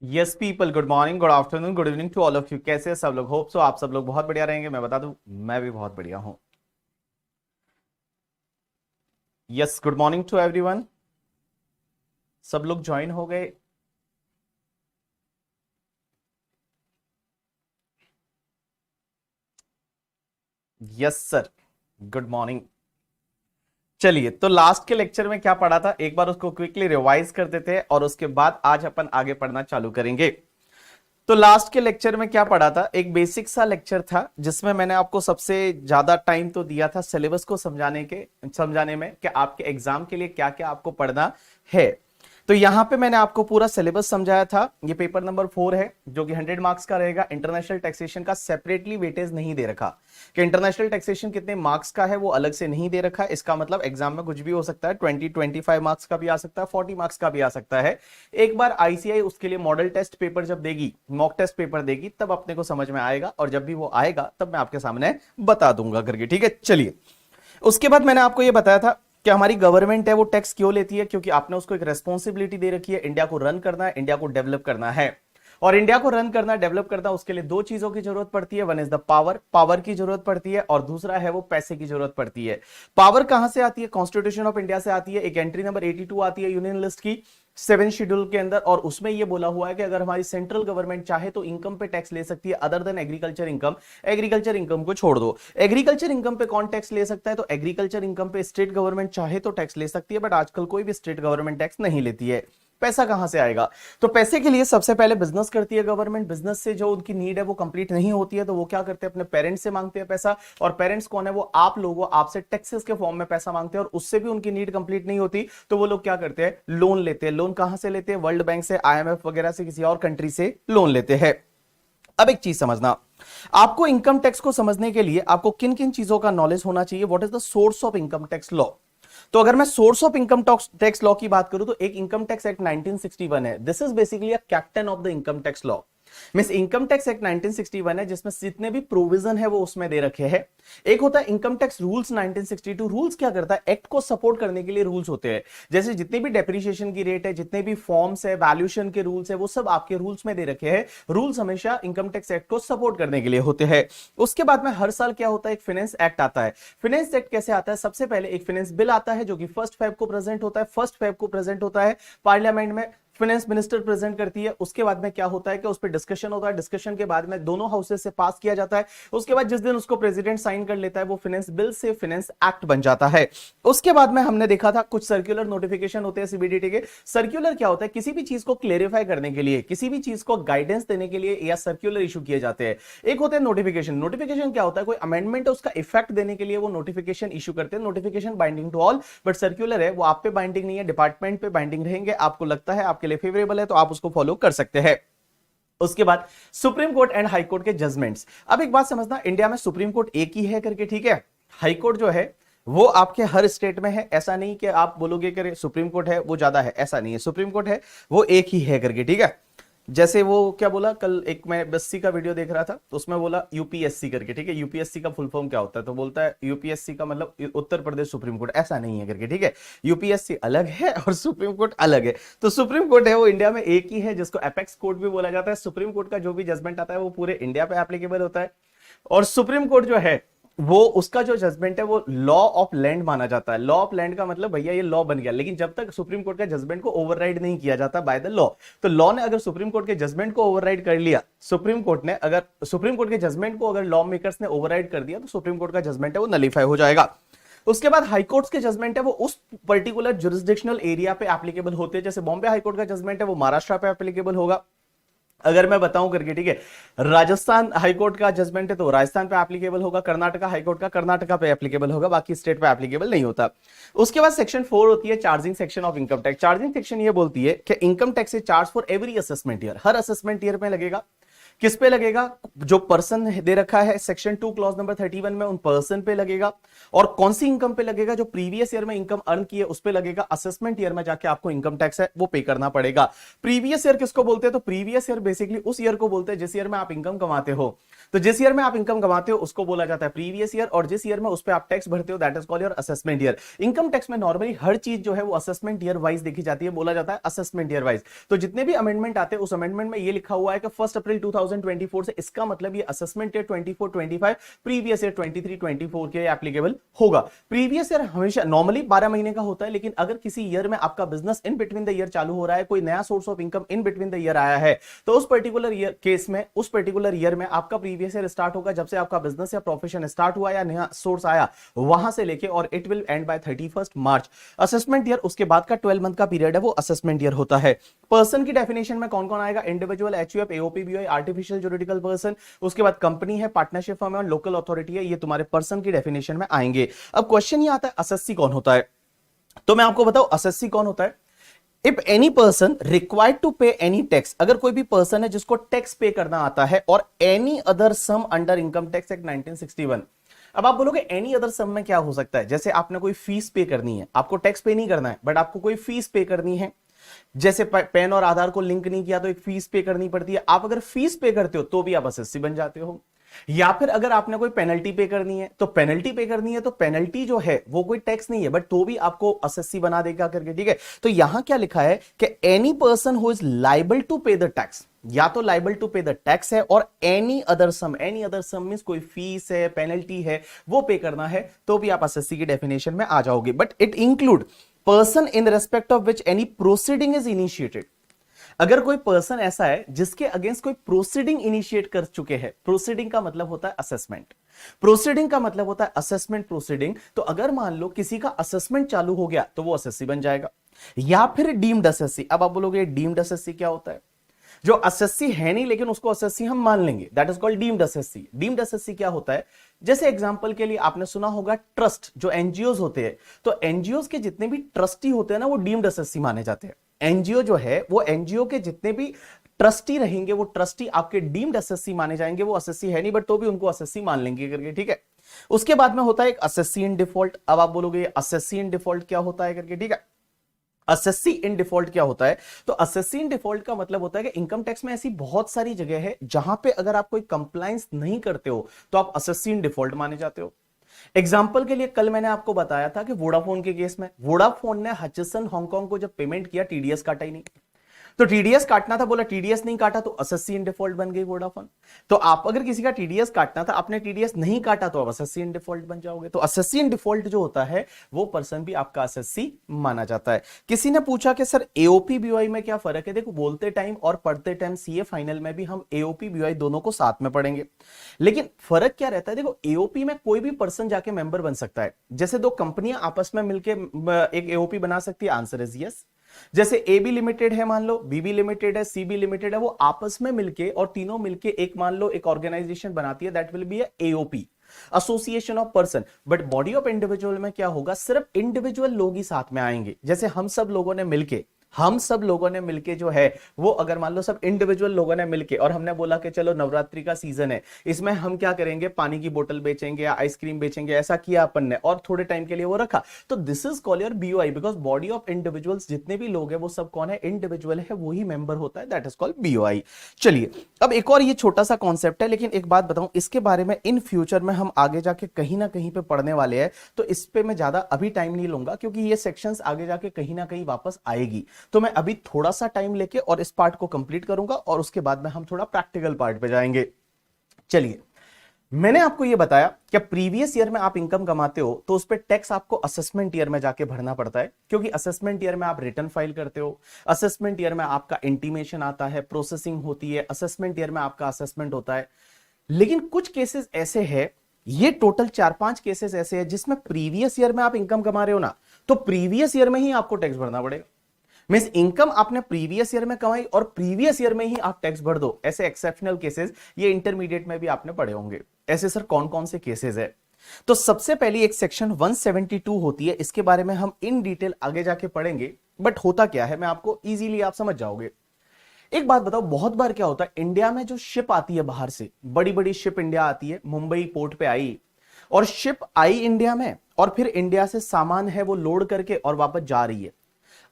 Yes people, good morning, good afternoon, good evening to all of you. कैसे हैं सब लोग? होप सो आप सब लोग बहुत बढ़िया रहेंगे। मैं बता दूं, मैं भी बहुत बढ़िया हूं। Yes, good morning to everyone. सब लोग ज्वाइन हो गए? Yes sir, good morning. चलिए, तो लास्ट के लेक्चर में क्या पढ़ा था एक बार उसको क्विकली रिवाइज कर देते हैं और उसके बाद आज अपन आगे पढ़ना चालू करेंगे। तो लास्ट के लेक्चर में क्या पढ़ा था? एक बेसिक सा लेक्चर था जिसमें मैंने आपको सबसे ज्यादा टाइम तो दिया था सिलेबस को समझाने में कि आपके एग्जाम के लिए क्या क्या आपको पढ़ना है। तो यहां पे मैंने आपको पूरा सिलेबस समझाया था। ये पेपर नंबर 4 है जो कि 100 मार्क्स का रहेगा। इंटरनेशनल टैक्सेशन का सेपरेटली वेटेज नहीं दे रखा कि इंटरनेशनल टैक्सेशन कितने मार्क्स का है, वो अलग से नहीं दे रखा है। इसका मतलब एग्जाम में कुछ भी हो सकता है, 25 मार्क्स का भी आ सकता है, 40 मार्क्स का भी आ सकता है। एक बार आईसीआई उसके लिए मॉडल टेस्ट पेपर जब देगी, मॉक टेस्ट पेपर देगी, तब अपने को समझ में आएगा और जब भी वो आएगा तब मैं आपके सामने बता दूंगा करके। ठीक है, चलिए। उसके बाद मैंने आपको यह बताया था कि हमारी गवर्नमेंट है वो टैक्स क्यों लेती है, क्योंकि आपने उसको एक रेस्पॉन्सिबिलिटी दे रखी है। इंडिया को रन करना है, इंडिया को डेवलप करना है। और इंडिया को रन करना, डेवलप करना, उसके लिए दो चीजों की जरूरत पड़ती है। One is the power, power की जरूरत पड़ती है, और दूसरा है वो पैसे की जरूरत पड़ती है। पावर कहां से आती है? कॉन्स्टिट्यूशन ऑफ इंडिया से आती है। एक एंट्री नंबर 82 आती है यूनियन लिस्ट की 7 शेड्यूल के अंदर, और उसमें यह बोला हुआ है कि अगर हमारी सेंट्रल गवर्नमेंट चाहे तो इनकम पे टैक्स ले सकती है other than agriculture income. Agriculture income को छोड़ दो। एग्रीकल्चर इनकम पे कौन टैक्स ले सकता है? तो एग्रीकल्चर इनकम पे स्टेट गवर्नमेंट चाहे तो टैक्स ले सकती है, बट आजकल कोई भी स्टेट गवर्नमेंट टैक्स नहीं लेती है। पैसा कहां से आएगा? तो पैसे के लिए सबसे पहले बिजनेस करती है गवर्नमेंट। बिजनेस से जो उनकी नीड है वो कंप्लीट नहीं होती है, तो वो क्या करते हैं? अपने पेरेंट्स से मांगते हैं पैसा। और पेरेंट्स कौन है? वो आप लोगों, आपसे टैक्सेस के फॉर्म में पैसा मांगते हैं, और उससे भी उनकी नीड कंप्लीट नहीं होती, तो वो लोग क्या करते हैं? लोन लेते हैं। लोन कहां से लेते हैं? वर्ल्ड बैंक से, आईएमएफ वगैरह से, किसी और कंट्री से लोन लेते हैं। अब एक चीज समझना, आपको इनकम टैक्स को समझने के लिए आपको किन किन चीजों का नॉलेज होना चाहिए। What is the source of income tax law? तो अगर मैं source of income tax law की बात करूं तो एक इनकम टैक्स एक्ट 1961 है। This is basically a captain of the income tax law. Means income tax act 1961 है जिसमें जितने भी प्रोविजन है वो उसमें दे रखे हैं। एक होता है इनकम टैक्स रूल्स 1962। रूल्स क्या करता है? एक्ट को सपोर्ट करने के लिए रूल्स होते हैं। जैसे जितने भी डेप्रिसिएशन की रेट है, जितने भी फॉर्म्स है, वैल्यूएशन के रूल्स है, वो सब आपके रूल्स में दे रखे हैं। रूल्स हमेशा इनकम टैक्स एक्ट को सपोर्ट करने के लिए होते हैं। उसके बाद में हर साल क्या होता है? एक फाइनेंस एक्ट आता है। फाइनेंस एक्ट कैसे आता है? सबसे पहले एक फाइनेंस बिल आता है जो कि 1 फेब को प्रेजेंट होता है। 1 फेब को प्रेजेंट होता है पार्लियामेंट में, फाइनेंस मिनिस्टर प्रेजेंट करती है। उसके बाद में क्या होता है कि उस पर डिस्कशन होता है। डिस्कशन के बाद में दोनों हाउसेस से पास किया जाता है। उसके बाद जिस दिन उसको प्रेसिडेंट साइन कर लेता है, वो फाइनेंस बिल से फाइनेंस एक्ट बन जाता है। उसके बाद में हमने देखा था कुछ सर्कुलर नोटिफिकेशन होते हैं सीबीडीटी के। सर्कुलर क्या होता है? किसी भी चीज को क्लेरिफाई करने के लिए, किसी भी चीज को गाइडेंस देने के लिए या सर्कुलर इशू किए जाते हैं। एक होते हैं नोटिफिकेशन। नोटिफिकेशन क्या होता है? कोई अमेंडमेंट है उसका इफेक्ट देने के लिए वो नोटिफिकेशन इशू करते हैं। Notification binding to all, but circular है वो आप पे बाइंडिंग नहीं है, डिपार्टमेंट पे बाइंडिंग रहेंगे। आपको लगता है आपके लिए फेवरेबल है तो आप उसको फॉलो कर सकते हैं। उसके बाद supreme court and high court के जजमेंट्स। अब एक बात समझना, इंडिया में सुप्रीम कोर्ट एक ही है करके, ठीक है। हाई कोर्ट जो है वो आपके हर स्टेट में है। ऐसा नहीं कि आप बोलोगे कि सुप्रीम कोर्ट है वो ज्यादा है, ऐसा नहीं है। सुप्रीम कोर्ट है वो एक ही है करके, ठीक है। जैसे वो क्या बोला कल, एक मैं बस्सी का वीडियो देख रहा था तो उसमें बोला यूपीएससी करके, ठीक है। यूपीएससी का फुल फॉर्म क्या होता है? तो बोलता है यूपीएससी का मतलब उत्तर प्रदेश सुप्रीम कोर्ट। ऐसा नहीं है करके, ठीक है। यूपीएससी अलग है और सुप्रीम कोर्ट अलग है। तो सुप्रीम कोर्ट है वो इंडिया में एक ही है, जिसको एपेक्स कोर्ट भी बोला जाता है। सुप्रीम कोर्ट का जो भी जजमेंट आता है वो पूरे इंडिया पे एप्लीकेबल होता है। और सुप्रीम कोर्ट जो है वो, उसका जो जजमेंट है वो लॉ ऑफ लैंड माना जाता है। लॉ ऑफ लैंड का मतलब भैया ये लॉ बन गया, लेकिन जब तक सुप्रीम कोर्ट के जजमेंट को ओवरराइड नहीं किया जाता बाय द लॉ। तो लॉ ने अगर सुप्रीम कोर्ट के जजमेंट को ओवरराइड कर लिया, सुप्रीम कोर्ट ने अगर सुप्रीम कोर्ट के जजमेंट को अगर लॉ मेकर्स ने ओवरराइड कर दिया, तो सुप्रीम कोर्ट का जजमेंट है वो नलीफाई हो जाएगा। उसके बाद हाई कोर्ट्स के जजमेंट है वो उस पर्टिकुलर जुरिस्डिक्शनल एरिया पे एप्लीकेबल होते हैं। जैसे बॉम्बे हाई कोर्ट का जजमेंट है वो महाराष्ट्र पे एप्लीकेबल होगा, अगर मैं बताऊं करके, ठीक है। राजस्थान हाईकोर्ट का जजमेंट है तो राजस्थान पे एप्लीकेबल होगा। कर्नाटका हाईकोर्ट का कर्नाटका पे एप्लीकेबल होगा, बाकी स्टेट पे एप्लीकेबल नहीं होता। उसके बाद सेक्शन 4 होती है charging section of income tax. Charging section ये बोलती है कि income tax is charge for every assessment year. Her assessment year में लगेगा। किस पे लगेगा? जो पर्सन दे रखा है सेक्शन 2 क्लॉज नंबर 31 में, उन पर्सन पे लगेगा। और कौन सी इनकम पे लगेगा? जो प्रीवियस ईयर में इनकम अर्न की है उस पे लगेगा। असेसमेंट ईयर में जाके आपको इनकम टैक्स है वो पे करना पड़ेगा। प्रीवियस ईयर किसको बोलते हैं? तो प्रीवियस ईयर बेसिकली उस ईयर को बोलते हैं जिस ईयर में आप इनकम कमाते हो। तो जिस ईयर में आप इनकम कमाते हो उसको बोला जाता है प्रीवियस ईयर, और जिस ईयर में उस पे आप टैक्स भरते हो that is called your assessment year. Income tax में नॉर्मली हर चीज जो है वो असेसमेंट ईयर वाइज देखी जाती है, बोला जाता है असेसमेंट ईयर वाइज। तो जितने भी अमेंडमेंट आते हैं उस अमेंडमेंट में ये लिखा हुआ है कि 1 अप्रैल 2024 से, इसका मतलब ये असेसमेंट ईयर 24-25 प्रीवियस ईयर 23-24 के एप्लीकेबल होगा। प्रीवियस ईयर हमेशा नॉर्मली 12 महीने का होता है, लेकिन अगर किसी ईयर में आपका business in between the year चालू हो रहा है, कोई नया source of income in between the year आया है, तो उस पर्टिकुलर ईयर केस में, उस पर्टिकुलर ईयर में आपका प्रीवियस ईयर स्टार्ट होगा जब से आपका बिजनेस या प्रोफेशन स्टार्ट हुआ या नया सोर्स आया वहां से लेके, और it will end by 31 March. Assessment year उसके बाद का 12 मंथ का पीरियड है, वो असेसमेंट ईयर होता है। पर्सन की डेफिनेशन में कौन कौन आएगा? Individual, HUF, AOP, BOI, artificial juridical person, उसके बाद कंपनी है, पार्टनरशिप फर्म है और लोकल अथॉरिटी है, ये तुम्हारे पर्सन की डेफिनेशन में आएंगे। अब क्वेश्चन ये आता है असेसी कौन होता है? तो मैं आपको बताऊं असेसी कौन होता है। If any person required to pay any tax, अगर कोई भी पर्सन है जिसको टैक्स पे करना आता है, और any other sum under income tax act 1961। अब आप बोलोगे एनी अदर सम में क्या हो सकता है? जैसे आपने कोई फीस पे करनी है, आपको टैक्स पे नहीं करना है बट आपको कोई फीस पे करनी है, जैसे पैन और आधार को लिंक नहीं किया तो एक फीस पे करनी पड़ती है। आप अगर फीस पे करते हो तो भी आप एसएससी बन जाते हो। या फिर अगर आपने कोई पेनल्टी पे करनी है, तो पेनल्टी पे करनी है, तो पेनल्टी जो है वो कोई टैक्स नहीं है बट तो भी आपको एसएससी बना देगा करके, ठीक है। तो यहां क्या लिखा है कि any person who is liable to pay the tax, या तो liable to pay the tax है, और एनी अदर सम मींस कोई फीस है, पेनल्टी है, वो पे करना है, तो भी आप एसएससी की डेफिनेशन में आ जाओगे। But it include person in respect of which any proceeding is initiated. अगर कोई पर्सन ऐसा है जिसके अगेंस्ट कोई प्रोसीडिंग इनिशिएट कर चुके हैं, प्रोसीडिंग का मतलब होता है असेसमेंट, प्रोसीडिंग का मतलब होता है असेसमेंट प्रोसीडिंग। तो अगर मान लो किसी का असेसमेंट चालू हो गया तो वो एसएससी बन जाएगा, या फिर डीम्ड एसएससी। अब आप बोलोगे डीम्ड एसएससी क्या होता है? जो एसएससी है नहीं लेकिन उसको एसएससी हम मान लेंगे, that is called deemed SSC. Deemed SSC क्या होता है? जैसे एग्जांपल के लिए आपने सुना होगा ट्रस्ट, जो एनजीओज होते हैं, तो एनजीओज के जितने भी ट्रस्टी होते हैं ना, वो डीम्ड एसएससी माने जाते हैं। एनजीओ जो है वो एनजीओ के जितने भी ट्रस्टी रहेंगे वो ट्रस्टी आपके डीम्ड एसएससी माने जाएंगे। वो एसएससी है नहीं बट तो भी उनको एसएससी मान लेंगे करके, ठीक है। उसके बाद में होता है एक एसएससी इन डिफॉल्ट। अब आप बोलोगे एसएससी इन डिफॉल्ट क्या होता है करके, ठीक है। एसएससी इन डिफॉल्ट क्या होता है? तो एसएससी इन डिफॉल्ट का मतलब होता है कि इनकम टैक्स में ऐसी बहुत सारी जगह है जहां पे अगर आप कोई कंप्लायंस नहीं करते हो तो आप एसएससी इन डिफॉल्ट माने जाते हो। एग्जाम्पल के लिए कल मैंने आपको बताया था कि वोडाफोन के केस में, वोडाफोन ने हचसन हांगकांग को जब पेमेंट किया टीडीएस काटा ही नहीं, तो टीडीएस काटना था, बोला टीडीएस नहीं काटा तो एसएससी इन डिफॉल्ट बन गई वोडाफोन। तो आप अगर किसी का टीडीएस काटना था, आपने टीडीएस नहीं काटा तो आप एसएससी इन डिफॉल्ट बन जाओगे। तो एसएससी इन डिफॉल्ट जो होता है वो पर्सन भी आपका एसएससी माना जाता है। किसी ने पूछा कि सर एओपी बीओआई में क्या फर्क है? देखो बोलते टाइम और पढ़ते टाइम सीए फाइनल में भी हम एओपी बीओआई दोनों को साथ में पढ़ेंगे, लेकिन फर्क क्या रहता है? देखो एओपी में कोई भी पर्सन जाके मेंबर बन सकता है। जैसे दो कंपनियां आपस में मिलकर एक एओपी बना सकती है, आंसर इज यस। जैसे ए बी लिमिटेड है, मान लो बीबी लिमिटेड है, सी बी लिमिटेड है, वो आपस में मिलके और तीनों मिलके एक मान लो एक ऑर्गेनाइजेशन बनाती है, that will be AOP, association of person. But body of individual में क्या होगा? सिर्फ इंडिविजुअल लोग ही साथ में आएंगे। जैसे हम सब लोगों ने मिलके जो है वो, अगर मान लो सब इंडिविजुअल लोगों ने मिलके और हमने बोला कि चलो नवरात्रि का सीजन है, इसमें हम क्या करेंगे, पानी की बोतल बेचेंगे या आइसक्रीम बेचेंगे, ऐसा किया अपन ने और थोड़े टाइम के लिए वो रखा, तो this is called your BOI, because body of individuals जितने भी लोग हैं वो सब कौन है? इंडिविजुअल है, वही मेंबर होता है, दैट इज कॉल्ड बीओआई। चलिए अब एक और ये छोटा सा कॉन्सेप्ट है, लेकिन एक बात बताऊं, इसके बारे में इन फ्यूचर में हम आगे जाके कहीं ना कहीं पे पढ़ने वाले हैं, तो इस पे मैं ज्यादा अभी टाइम नहीं लूंगा क्योंकि ये सेक्शंस आगे जाके कहीं ना कहीं वापस आएगी। तो मैं अभी थोड़ा सा टाइम लेके और इस पार्ट को कंप्लीट करूंगा और उसके बाद में हम थोड़ा प्रैक्टिकल पार्ट पे जाएंगे। चलिए, मैंने आपको यह बताया कि प्रीवियस ईयर में आप इनकम कमाते हो तो उस पर टैक्स आपको असेसमेंट ईयर में जाके भरना पड़ता है, क्योंकि असेसमेंट ईयर में आप रिटर्न फाइल करते हो, असेसमेंट ईयर में आपका इंटीमेशन आता है, प्रोसेसिंग होती है, असेसमेंट ईयर में आपका असेसमेंट होता है। लेकिन कुछ केसेस ऐसे हैं, ये टोटल 4-5 केसेस ऐसे हैं जिसमें प्रीवियस ईयर में आप इनकम कमा रहे हो ना, तो प्रीवियस ईयर में ही आपको टैक्स भरना पड़ेगा। मींस इनकम आपने प्रीवियस ईयर में कमाई और प्रीवियस ईयर में ही आप टैक्स भर दो। ऐसे एक्सेप्शनल केसेस ये इंटरमीडिएट में भी आपने पढ़े होंगे। ऐसे सर कौन कौन से केसेस है? तो सबसे पहली एक सेक्शन 172 होती है, इसके बारे में हम इन डिटेल आगे जाके पढ़ेंगे, बट होता क्या है मैं आपको इजीली आप समझ जाओगे। एक बात बताओ, बहुत बार क्या होता है इंडिया में जो शिप आती है बाहर से, बड़ी बड़ी शिप इंडिया आती है, मुंबई पोर्ट पे आई और शिप आई इंडिया में और फिर इंडिया से सामान है वो लोड करके और वापस जा रही है।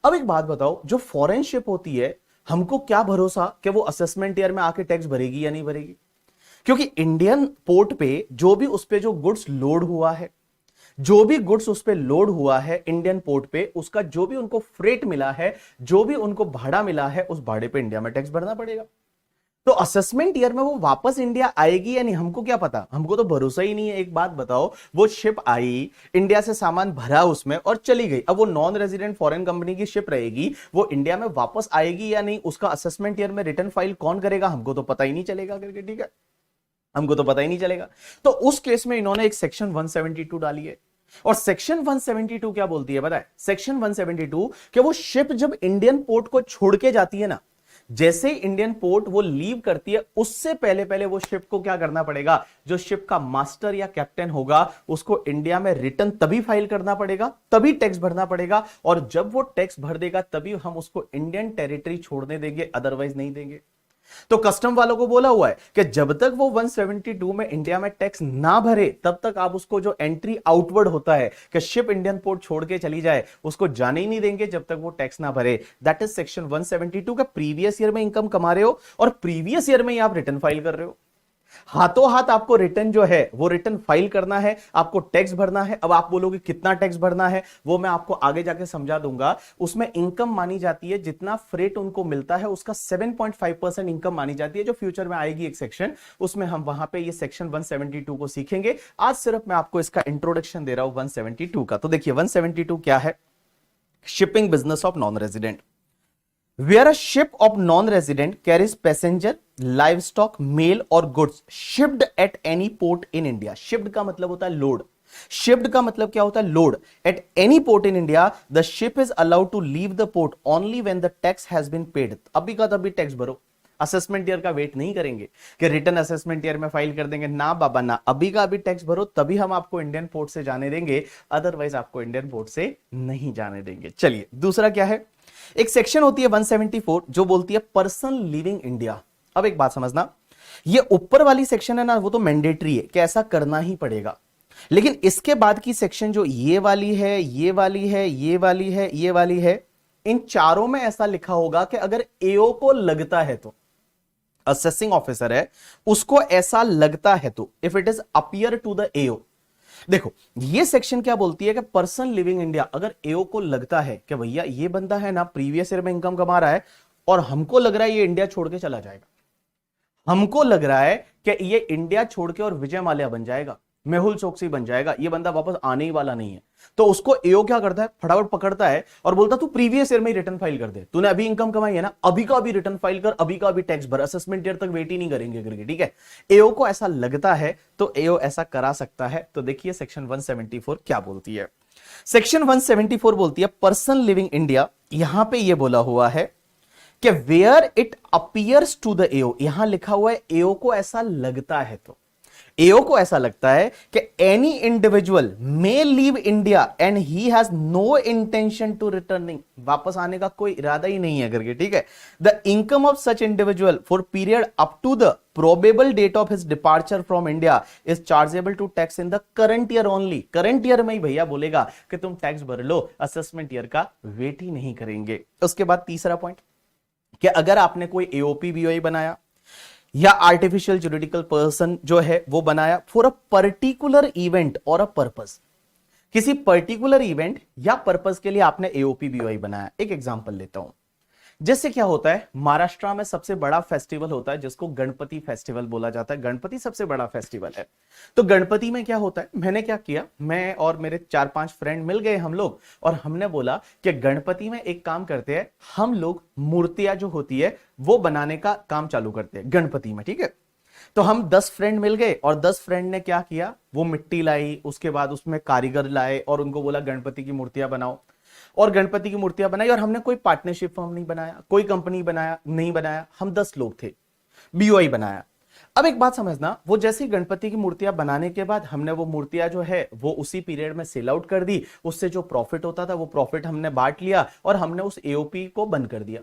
अब एक बात बताओ, जो फॉरेन शिप होती है हमको क्या भरोसा कि वो असेसमेंट ईयर में आके टैक्स भरेगी या नहीं भरेगी, क्योंकि इंडियन पोर्ट पे जो भी उस पे जो गुड्स लोड हुआ है, जो भी गुड्स उस पे लोड हुआ है इंडियन पोर्ट पे, उसका जो भी उनको फ्रेट मिला है, जो भी उनको भाड़ा मिला है, उस भाड़े पे इंडिया में टैक्स भरना पड़ेगा। तो असेसमेंट ईयर में वो वापस इंडिया आएगी या नहीं हमको क्या पता, हमको तो भरोसा ही नहीं है। एक बात बताओ, वो शिप आई, इंडिया से सामान भरा उसमें और चली गई, अब वो नॉन रेजिडेंट फॉरेन कंपनी की शिप रहेगी, वो इंडिया में वापस आएगी या नहीं, उसका असेसमेंट ईयर में रिटर्न फाइल कौन करेगा, हमको तो पता ही नहीं चलेगा करके, ठीक है, हमको तो पता ही नहीं चलेगा। तो उस केस में इन्होंने एक सेक्शन 172 डाली है। और सेक्शन 172 क्या बोलती है पता है, सेक्शन 172 कि वो शिप जब इंडियन पोर्ट को छोड़ के जाती है ना, जैसे ही इंडियन पोर्ट वो लीव करती है, उससे पहले पहले वो शिप को क्या करना पड़ेगा, जो शिप का मास्टर या कैप्टन होगा उसको इंडिया में रिटर्न तभी फाइल करना पड़ेगा, तभी टैक्स भरना पड़ेगा, और जब वो टैक्स भर देगा तभी हम उसको इंडियन टेरिटरी छोड़ने देंगे, अदरवाइज नहीं देंगे। तो कस्टम वालों को बोला हुआ है कि जब तक वो 172 में इंडिया में टैक्स ना भरे तब तक आप उसको जो एंट्री आउटवर्ड होता है कि शिप इंडियन पोर्ट छोड़ के चली जाए, उसको जाने ही नहीं देंगे जब तक वो टैक्स ना भरे। दैट इज सेक्शन 172 का प्रीवियस ईयर में इनकम कमा रहे हो और प्रीवियस ईयर में ही आप रिटर्न फाइल कर रहे हो। हाथों हाथ आपको रिटर्न जो है वो रिटर्न फाइल करना है, आपको टैक्स भरना है। अब आप बोलोगे कितना टैक्स भरना है, वो मैं आपको आगे जाके समझा दूंगा। उसमें इनकम मानी जाती है, जितना फ्रेट उनको मिलता है उसका 7.5% इनकम मानी जाती है, जो फ्यूचर में आएगी एक सेक्शन, उसमें हम वहां पे ये सेक्शन 172 को सीखेंगे। आज सिर्फ मैं आपको इसका इंट्रोडक्शन दे रहा हूं 172 का। तो देखिए 172 क्या है, shipping business of non resident. Where a ship of non-resident carries passenger, livestock, mail और goods shipped at any port in India. Shipped का मतलब होता है लोड। Shipped का मतलब क्या होता है, load. At any port in India, the ship is allowed to leave the port only when the tax has been paid. अभी का तभी टैक्स भरो, असेसमेंट ईयर का वेट नहीं करेंगे कि रिटर्न असेसमेंट ईयर में फाइल कर देंगे, ना बाबा ना, अभी का अभी टैक्स भरो तभी हम आपको इंडियन पोर्ट से जाने देंगे, अदरवाइज आपको इंडियन पोर्ट से नहीं जाने देंगे। चलिए दूसरा क्या है, एक सेक्शन होती है 174 जो बोलती है पर्सन लिविंग इंडिया। अब एक बात समझना, ये ऊपर वाली सेक्शन है ना, वो तो मैंडेटरी है कि ऐसा करना ही पड़ेगा, लेकिन इसके बाद की सेक्शन जो ये वाली है, ये वाली है, ये वाली है, ये वाली है, इन चारों में ऐसा लिखा होगा कि अगर एओ को लगता है तो, असेसिंग ऑफिसर है उसको ऐसा लगता है तो, if it is appear to the AO. देखो ये सेक्शन क्या बोलती है कि पर्सन लिविंग इंडिया, अगर एओ को लगता है कि भैया ये बंदा है ना प्रीवियस ईयर में इनकम कमा रहा है और हमको लग रहा है ये इंडिया छोड़ के चला जाएगा, हमको लग रहा है कि ये इंडिया छोड़ के और विजय माल्या बन जाएगा, मेहुल चोकसी बन जाएगा, ये बंदा वापस आने ही वाला नहीं है, तो उसको एओ क्या करता है, फटाफट पकड़ता है और बोलता तू प्रीवियस ईयर में ही रिटर्न फाइल कर दे, तूने अभी इनकम कमाई है ना, अभी का अभी रिटर्न फाइल कर, अभी का अभी टैक्स भर, असेसमेंट ईयर तक वेट ही नहीं करेंगे करके, ठीक है। एओ को ऐसा लगता है तो एओ ऐसा करा सकता है। तो देखिए सेक्शन 174 क्या बोलती है, सेक्शन 174 बोलती है पर्सन लिविंग इंडिया, यहां पे ये बोला हुआ है कि where it appears to the AO, यहां लिखा हुआ है एओ को ऐसा लगता है तो, एओ को ऐसा लगता है कि any individual may leave India and he has no intention to returning, वापस आने का कोई इरादा ही नहीं है करके, ठीक है। The income of such individual for period up to the probable date of his departure from India is chargeable to tax in the current year only. Current year में ही भैया बोलेगा कि तुम टैक्स भर लो, असेसमेंट ईयर का wait ही नहीं करेंगे। उसके बाद तीसरा पॉइंट कि अगर आपने कोई एओपी बीओई बनाया या आर्टिफिशियल जुरिडिकल पर्सन जो है वो बनाया फॉर अ पर्टिकुलर इवेंट और अ पर्पस, किसी पर्टिकुलर इवेंट या पर्पस के लिए आपने एओपी बीओआई बनाया। एक एग्जांपल लेता हूं, जैसे क्या होता है महाराष्ट्र में सबसे बड़ा फेस्टिवल होता है जिसको गणपति फेस्टिवल बोला जाता है, गणपति सबसे बड़ा फेस्टिवल है। तो गणपति में क्या होता है, मैंने क्या किया, मैं और मेरे 4-5 फ्रेंड मिल गए हम लोग और हमने बोला कि गणपति में एक काम करते हैं, हम लोग मूर्तियां जो होती है वो बनाने का काम चालू करते हैं गणपति में, ठीक है। तो हम 10 फ्रेंड मिल गए और 10 फ्रेंड ने क्या किया, वो मिट्टी लाई, उसके बाद उसमें कारीगर लाए और उनको बोला गणपति की मूर्तियां बनाओ, और गणपति की मूर्तियां बनाई। और हमने कोई पार्टनरशिप फर्म नहीं बनाया, कोई कंपनी बनाया नहीं बनाया, हम 10 लोग थे, बीओआई बनाया। अब एक बात समझना, वो जैसे गणपति की मूर्तियां बनाने के बाद हमने वो मूर्तियां जो है वो उसी पीरियड में सेल आउट कर दी, उससे जो प्रॉफिट होता था वो प्रॉफिट हमने बांट लिया और हमने उस एओपी को बंद कर दिया।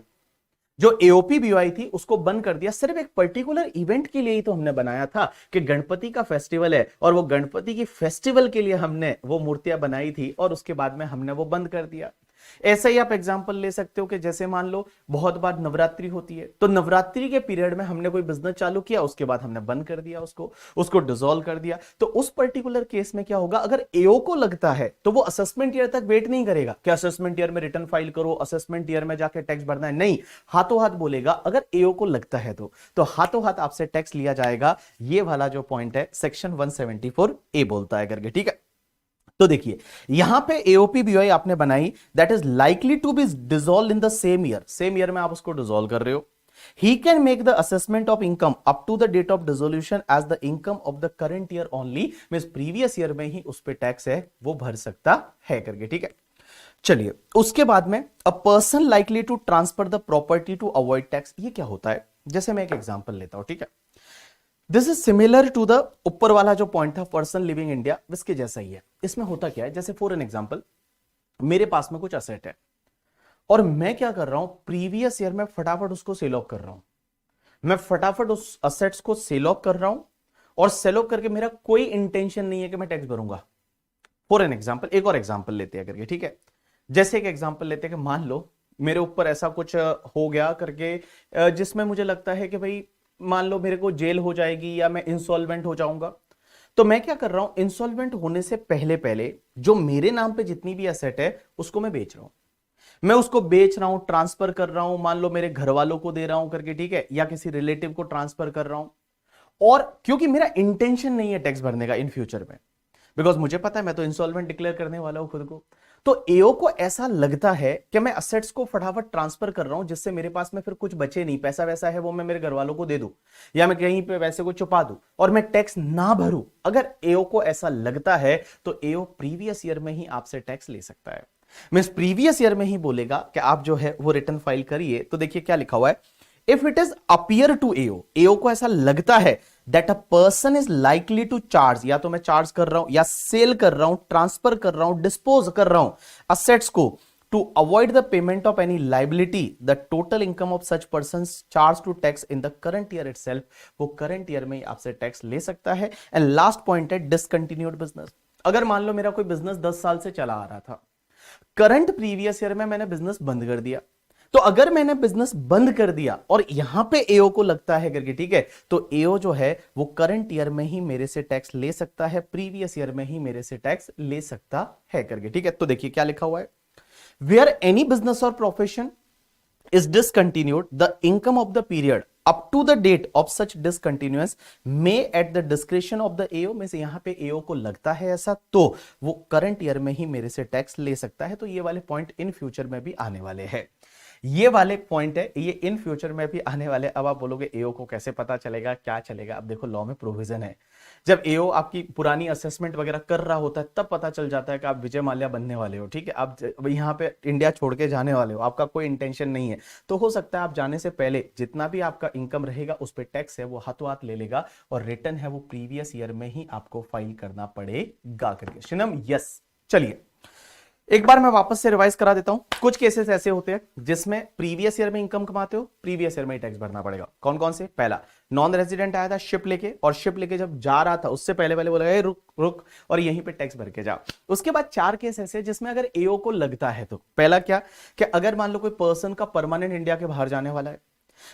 जो एओपी बीवाई थी उसको बंद कर दिया, सिर्फ एक पर्टिकुलर इवेंट के लिए ही तो हमने बनाया था कि गणपति का फेस्टिवल है और वो गणपति की फेस्टिवल के लिए हमने वो मूर्तियां बनाई थी और उसके बाद में हमने वो बंद कर दिया। ऐसा ही आप एग्जांपल ले सकते हो कि जैसे मान लो बहुत बार नवरात्रि होती है, तो नवरात्रि के पीरियड में हमने कोई बिजनेस चालू किया, उसके बाद हमने बंद कर दिया, उसको डिसॉल्व कर दिया। तो उस पर्टिकुलर केस में क्या होगा, अगर एओ को लगता है तो वो असेसमेंट ईयर तक वेट नहीं करेगा कि असेसमेंट ईयर में रिटर्न फाइल करो, असेसमेंट ईयर में जाके टैक्स भरना है, नहीं, हाथों हाथ बोलेगा। अगर एओ को लगता है तो हाथों हाथ आपसे टैक्स लिया जाएगा। ये वाला जो पॉइंट है सेक्शन 174 ए बोलता है करके, ठीक है। तो देखिए यहां पे एओपी बीवाई आपने बनाई, that is likely to be dissolve in the same year, same year में आप उसको डिसॉल्व कर रहे हो। He can make the assessment of income up to the date of dissolution as the income of the current year only, means previous year में ही उस पे टैक्स है वो भर सकता है करके, ठीक है। चलिए उसके बाद में a person likely to transfer the property to avoid tax, ये क्या होता है, जैसे मैं एक एग्जांपल लेता हूं, ठीक है। This is similar to the ऊपर वाला जो पॉइंट था पर्सन लिविंग इंडिया, इसके जैसा ही है। इसमें होता क्या है, जैसे फॉर एन एग्जांपल मेरे पास में कुछ असेट है और मैं क्या कर रहा हूं, प्रीवियस ईयर में फटाफट उसको सेल ऑफ कर रहा हूं, मैं फटाफट उस असेट्स को सेल ऑफ कर रहा हूं और सेल ऑफ करके मेरा कोई इंटेंशन नहीं है कि मैं टैक्स भरूंगा। फॉर एन एग्जांपल एक और एग्जांपल लेते हैं करके, ठीक है। जैसे एक एग्जांपल लेते हैं कि मान लो मेरे ऊपर ऐसा कुछ हो गया करके जिसमें मुझे लगता है कि भाई मान लो मेरे को जेल हो जाएगी या मैं इंसॉल्वेंट हो जाऊंगा, तो मैं क्या कर रहा हूं, इंसॉल्वेंट होने से पहले पहले जो मेरे नाम पे जितनी भी एसेट है उसको मैं बेच रहा हूं, मैं उसको बेच रहा हूं, ट्रांसफर कर रहा हूं, मान लो मेरे घर वालों को दे रहा हूं करके, ठीक है, या किसी रिलेटिव को ट्रांसफर कर रहा हूं। और क्योंकि मेरा इंटेंशन नहीं है टैक्स भरने का इन फ्यूचर में, बिकॉज मुझे पता है मैं तो इंसॉल्वेंट डिक्लेयर करने वाला हूं खुद को, तो एओ को ऐसा लगता है कि मैं असेट्स को फटाफट ट्रांसफर कर रहा हूं जिससे मेरे पास में फिर कुछ बचे नहीं, पैसा वैसा है वो मैं मेरे घर वालों को दे दूं या मैं कहीं पे वैसे को छुपा दूं और मैं टैक्स ना भरूं। अगर एओ को ऐसा लगता है तो एओ प्रीवियस ईयर में ही आपसे टैक्स ले सकता है, मींस प्रीवियस ईयर में ही बोलेगा कि आप जो है वो रिटर्न फाइल करिए। तो देखिए क्या लिखा हुआ है, if it is appear to AO, AO को ऐसा लगता है that a person is likely to charge, या तो मैं चार्ज कर रहा हूं या सेल कर रहा हूं, ट्रांसफर कर रहा हूं, डिस्पोज कर रहा हूं असेट्स को to avoid the payment of any liability, the total income of such person charge to tax in the current year itself, वो करंट ईयर में ही आपसे टैक्स ले सकता है। एंड लास्ट पॉइंट है डिसकंटिन्यूड बिजनेस। अगर मान लो मेरा कोई बिजनेस 10 साल से चला आ रहा था, करंट प्रीवियस ईयर में मैंने बिजनेस बंद कर दिया, तो अगर मैंने बिजनेस बंद कर दिया और यहां पे एओ को लगता है करके, ठीक है, तो एओ जो है वो करंट ईयर में ही मेरे से टैक्स ले सकता है, प्रीवियस ईयर में ही मेरे से टैक्स ले सकता है करके, ठीक है। तो देखिए क्या लिखा हुआ है, वेयर एनी बिजनेस और profession is discontinued, the income of the period up to the date of such discontinuance may at the discretion of the AO, में से यहां पे AO को लगता है ऐसा तो वो करंट ईयर में ही मेरे से टैक्स ले सकता है। तो ये वाले पॉइंट इन फ्यूचर में भी आने वाले हैं, ये वाले पॉइंट है ये इन फ्यूचर में भी आने वाले। अब आप बोलोगे एओ को कैसे पता चलेगा, क्या चलेगा, अब देखो लॉ में प्रोविजन है, जब एओ आपकी पुरानी असेसमेंट वगैरह कर रहा होता है तब पता चल जाता है कि आप विजय माल्या बनने वाले हो, ठीक है, आप यहाँ पे इंडिया छोड़ के जाने वाले हो, आपका कोई इंटेंशन नहीं है, तो हो सकता है आप जाने से पहले जितना भी आपका इनकम रहेगा उस पर टैक्स है वो हाथों हाथ ले लेगा और रिटर्न है वो प्रीवियस ईयर में ही आपको फाइल करना पड़ेगा करके। शिनम यस। चलिए एक बार मैं वापस से रिवाइज करा देता हूं, कुछ केसेस ऐसे होते हैं जिसमें प्रीवियस ईयर में इनकम कमाते हो, प्रीवियस ईयर में ही टैक्स भरना पड़ेगा। कौन कौन से, पहला नॉन रेजिडेंट आया था शिप लेके और शिप लेके जब जा रहा था उससे पहले पहले बोला रुक रुक और यहीं पे टैक्स भर के जाओ। उसके बाद 4 केस ऐसे जिसमें अगर एओ को लगता है तो पहला क्या कि अगर मान लो कोई पर्सन का परमानेंट इंडिया के बाहर जाने वाला है,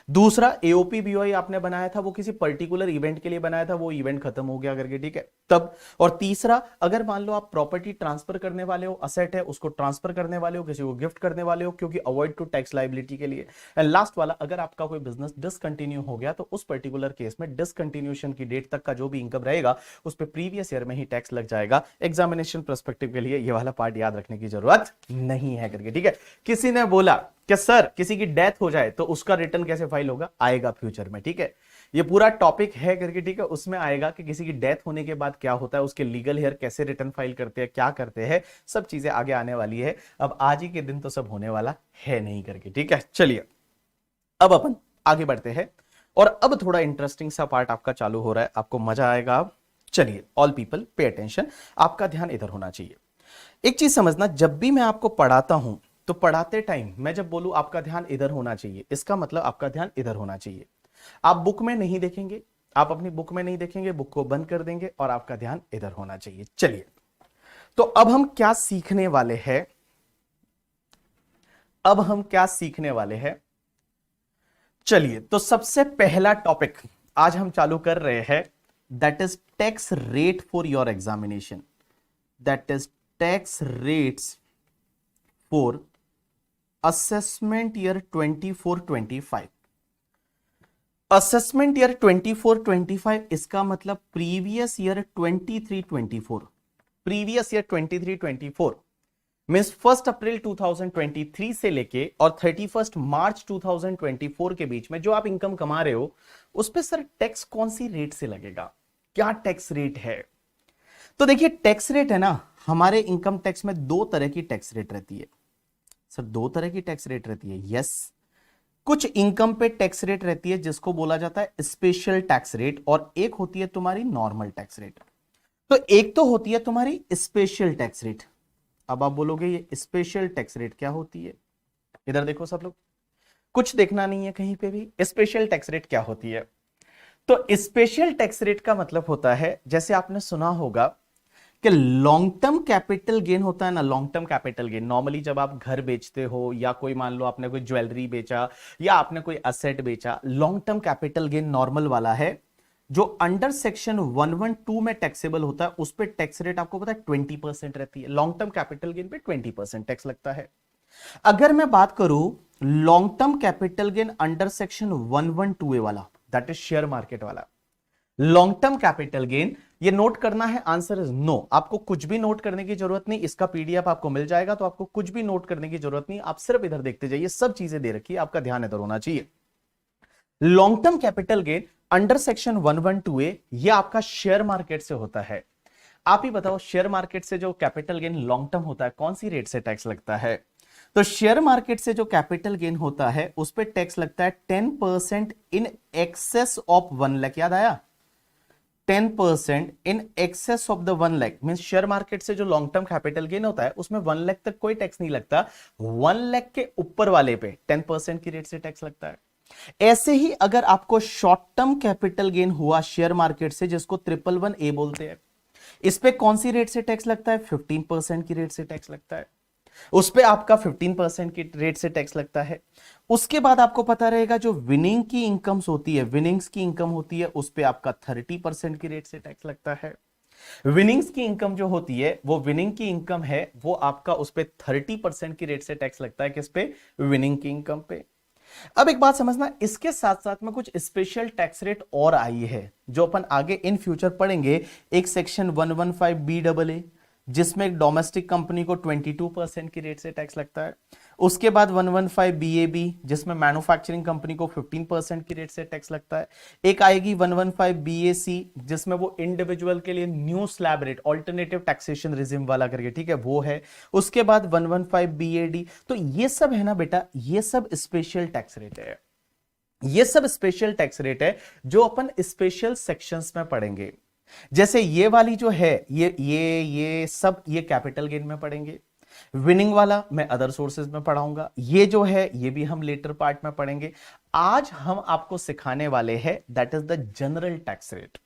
दूसरा एओपी बीओआई आपने बनाया था वो किसी पर्टिकुलर इवेंट के लिए बनाया था, वो इवेंट खत्म हो गया करके, ठीक है, तब। और तीसरा अगर मान लो आप प्रॉपर्टी ट्रांसफर करने वाले हो, असेट है उसको ट्रांसफर करने वाले हो, किसी को गिफ्ट करने वाले हो क्योंकि अवॉइड टू टैक्स लायबिलिटी के लिए। एंड लास्ट वाला अगर आपका कोई बिजनेस डिसकंटिन्यू हो गया तो उस पर्टिकुलर केस में डिसकंटिन्यूएशन की डेट तक का जो भी इनकम रहेगा उस पर प्रीवियस ईयर में ही टैक्स लग जाएगा। एग्जामिनेशन पर्सपेक्टिव के लिए ये वाला पार्ट याद रखने की जरूरत नहीं है करके, ठीक है। किसी ने बोला कि सर किसी की डेथ हो जाए तो उसका रिटर्न कैसे फाइल होगा, आएगा फ्यूचर में, ठीक है, ये पूरा टॉपिक है करके, ठीक है, उसमें आएगा कि किसी की डेथ होने के बाद क्या होता है, उसके लीगल हेयर कैसे रिटर्न फाइल करते हैं, क्या करते हैं, सब चीजें आगे आने वाली है। अब आज ही के दिन तो सब होने वाला है नहीं करके, ठीक है। चलिए अब अपन आगे बढ़ते हैं और अब थोड़ा इंटरेस्टिंग सा पार्ट आपका चालू हो रहा है, आपको मजा आएगा अब। चलिए ऑल पीपल पे अटेंशन, आपका ध्यान इधर होना चाहिए। एक चीज समझना, जब भी मैं आपको पढ़ाता हूं तो पढ़ाते टाइम मैं जब बोलूं आपका ध्यान इधर होना चाहिए, इसका मतलब आपका ध्यान इधर होना चाहिए। आप बुक में नहीं देखेंगे, आप अपनी बुक में नहीं देखेंगे, बुक को बंद कर देंगे और आपका ध्यान इधर होना चाहिए। चलिए, तो अब हम क्या सीखने वाले हैं? अब हम क्या सीखने वाले हैं? चलिए, तो सबसे पहला टॉपिक आज हम चालू कर रहे हैं, that is tax rate for your examination. That is tax rates for assessment year 24-25। Assessment year 24-25 इसका मतलब previous year 23-24। Previous year 23-24 means 1 अप्रैल 2023 से लेके और 31 मार्च 2024 के बीच में जो आप इनकम कमा रहे हो, उस पे सर टैक्स कौन सी रेट से लगेगा, क्या टैक्स रेट है? तो देखिए, टैक्स रेट है ना, हमारे इनकम टैक्स में दो तरह की टैक्स रेट रहती है। सर दो तरह की टैक्स रेट रहती है? यस। कुछ इनकम पे टैक्स रेट रहती है जिसको बोला जाता है स्पेशल टैक्स रेट, और एक होती है तुम्हारी नॉर्मल टैक्स रेट। तो एक तो होती है तुम्हारी स्पेशल टैक्स रेट। अब आप बोलोगे ये स्पेशल टैक्स रेट क्या होती है? इधर देखो सब लोग, कुछ देखना नहीं है कहीं पे भी। स्पेशल टैक्स रेट क्या होती है? तो स्पेशल टैक्स रेट का मतलब होता है, जैसे आपने सुना होगा कि लॉन्ग टर्म कैपिटल गेन होता है ना, long term capital gain normally जब आप घर बेचते हो या कोई मान लो आपने कोई ज्वेलरी बेचा या आपने कोई असेट बेचा, long term capital gain normal वाला है जो अंडर सेक्शन 112 में टैक्सेबल होता है। उस पर टैक्स रेट आपको पता है 20% रहती है। लॉन्ग टर्म कैपिटल गेन पे 20% टैक्स लगता है। अगर मैं बात करूं long term capital gain under section 112A वाला, दैट इज शेयर मार्केट वाला, लॉन्ग टर्म कैपिटल गेन, ये नोट करना है, आंसर इज नो। आपको कुछ भी नोट करने की जरूरत नहीं, इसका पीडीएफ आपको मिल जाएगा, तो आपको कुछ भी नोट करने की जरूरत नहीं, आप सिर्फ इधर देखते जाइए, सब चीजें दे रखी है, आपका ध्यान इधर होना चाहिए। Long term capital gain under section 112A ये आपका शेयर मार्केट से होता है। आप ही बताओ, शेयर मार्केट से जो कैपिटल गेन लॉन्ग टर्म होता है, कौन सी रेट से टैक्स लगता है? तो शेयर मार्केट से जो कैपिटल गेन होता है उस पर टैक्स लगता है 10% इन एक्सेस ऑफ 1 लाख। याद आया? 10% इन excess of the 1 lakh means share market से जो लॉन्ग टर्म कैपिटल गेन होता है उसमें 1 लाख तक कोई टैक्स नहीं लगता, 1 लाख के ऊपर वाले पे 10% की रेट से टैक्स लगता है। ऐसे ही अगर आपको शॉर्ट टर्म कैपिटल गेन हुआ शेयर मार्केट से, जिसको 111A बोलते हैं, इस पे कौन सी रेट से टैक्स लगता है? 15% की रेट से टैक्स लगता है। उस पे आपका 15% की रेट से टैक्स लगता है। उसके बाद आपको पता रहेगा जो विनिंग की इनकम्स होती है, विनिंग्स की इनकम होती है, उस पे आपका 30% की रेट से टैक्स लगता है। विनिंग्स की इनकम जो होती है, वो विनिंग की इनकम है, वो आपका उस पे 30% की रेट से टैक्स लगता है। किस पे? विनिंग की इनकम पे। अब एक बात समझना, इसके साथ साथ में कुछ स्पेशल टैक्स रेट और आई है जो अपन आगे इन फ्यूचर पढ़ेंगे। एक सेक्शन 115BAA जिसमें एक डोमेस्टिक कंपनी को 22% की रेट से टैक्स लगता है। उसके बाद 115BAB जिसमें मैन्युफैक्चरिंग कंपनी को 15% की रेट से टैक्स लगता है। एक आएगी 115BAC जिसमें वो इंडिविजुअल के लिए new slab rate, alternative taxation regime वाला करके, ठीक है, वो है। उसके बाद 115BAD। तो ये सब है ना बेटा, ये सब स्पेशल टैक्स रेट है। ये सब स्पेशल टैक्स रेट है जो अपन स्पेशल सेक्शंस में पढ़ेंगे। जैसे ये वाली जो है, ये सब ये कैपिटल गेन में पढ़ेंगे। विनिंग वाला मैं अदर सोर्सेज में पढ़ाऊंगा। ये जो है ये भी हम लेटर पार्ट में पढ़ेंगे। आज हम आपको सिखाने वाले हैं that is the general tax rate.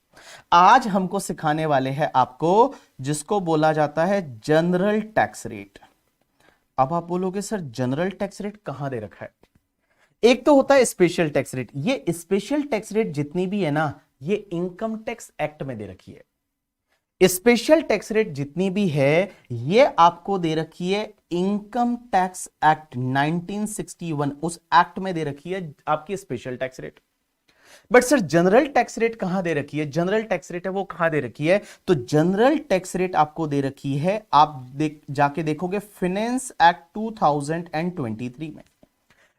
आज हमको सिखाने वाले हैं आपको जिसको बोला जाता है जनरल टैक्स रेट। अब आप बोलोगे सर जनरल टैक्स रेट कहां दे रखा है? एक तो होता है स्पेशल टैक्स रेट। ये स्पेशल टैक्स रेट जितनी भी है ना, ये इनकम टैक्स एक्ट में दे रखी है। स्पेशल टैक्स रेट जितनी भी है ये आपको दे रखी है इनकम टैक्स एक्ट 1961, उस एक्ट में दे रखी है आपकी special tax rate. But sir general tax rate कहां दे रखी है? जनरल टैक्स रेट है वो कहां दे रखी है? तो जनरल टैक्स रेट आपको दे रखी है, आप जाके देखोगे फिनेंस एक्ट 2023 में।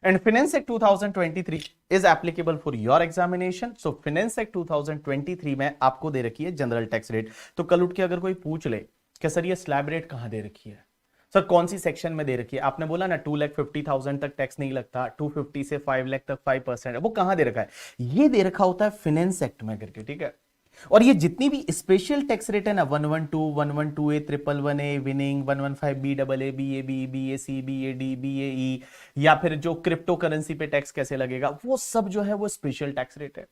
And Finance Act 2023 is applicable for your examination. So Finance Act 2023 में आपको दे रखी है जनरल टैक्स रेट। तो कल उठ के अगर कोई पूछ ले कि सर ये स्लैब रेट कहां दे रखी है, सर कौन सी सेक्शन में दे रखी है, आपने बोला ना 2,50,000 तक टैक्स नहीं लगता, 250 से 5 लाख तक 5% है, वो कहां दे रखा है? ये दे रखा होता है फिनेंस एक्ट में करके, ठीक है। और ये जितनी भी स्पेशल टैक्स रेट है ना, 112, 112A, 111A, winning, 115B, BAB, BAC, BAD, BAE, या फिर जो क्रिप्टो करेंसी पे टैक्स कैसे लगेगा, वो सब जो है वो स्पेशल टैक्स रेट है।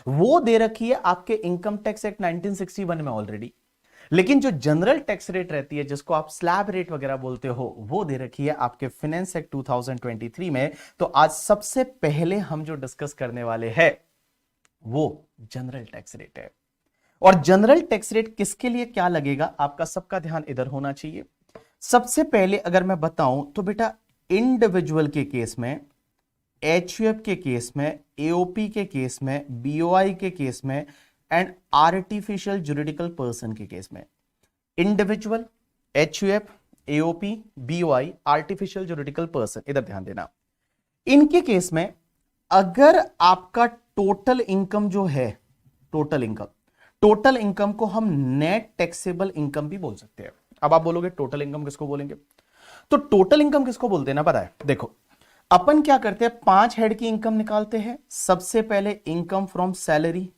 वो दे रखी है आपके इनकम टैक्स एक्ट 1961 में ऑलरेडी। लेकिन जो जनरल टैक्स रेट रहती है, जिसको आप स्लैब रेट वगैरह बोलते हो, वो दे रखी है आपके फाइनेंस एक्ट 2023 में। तो आज सबसे पहले हम जो डिस्कस करने वाले हैं वो जनरल टैक्स रेट है। और जनरल टैक्स रेट किसके लिए क्या लगेगा, आपका सबका ध्यान इधर होना चाहिए। सबसे पहले अगर मैं बताऊं तो बेटा, इंडिविजुअल के केस में, एचयूएफ के केस में, एओपी के केस में, बीओआई के केस में, एंड आर्टिफिशियल जुरिडिकल पर्सन के केस में, individual, HUF, AOP, BOI, artificial juridical person, इधर ध्यान देना। इनके केस में अगर आपका टोटल इनकम जो है, टोटल इनकम को हम नेट टैक्सेबल इनकम भी बोल सकते हैं। अब आप बोलोगे टोटल इनकम किसको बोलेंगे, तो टोटल इनकम किसको बोलते हैं ना, पता है? देखो, अपन क्या करते हैं, 5 हेड की इनकम निकालते हैं। सबसे पहले इनकम फ्रॉम सैलरी,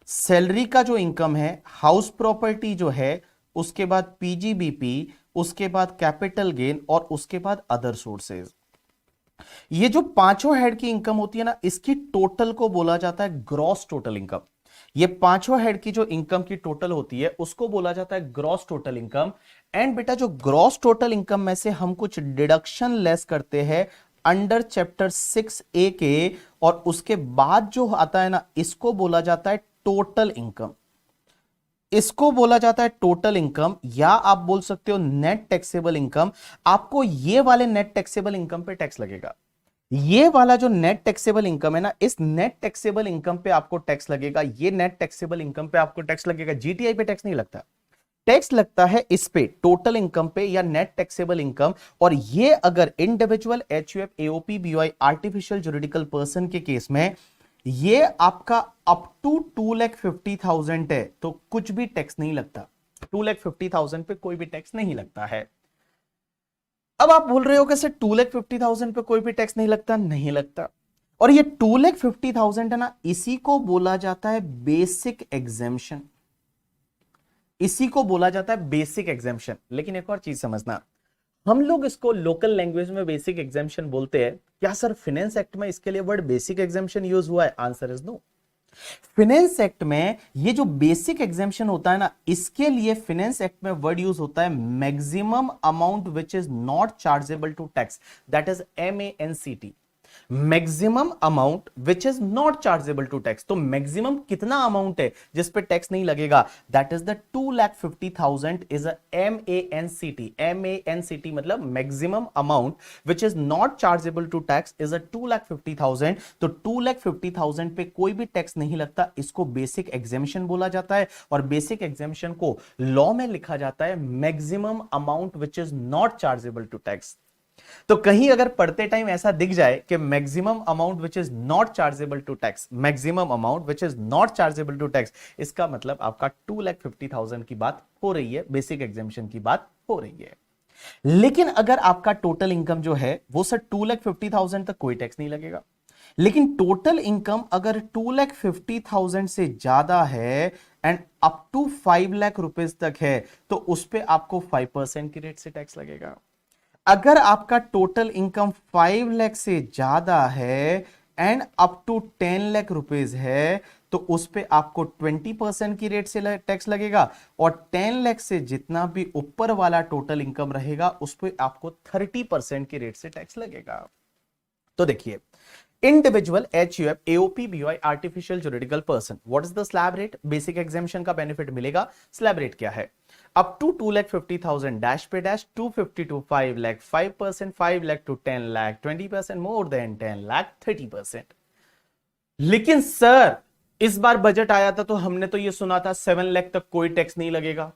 सैलरी का जो इनकम है, हाउस प्रॉपर्टी जो है, उसके बाद पीजीबीपी, उसके बाद कैपिटल गेन, और उसके बाद अदर सोर्सेज। ये जो पांचों हेड की इनकम होती है ना, इसकी टोटल को बोला जाता है ग्रॉस टोटल इनकम। ये पांचों हेड की जो इनकम की टोटल होती है उसको बोला जाता है ग्रॉस टोटल इनकम। एंड बेटा, जो ग्रॉस टोटल इनकम में से हम कुछ डिडक्शन लेस करते हैं अंडर चैप्टर 6A के, और उसके बाद जो आता है ना, इसको बोला जाता है टोटल इनकम। इसको बोला जाता है टोटल इनकम, या आप बोल सकते हो नेट टैक्सेबल इनकम। आपको ये वाले नेट टैक्सेबल इनकम पे टैक्स लगेगा। ये वाला जो नेट टैक्सेबल इनकम है ना, इस नेट टैक्सेबल इनकम पे आपको टैक्स लगेगा। ये नेट टैक्सेबल इनकम पे आपको टैक्स लगेगा। जीटीआई पे टैक्स नहीं लगता, टैक्स लगता है इस पे, टोटल इनकम पे या नेट टैक्सेबल इनकम। और ये अगर individual, HUF, AOP, BOI, artificial juridical person के केस में ये आपका अप टू 2,50,000 है, तो कुछ भी टैक्स नहीं लगता। 2,50,000 पे कोई भी टैक्स नहीं लगता है। अब आप बोल रहे हो कैसे 2,50,000 पे कोई भी टैक्स नहीं लगता? नहीं लगता। और ये 2,50,000 है ना, इसी को बोला जाता है बेसिक एग्जेम्पशन। इसी को बोला जाता है बेसिक एग्जेम्पशन। लेकिन एक और चीज समझना, हम लोग इसको लोकल लैंग्वेज में बेसिक एग्जेम्पशन बोलते हैं। क्या सर फाइनेंस एक्ट में इसके लिए वर्ड बेसिक एग्जेम्पशन यूज हुआ है? Answer is no. Finance act में ये जो बेसिक एग्जेम्पशन होता है ना, इसके लिए फाइनेंस एक्ट में वर्ड यूज होता है maximum amount which is not chargeable to tax, that is MANCT। Maximum amount which is not chargeable to tax. तो मैक्सिमम कितना अमाउंट है जिस पे टैक्स नहीं लगेगा? That is the 2,50,000 is a MANCT। MANCT मतलब maximum amount which is not chargeable to tax is a 2,50,000। तो 2,50,000 पे कोई भी टैक्स नहीं लगता, इसको बेसिक एग्जेम्पशन बोला जाता है। और बेसिक एग्जेम्पशन को लॉ में लिखा जाता है maximum amount which is not chargeable to tax. तो कहीं अगर पढ़ते टाइम ऐसा दिख जाए कि maximum amount which is not chargeable to tax, maximum amount which is not chargeable to tax, इसका मतलब आपका 2,50,000 की बात हो रही है, बेसिक एग्जेम्पशन की बात हो रही है। लेकिन अगर आपका टोटल इनकम जो है वो सर 2,50,000 तक कोई टैक्स नहीं लगेगा। लेकिन टोटल इनकम अगर 2,50,000 से ज्यादा है and up to 5 lakh rupees तक है, तो उस पर आपको 5% की रेट से टैक्स लगेगा। अगर आपका टोटल इनकम 5 लाख से ज्यादा है and up to 10 lakh rupees है, तो उस पे आपको 20% की रेट से टैक्स लगेगा। और 10 लाख से जितना भी ऊपर वाला टोटल इनकम रहेगा, उस पे आपको 30% की रेट से टैक्स लगेगा। तो देखिए, individual, HUF, AOP, BOI, artificial juridical person, what is the slab rate? Basic exemption का बेनिफिट मिलेगा। स्लैब रेट क्या है? अप टू 2,50,000 डैश पे dash, 250 to 5 lakh 5%, 5 lakh to 10 lakh 20%, more than 10 lakh 30%। लेकिन सर इस बार बजट आया था तो हमने तो ये सुना था 7 लाख तक कोई टैक्स नहीं लगेगा।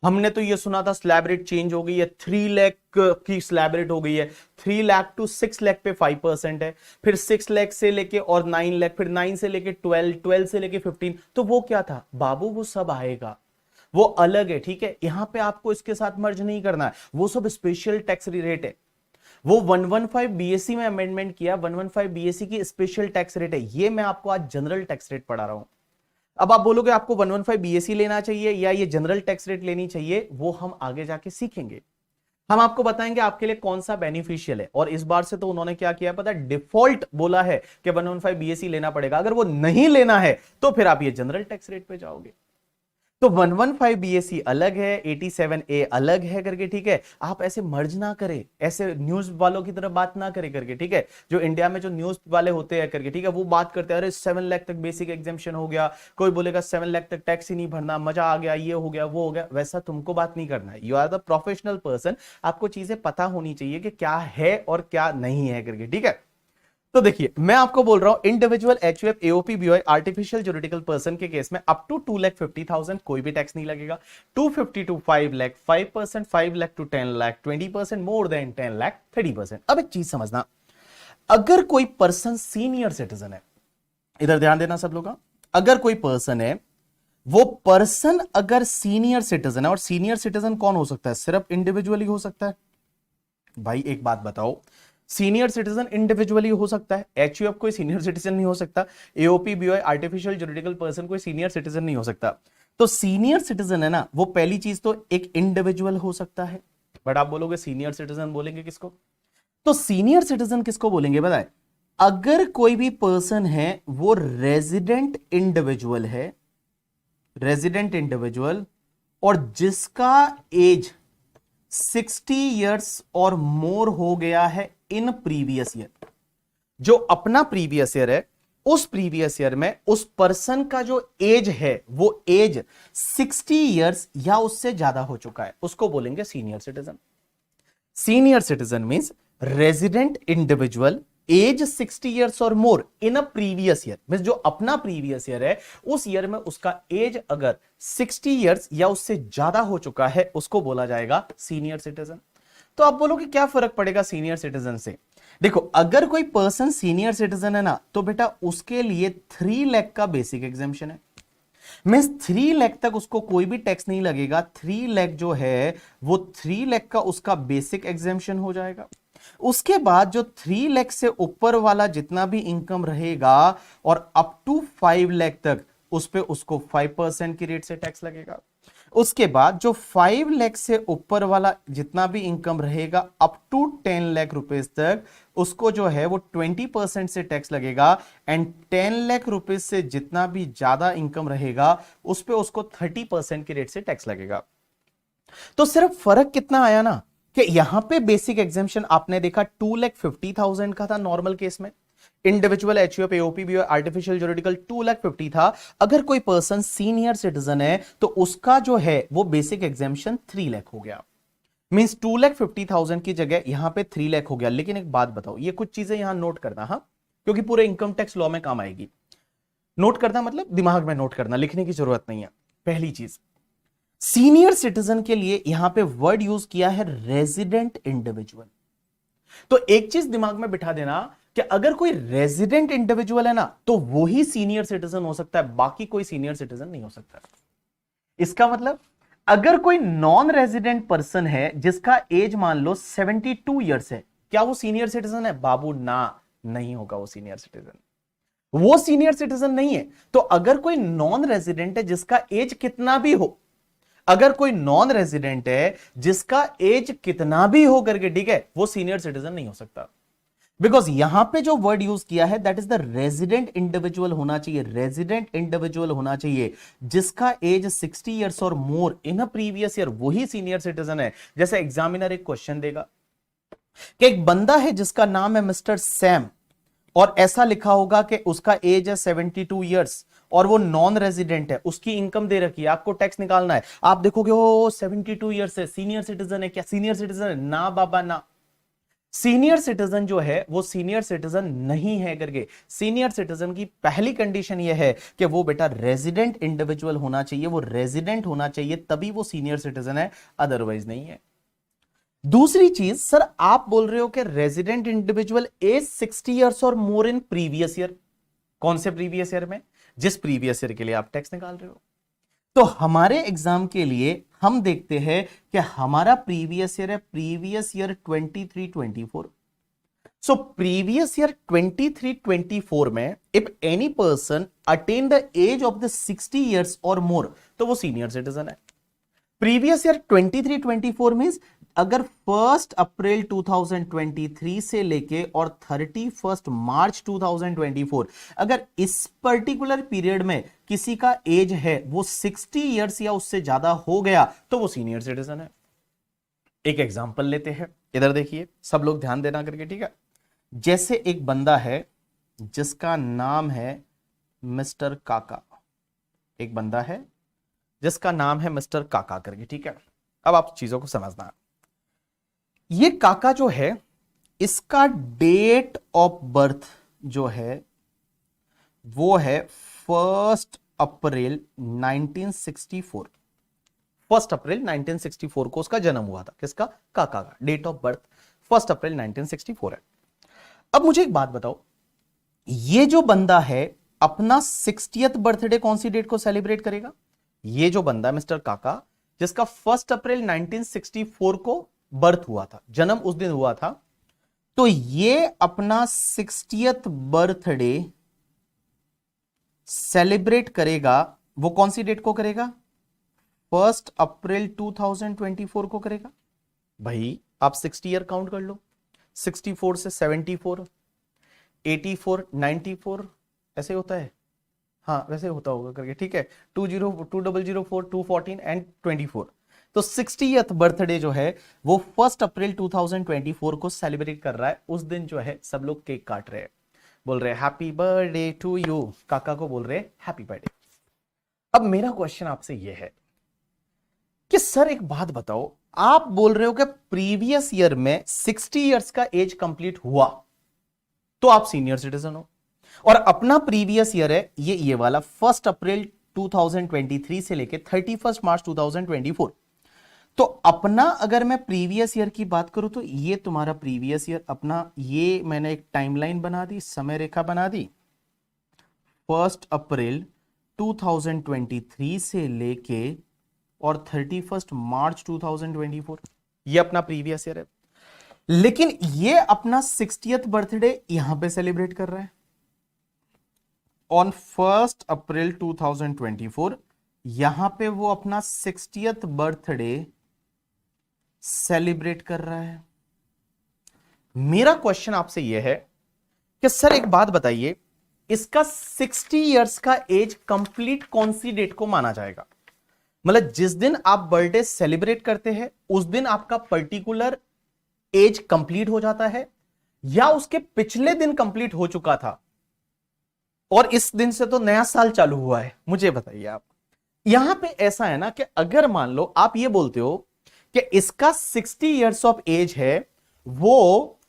हमने तो ये सुना था स्लैब रेट चेंज हो गई है, 3 लाख की स्लैब रेट हो गई है। 3 लाख टू 6 लाख पे 5% है, फिर 6 लाख से लेके और 9 लाख, फिर 9 से लेके 12, 12 से लेके 15। तो वो क्या था बाबू? वो सब आएगा, वो अलग है, ठीक है। यहां पे आपको इसके साथ मर्ज नहीं करना है, वो सब स्पेशल टैक्स रेट है। वो 115 बीएससी में अमेंडमेंट किया, 115 बीएससी की स्पेशल टैक्स रेट है। ये मैं आपको आज जनरल टैक्स रेट पढ़ा रहा हूं। अब आप बोलोगे आपको 115 बीएसई लेना चाहिए या ये जनरल टैक्स रेट लेनी चाहिए, वो हम आगे जाके सीखेंगे। हम आपको बताएंगे आपके लिए कौन सा बेनिफिशियल है। और इस बार से तो उन्होंने क्या किया पता है, डिफॉल्ट बोला है कि 115 बीएसई लेना पड़ेगा। अगर वो नहीं लेना है तो फिर आप ये जनरल टैक्स रेट पे जाओगे। तो 115 बीएसई अलग है, 87A अलग है करके, ठीक है। आप ऐसे मर्ज ना करें, ऐसे न्यूज वालों की तरह बात ना करें करके, ठीक है। जो इंडिया में जो न्यूज वाले होते हैं करके, ठीक है, वो बात करते हैं अरे 7 लाख तक बेसिक एग्जाम्पशन हो गया, कोई बोलेगा 7 लाख तक टैक्स ही नहीं भरना, मजा आ गया, ये हो गया वो हो गया। वैसा तुमको बात नहीं करना है। You are the professional person, आपको चीजें पता होनी चाहिए कि क्या है और क्या नहीं है करके, ठीक है। तो देखिए मैं आपको बोल रहा हूं individual HUF AOP BOI artificial juridical person के केस में अप टू 2,50,000 कोई भी टैक्स नहीं लगेगा। 250 to 5 lakh 5%, 5 lakh to 10 lakh 20%, more than 10 lakh 30%। अब एक चीज समझना, अगर कोई पर्सन सीनियर सिटीजन है, इधर ध्यान देना सब लोग, अगर कोई पर्सन है, वो पर्सन अगर सीनियर सिटीजन है, और सीनियर सिटीजन कौन हो सकता है, सिर्फ इंडिविजुअली हो सकता है। भाई एक बात बताओ, सीनियर सिटीजन इंडिविजुअली हो सकता है, एचयूएफ कोई सीनियर सिटीजन नहीं हो सकता, AOP BOI artificial juridical person कोई सीनियर सिटीजन नहीं हो सकता। तो सीनियर सिटीजन है ना, वो पहली चीज तो एक इंडिविजुअल हो सकता है। बट आप बोलोगे सीनियर सिटीजन बोलेंगे किसको, तो सीनियर सिटीजन किसको बोलेंगे बताए, अगर कोई भी पर्सन है वो रेजिडेंट इंडिविजुअल है, रेजिडेंट इंडिविजुअल, और जिसका एज 60 इयर्स और मोर हो गया है इन प्रीवियस ईयर। जो अपना प्रीवियस ईयर है, उस प्रीवियस ईयर में उस पर्सन का जो एज है वो एज 60 इयर्स या उससे ज्यादा हो चुका है, उसको बोलेंगे senior citizen. Senior citizen means resident individual age 60 years और more in a previous year, means जो अपना प्रीवियस ईयर है उस ईयर में उसका एज अगर 60 इयर्स या उससे ज्यादा हो चुका है, उसको बोला जाएगा सीनियर सिटीजन। तो आप बोलोगे क्या फर्क पड़ेगा सीनियर सिटीजन से। देखो अगर कोई पर्सन सीनियर सिटीजन है ना, तो बेटा उसके लिए 3 लाख का बेसिक एग्जाम्पशन है, मींस 3 लाख तक उसको कोई भी टैक्स नहीं लगेगा। 3 लाख जो है वो 3 लाख का उसका बेसिक एग्जाम्पशन हो जाएगा। उसके बाद जो 3 लाख से ऊपर वाला जितना भी इनकम रहेगा और अप टू 5 लाख तक, उस पे उसको 5% की रेट से टैक्स लगेगा। उसके बाद जो 5 लाख से ऊपर वाला जितना भी इनकम रहेगा अप टू 10 लाख रुपीस तक, उसको जो है वो 20% से टैक्स लगेगा। एंड 10 लाख रुपीस से जितना भी ज्यादा इनकम रहेगा उस पे उसको 30% की रेट से टैक्स लगेगा। तो सिर्फ फर्क कितना आया ना, कि यहां पे बेसिक एग्जाम्पशन आपने देखा 2,50,000 का था नॉर्मल केस में, individual HUF AOP BOI artificial juridical 2,50,000 था। अगर कोई पर्सन सीनियर सिटीजन है तो उसका जो है वो बेसिक एग्जाम्पशन 3 लाख हो गया, मींस 2,50,000 की जगह यहां पे 3 लाख हो गया। लेकिन एक बात बताओ, ये कुछ चीजें यहां नोट करना, हाँ, क्योंकि पूरे इनकम टैक्स लॉ में काम आएगी। नोट करना मतलब दिमाग में नोट करना, लिखने की जरूरत नहीं है। पहली चीज, सीनियर सिटीजन के लिए यहां पे वर्ड यूज किया है रेजिडेंट इंडिविजुअल। तो एक चीज दिमाग में बिठा देना कि अगर कोई रेजिडेंट इंडिविजुअल है ना, तो वो ही सीनियर सिटीजन हो सकता है, बाकी कोई सीनियर सिटीजन नहीं हो सकता। इसका मतलब अगर कोई नॉन रेजिडेंट पर्सन है जिसका एज मान लो 72 इयर्स है, क्या वो सीनियर सिटीजन है बाबू? ना, नहीं होगा वो सीनियर सिटीजन, वो सीनियर सिटीजन नहीं है। तो अगर कोई नॉन रेजिडेंट है जिसका एज कितना भी हो, अगर कोई नॉन रेजिडेंट है जिसका एज कितना भी हो करके, ठीक है, वो सीनियर सिटीजन नहीं हो सकता। बिकॉज यहां पे जो वर्ड यूज किया है that is the resident individual होना चाहिए, रेजिडेंट इंडिविजुअल होना चाहिए जिसका एज 60 इयर्स और more in a previous year, वही सीनियर सिटीजन है। जैसे एग्जामिनर एक क्वेश्चन देगा कि एक बंदा है जिसका नाम है मिस्टर सैम, और ऐसा लिखा होगा कि उसका एज है 72 इयर्स और वो नॉन रेजिडेंट है, उसकी इनकम दे रखी है, आपको टैक्स निकालना है। आप देखोगे ओ 72 इयर्स है, सीनियर सिटीजन है क्या? सीनियर सिटीजन है ना बाबा ना। सीनियर सिटीजन जो है वो सीनियर सिटीजन नहीं है करके। सीनियर सिटीजन की पहली कंडीशन ये है कि वो बेटा रेजिडेंट इंडिविजुअल होना चाहिए, वो रेजिडेंट होना चाहिए, तभी वो सीनियर सिटीजन है, अदरवाइज नहीं है। दूसरी चीज, सर आप बोल रहे हो कि रेजिडेंट इंडिविजुअल एज 60 इयर्स और मोर इन प्रीवियस ईयर, कौन से प्रीवियस ईयर में? जिस प्रीवियस ईयर के लिए आप टैक्स निकाल रहे हो। तो हमारे एग्जाम के लिए हम देखते हैं कि हमारा प्रीवियस ईयर है previous year 23-24। So previous year 23-24 में if any person attain the age of the 60 years और मोर, तो वो सीनियर सिटीजन है। प्रीवियस ईयर 23-24 मींस अगर 1 अप्रैल 2023 से लेके और 31 मार्च 2024, अगर इस पर्टिकुलर पीरियड में किसी का एज है वो 60 ईयर्स या उससे ज्यादा हो गया, तो वो सीनियर सिटीजन है। एक एग्जांपल लेते हैं, इधर देखिए, सब लोग ध्यान देना करके, ठीक है। जैसे एक बंदा है जिसका नाम है मिस्टर काका, एक बंदा है जिसका नाम है मिस्टर काका करके, ठीक है। अब आप चीजों को समझना, ये काका जो है इसका डेट ऑफ बर्थ जो है वो है 1 अप्रैल 1964। 1 अप्रैल 1964 को उसका जन्म हुआ था। किसका? काका का डेट ऑफ बर्थ 1 अप्रैल 1964 है। अब मुझे एक बात बताओ, ये जो बंदा है अपना 60th बर्थडे कौन सी डेट को सेलिब्रेट करेगा? ये जो बंदा मिस्टर काका जिसका 1 अप्रैल 1964 को बर्थ हुआ था, जन्म उस दिन हुआ था, तो ये अपना 60th बर्थडे सेलिब्रेट करेगा, वो कौन सी डेट को करेगा? 1 अप्रैल 2024 को करेगा। भाई आप 60 ईयर काउंट कर लो, 64 से 74, 84, 94 ऐसे होता है, हाँ वैसे होता होगा करके, ठीक है। 2004, 214 एंड 24, तो 60th बर्थडे जो है वो 1 अप्रैल 2024 को सेलिब्रेट कर रहा है। उस दिन जो है सब लोग केक काट रहे हैं, बोल रहे हैं हैप्पी बर्थडे टू यू, काका को बोल रहे हैं हैप्पी बर्थडे। अब मेरा क्वेश्चन आपसे यह है कि सर एक बात बताओ, आप बोल रहे हो कि प्रीवियस ईयर में 60 इयर्स का एज कंप्लीट हुआ तो आप सीनियर सिटीजन हो, और अपना प्रीवियस ईयर है ये वाला 1 अप्रैल 2023 से लेके 31 मार्च 2024। तो अपना अगर मैं प्रीवियस ईयर की बात करूं तो ये तुम्हारा प्रीवियस ईयर अपना, ये मैंने एक टाइमलाइन बना दी, समय रेखा बना दी, 1 अप्रैल 2023 से लेके और 31 मार्च 2024, ये अपना प्रीवियस ईयर है। लेकिन ये अपना 60th बर्थडे यहां पे सेलिब्रेट कर रहा है ऑन 1 अप्रैल 2024, यहां पे वो अपना 60th बर्थडे सेलिब्रेट कर रहा है। मेरा क्वेश्चन आपसे यह है कि सर एक बात बताइए, इसका 60 इयर्स का एज कंप्लीट कौन सी डेट को माना जाएगा? मतलब जिस दिन आप बर्थडे सेलिब्रेट करते हैं उस दिन आपका पर्टिकुलर एज कंप्लीट हो जाता है, या उसके पिछले दिन कंप्लीट हो चुका था और इस दिन से तो नया साल चालू हुआ है? मुझे बताइए आप। यहां पे ऐसा है ना कि अगर मान लो आप ये बोलते हो कि इसका 60 इयर्स ऑफ एज है, वो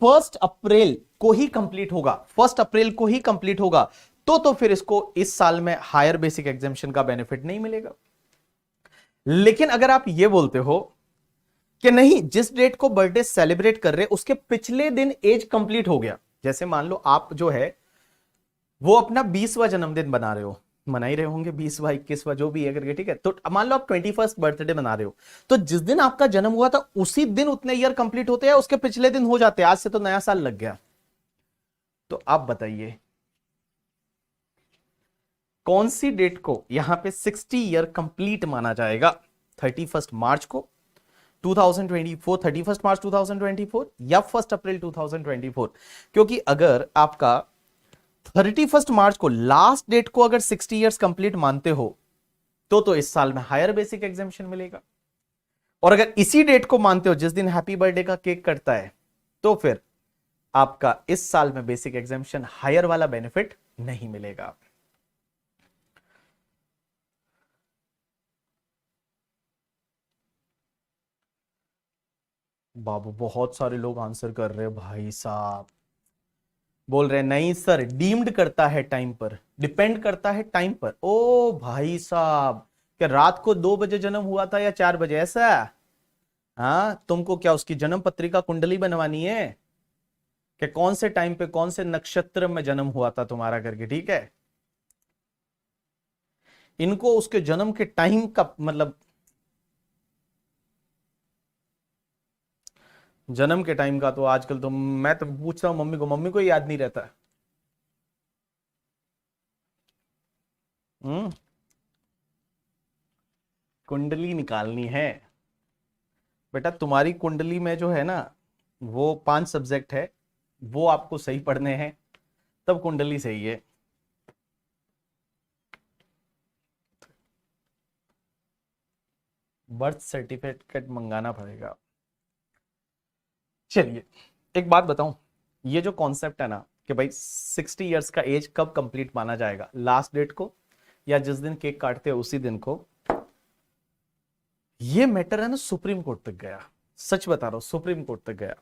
1 अप्रैल को ही कंप्लीट होगा, 1 अप्रैल को ही कंप्लीट होगा, तो फिर इसको इस साल में हायर बेसिक एग्जेम्पशन का बेनिफिट नहीं मिलेगा। लेकिन अगर आप ये बोलते हो कि नहीं, जिस डेट को बर्थडे सेलिब्रेट कर रहे उसके पिछले दिन एज कंप्लीट हो गया, जैसे मान लो आप जो है वो अपना 20वां जन्मदिन बना रहे हो, मना ही रहे होंगे 20वां 21वां जो भी है करके, ठीक है। तो मान लो आप 21st बर्थडे बना रहे हो, तो जिस दिन आपका जन्म हुआ था उसी दिन उतने ईयर कंप्लीट होते हैं, उसके पिछले दिन हो जाते हैं, आज से तो नया साल लग गया। तो आप बताइए कौन सी डेट को यहां पे 60 ईयर कंप्लीट माना जाएगा? 31 मार्च को 2024, 31 मार्च 2024 या 1 अप्रैल 2024? क्योंकि अगर आपका 31 मार्च को लास्ट डेट को अगर 60 इयर्स कंप्लीट मानते हो तो इस साल में हायर बेसिक एग्जेम्पशन मिलेगा, और अगर इसी डेट को मानते हो जिस दिन हैप्पी बर्थडे का केक कटता है, तो फिर आपका इस साल में बेसिक एग्जेम्पशन हायर वाला बेनिफिट नहीं मिलेगा। बाबू बहुत सारे लोग आंसर कर रहे हैं भाई साहब, बोल रहे हैं नहीं सर, डीम्ड करता है टाइम पर, डिपेंड करता है टाइम पर। ओ भाई साहब, क्या रात को 2 बजे जन्म हुआ था या 4 बजे, ऐसा? हाँ, तुमको क्या उसकी जन्म पत्रिका कुंडली बनवानी है कि कौन से टाइम पे कौन से नक्षत्र में जन्म हुआ था तुम्हारा करके, ठीक है। इनको उसके जन्म के टाइम का मतलब, जन्म के टाइम का तो आजकल तो मैं तो पूछता हूँ मम्मी को याद नहीं रहता है। हम्म। कुंडली निकालनी है बेटा, तुम्हारी कुंडली में जो है ना वो 5 सब्जेक्ट है, वो आपको सही पढ़ने हैं, तब कुंडली सही है। बर्थ सर्टिफिकेट मंगाना पड़ेगा। चलिए एक बात बताऊं, ये जो कॉन्सेप्ट है ना कि भाई 60 इयर्स का एज कब कंप्लीट माना जाएगा, लास्ट डेट को या जिस दिन केक काटते हैं उसी दिन को, ये मैटर है ना सुप्रीम कोर्ट तक गया। सच बता रहा हूं, सुप्रीम कोर्ट तक गया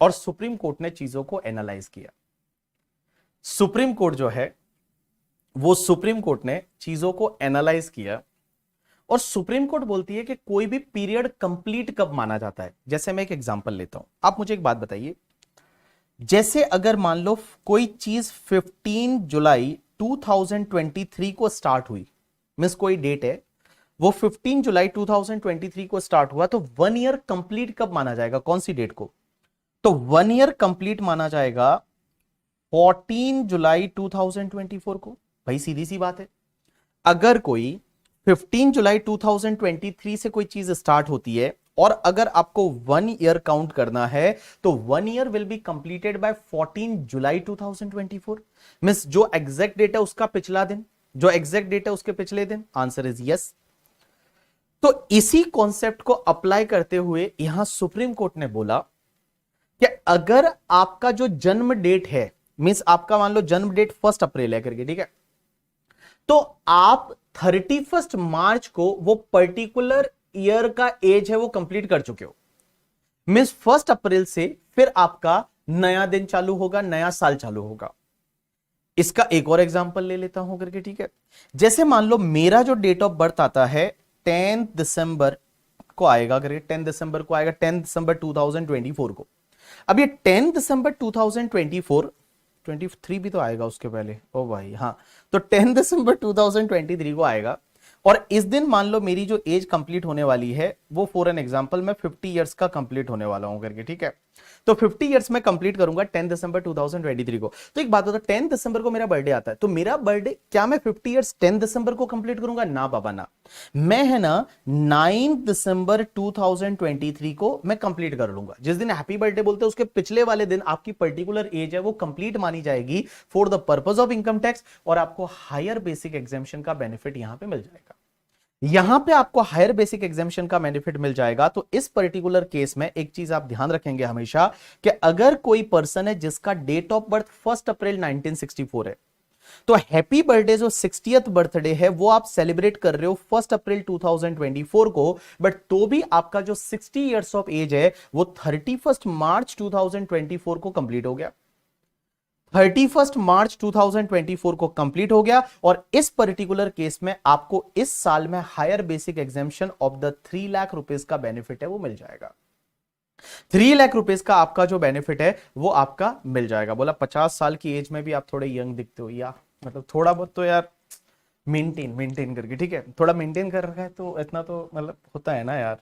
और सुप्रीम कोर्ट ने चीजों को एनालाइज किया। सुप्रीम कोर्ट जो है वो सुप्रीम कोर्ट ने चीजों को एनालाइज किया और सुप्रीम कोर्ट बोलती है कि कोई भी पीरियड कंप्लीट कब माना जाता है। जैसे मैं एक एग्जांपल लेता हूं, आप मुझे एक बात बताइए, जैसे अगर मान लो कोई चीज 15 जुलाई 2023 को स्टार्ट हुई, मींस कोई डेट है वो 15 जुलाई 2023 को स्टार्ट हुआ, तो 1 ईयर कंप्लीट कब माना जाएगा, कौन सी डेट को? तो 1 ईयर कंप्लीट माना जाएगा 14 जुलाई 2024 को। भाई सीधी सी बात है, अगर कोई 15 जुलाई 2023 से कोई चीज स्टार्ट होती है और अगर आपको 1 ईयर काउंट करना है तो 1 year will be completed by 14 July 2024। Means जो एग्जैक्ट डेट है उसका पिछला दिन, जो एग्जैक्ट डेट है उसके पिछले दिन। Answer is yes. तो इसी कॉन्सेप्ट को अप्लाई करते हुए यहां सुप्रीम कोर्ट ने बोला कि अगर आपका जो जन्म डेट है, मींस आपका मान लो जन्म डेट 1 अप्रैल है करके, ठीक है, तो आप 31 मार्च को वो पर्टिकुलर ईयर का एज है वो कंप्लीट कर चुके हो। मींस 1 अप्रैल से फिर आपका नया दिन चालू होगा, नया साल चालू होगा। इसका एक और एग्जांपल ले लेता हूं करके, ठीक है। जैसे मान लो मेरा जो डेट ऑफ बर्थ आता है 10 दिसंबर को आएगा करके, 10 दिसंबर को आएगा, 10 दिसंबर 2024 को। अब ये 10 दिसंबर 2024, 23 भी तो आएगा उसके पहले, ओ भाई हाँ, तो 10 दिसंबर 2023 को आएगा और इस दिन मान लो मेरी जो एज कंप्लीट होने वाली है वो फॉर एन एग्जांपल मैं 50 इयर्स का कंप्लीट होने वाला हूं करके, ठीक है। तो 50 इयर्स में कंप्लीट करूंगा 10 दिसंबर 2023 को। तो एक बात होता है, 10 दिसंबर को मेरा बर्थडे आता है, तो मेरा बर्थडे क्या मैं 50 इयर्स 10 दिसंबर को कंप्लीट करूंगा? ना बाबा ना, मैं है ना 9 दिसंबर 2023 को मैं कंप्लीट कर लूंगा। जिस दिन हैप्पी बर्थडे बोलते हैं उसके पिछले वाले दिन आपकी पर्टिकुलर एज है वो कंप्लीट मानी जाएगी for the purpose of income tax और आपको हायर बेसिक एग्जेम्पशन का बेनिफिट यहां पे मिल जाएगा। यहां पे आपको हायर बेसिक एग्जेम्पशन का बेनिफिट मिल जाएगा। तो इस पर्टिकुलर केस में एक चीज आप ध्यान रखेंगे हमेशा कि अगर कोई पर्सन है जिसका डेट ऑफ बर्थ 1 अप्रैल 1964 है, तो हैप्पी बर्थडे जो 60th बर्थडे है वो आप सेलिब्रेट कर रहे हो 1 अप्रैल 2024 को, बट तो भी आपका जो 60 इयर्स ऑफ एज है वो 31 मार्च 2024 को कंप्लीट हो गया। 31 मार्च 2024 को कंप्लीट हो गया और इस पर्टिकुलर केस में आपको इस साल में higher basic exemption of the 3 lakh rupees का बेनिफिट है वो मिल जाएगा। 3 लाख रुपीस का आपका जो बेनिफिट है वो आपका मिल जाएगा। बोला 50 साल की एज में भी आप थोड़े यंग दिखते हो, या मतलब थोड़ा बहुत तो यार मेंटेन करके, ठीक है, थोड़ा मेंटेन कर रखा है तो इतना तो मतलब होता है ना यार,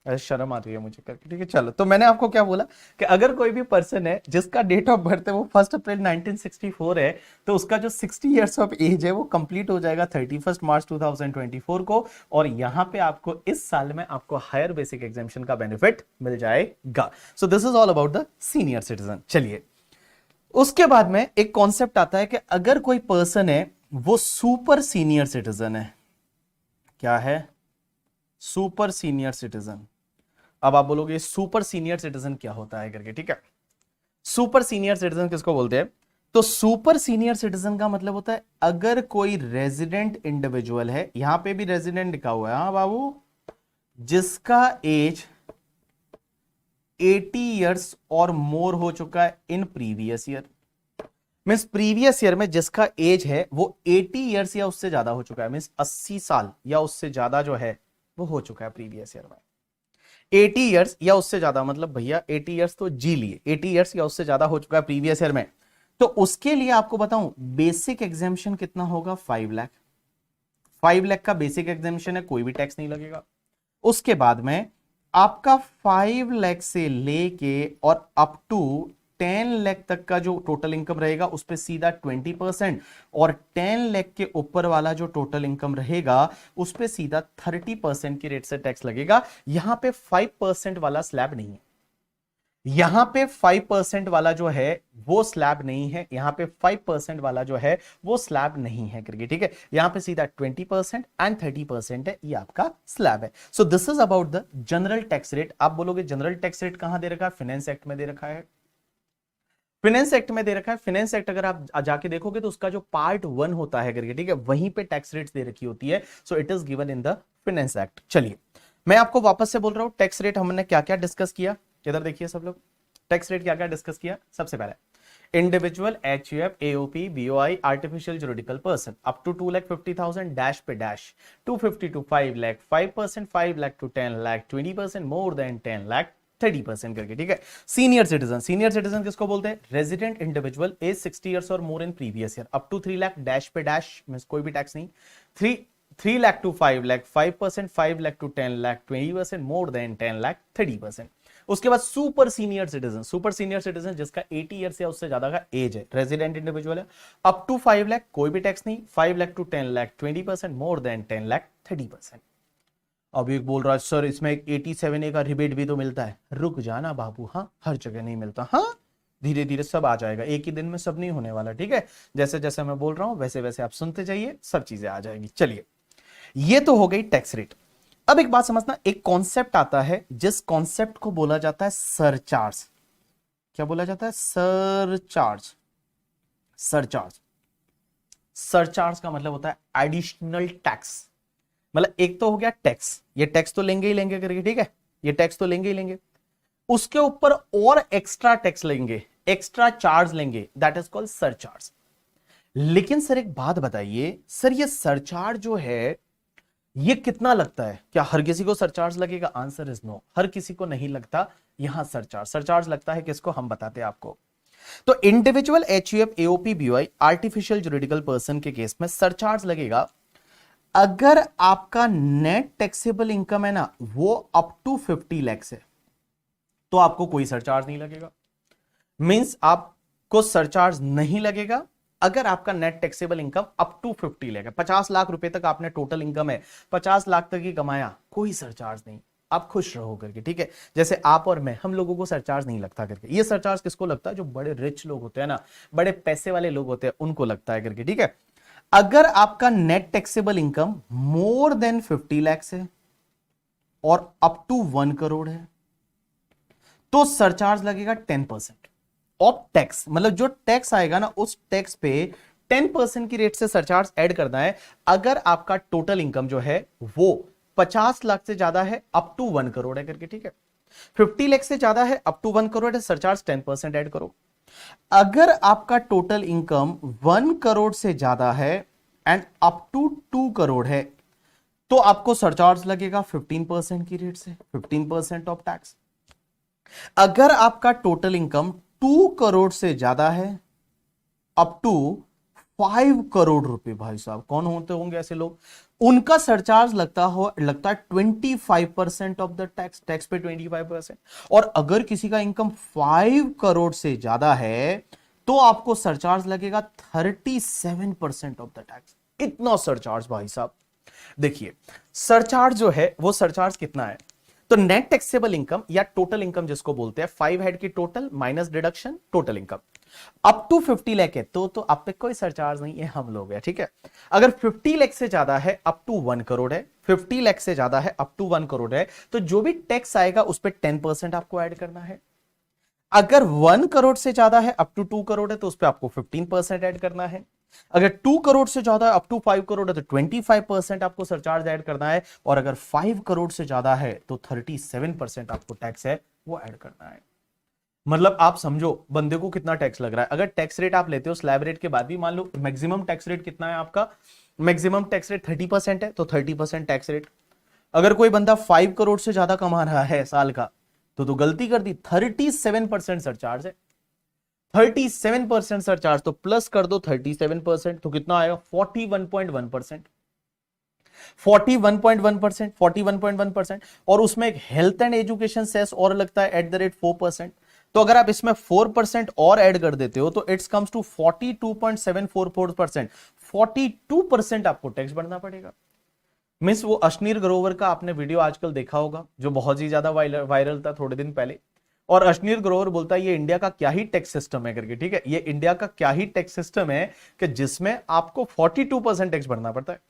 ऐसे शर्म आती है मुझे करके, ठीक है। चलो, तो मैंने आपको क्या बोला कि अगर कोई भी पर्सन है जिसका डेट ऑफ बर्थ है वो 1 अप्रैल 1964 है, तो उसका जो 60 इयर्स ऑफ एज है वो कंप्लीट हो जाएगा 31 मार्च 2024 को और यहां पे आपको इस साल में आपको हायर बेसिक एग्जेम्पशन का बेनिफिट मिल जाएगा। So this is all about the senior citizen. चलिए, उसके बाद में एक कॉन्सेप्ट आता है कि अगर कोई पर्सन है वो सुपर सीनियर सिटीजन है। क्या है? Super senior citizen. अब आप बोलोगे सुपर सीनियर सिटीजन क्या होता है करके, ठीक है। सुपर सीनियर सिटीजन किसको बोलते हैं? तो सुपर सीनियर सिटीजन का मतलब होता है अगर कोई रेजिडेंट इंडिविजुअल है, यहां पे भी रेजिडेंट लिखा हुआ है, हाँ बाबू, जिसका एज 80 इयर्स और मोर हो चुका है इन previous year. Means previous year में जिसका एज है वो 80 इयर्स या उससे ज्यादा हो चुका है, मीन्स 80 साल या उससे ज्यादा जो है वो हो चुका है प्रीवियस ईयर में। 80 इयर्स या उससे ज्यादा मतलब भैया 80 इयर्स तो जी लिए, 80 इयर्स या उससे ज्यादा हो चुका है प्रीवियस ईयर में, तो उसके लिए आपको बताऊं बेसिक एग्जेम्पशन कितना होगा? 5 लाख। 5 लाख का बेसिक एग्जेम्पशन है, कोई भी टैक्स नहीं लगेगा। उसके बाद में आपका 5 लाख से लेके और अप टू 10 लाख तक का जो टोटल इनकम रहेगा उस पे सीधा 20%, और 10 लाख के ऊपर वाला जो टोटल इनकम रहेगा उस पे सीधा 30% की रेट से टैक्स लगेगा। यहां पे 5% वाला स्लैब नहीं है, यहां पे 5% वाला जो है वो स्लैब नहीं है, यहां पे 5% वाला जो है वो स्लैब नहीं है करके, ठीक है। यहां पे सीधा 20% एंड 30% है, ये आपका स्लैब है। So this is about the general tax rate. आप बोलोगे जनरल टैक्स रेट कहां दे रखा है? फाइनेंस एक्ट में दे रखा है, फाइनेंस एक्ट में दे रखा है। फाइनेंस एक्ट अगर आप जाके देखोगे तो उसका जो पार्ट 1 होता है करके, ठीक है, वहीं पे टैक्स रेट्स दे रखी होती है। So it is given in the finance act. चलिए मैं आपको वापस से बोल रहा हूं, टैक्स रेट हमने क्या क्या डिस्कस किया, इधर देखिए सब लोग। टैक्स रेट क्या क्या डिस्कस किया? सबसे पहले individual, HUF, AOP, BOI, artificial juridical person up to 2,50,000 dash पे dash 250 to 5 lakh 5%, 5 lakh to 10 lakh 20%, more than 10 lakh 30% करके, ठीक है। सीनियर सिटीजन, सीनियर सिटीजन किसको बोलते हैं? रेजिडेंट इंडिविजुअल एज 60 ईयर्स और more in previous year up to 3 lakh dash पे डैश में कोई भी टैक्स नहीं, 3 lakh to 5 lakh 5%, 5 lakh to 10 lakh 20%, more than 10 lakh 30%। उसके बाद super senior citizen, super senior citizen जिसका 80 ईयर्स या उससे ज्यादा का एज है, रेजिडेंट इंडिविजुअल है, अप टू 5 लाख कोई भी टैक्स नहीं, 5 lakh to 10 lakh 20%, more than 10 lakh 30%। अब एक बोल रहा है सर इसमें एक 87A का रिबेट भी तो मिलता है। रुक जाना बाबू, हाँ हर जगह नहीं मिलता, हाँ धीरे धीरे सब आ जाएगा, एक ही दिन में सब नहीं होने वाला, ठीक है। जैसे जैसे मैं बोल रहा हूं वैसे वैसे आप सुनते जाइए, सब चीजें आ जाएंगी। चलिए ये तो हो गई टैक्स रेट। अब एक बात समझना, एक कॉन्सेप्ट आता है जिस कॉन्सेप्ट को बोला जाता है सरचार्ज। क्या बोला जाता है? सरचार्ज। सरचार्ज, सरचार्ज का मतलब होता है एडिशनल टैक्स। मतलब एक तो हो गया टैक्स, ये टैक्स तो लेंगे ही लेंगे करके, ठीक है, ये टैक्स तो लेंगे ही लेंगे, उसके ऊपर और एक्स्ट्रा टैक्स लेंगे, एक्स्ट्रा चार्ज लेंगे, दैट इज कॉल्ड सरचार्ज। लेकिन सर एक बात बताइए, सर ये सरचार्ज जो है ये कितना लगता है? क्या हर किसी को सरचार्ज लगेगा? आंसर इज नो, हर किसी को नहीं लगता यहां सरचार्ज। सरचार्ज लगता है किसको? हम बताते हैं आपको। तो individual, HUF, AOP, BOI, artificial juridical person के केस में सरचार्ज लगेगा अगर आपका नेट टैक्सेबल इनकम है ना वो अप टू 50 लाख है, तो आपको कोई सरचार्ज नहीं लगेगा। मींस आपको सरचार्ज नहीं लगेगा अगर आपका net taxable income up to 50 lakh है। 50 लाख रुपए तक आपने टोटल इनकम है, 50 लाख तक ही कमाया, कोई सरचार्ज नहीं, आप खुश रहो करके, ठीक है। जैसे आप और मैं, हम लोगों को सरचार्ज नहीं लगता करके। ये सरचार्ज किसको लगता है? जो बड़े रिच लोग होते हैं ना, बड़े पैसे वाले लोग होते हैं, उनको लगता है करके, ठीक है। अगर आपका net taxable income more than 50 lakh है और अप टू 1 करोड़ है, तो सरचार्ज लगेगा 10% ऑफ टैक्स। मतलब जो टैक्स आएगा ना उस टैक्स पे 10% की रेट से सरचार्ज ऐड करना है। अगर आपका टोटल इनकम जो है वो 50 लाख से ज्यादा है, अप टू 1 करोड़ है करके, ठीक है। 50 लाख से ज्यादा है, अप टू 1 करोड़ है, सरचार्ज 10% ऐड करो। अगर आपका टोटल इनकम 1 करोड़ से ज्यादा है एंड अप टू 2 करोड़ है, तो आपको सरचार्ज लगेगा 15% की रेट से, 15% ऑफ टैक्स। अगर आपका टोटल इनकम 2 करोड़ से ज्यादा है, अप टू 5 करोड़ रुपए, भाई साहब कौन होते होंगे ऐसे लोग, उनका सरचार्ज लगता है 25% ऑफ द टैक्स, टैक्स पे 25%। और अगर किसी का इनकम 5 करोड़ से ज्यादा है तो आपको सरचार्ज लगेगा 37% ऑफ द टैक्स। इतना सरचार्ज भाई साहब। देखिए सरचार्ज जो है वो सरचार्ज कितना है, तो नेट टैक्सेबल इनकम या टोटल इनकम जिसको बोलते हैं, 5 हेड की total minus deduction total income up to 50 lakh है, तो आप पे कोई सरचार्ज नहीं है, हम लोग है, ठीक है। अगर 50 लाख से ज्यादा है, अप टू 1 करोड़ है, 50 लाख से ज्यादा है, अप टू 1 करोड़ है, तो जो भी टैक्स आएगा उस पर 10% आपको ऐड करना है। अगर 1 करोड़ से ज्यादा है, अप टू 2 करोड़ है, तो उस पर आपको 15% ऐड करना है। अगर 2 करोड़ से ज्यादा है, अप टू 5 करोड़ है, तो 25% आपको सरचार्ज ऐड करना है। और अगर 5 करोड़ से ज्यादा है तो 37% आपको टैक्स है वो ऐड करना है। मतलब आप समझो बंदे को कितना टैक्स लग रहा है। अगर टैक्स रेट आप लेते हो स्लैब रेट के बाद भी, मान लो मैक्सिमम टैक्स रेट कितना है आपका, मैक्सिमम टैक्स रेट 30% है, तो 30% टैक्स रेट। अगर कोई बंदा 5 करोड़ से ज्यादा कमा रहा है साल का, तो गलती कर दी, 37% सरचार्ज है। 37% सरचार्ज, तो प्लस कर दो 37%, तो कितना आएगा 41.1%। 41.1%, 41.1%, और उसमें एक हेल्थ एंड एजुकेशन सेस और लगता है @4%। तो अगर आप इसमें 4% और ऐड कर देते हो तो इट्स कम्स टू 42.744%। 42% आपको टैक्स भरना पड़ेगा। मिस वो अश्नीर ग्रोवर का आपने वीडियो आजकल देखा होगा, जो बहुत ही ज्यादा वायरल था थोड़े दिन पहले। और अश्नीर ग्रोवर बोलता है ये इंडिया का क्या ही टैक्स सिस्टम है करके, ठीक है, ये इंडिया का क्या ही टैक्स सिस्टम है कि जिसमें आपको 42% टैक्स भरना पड़ता है।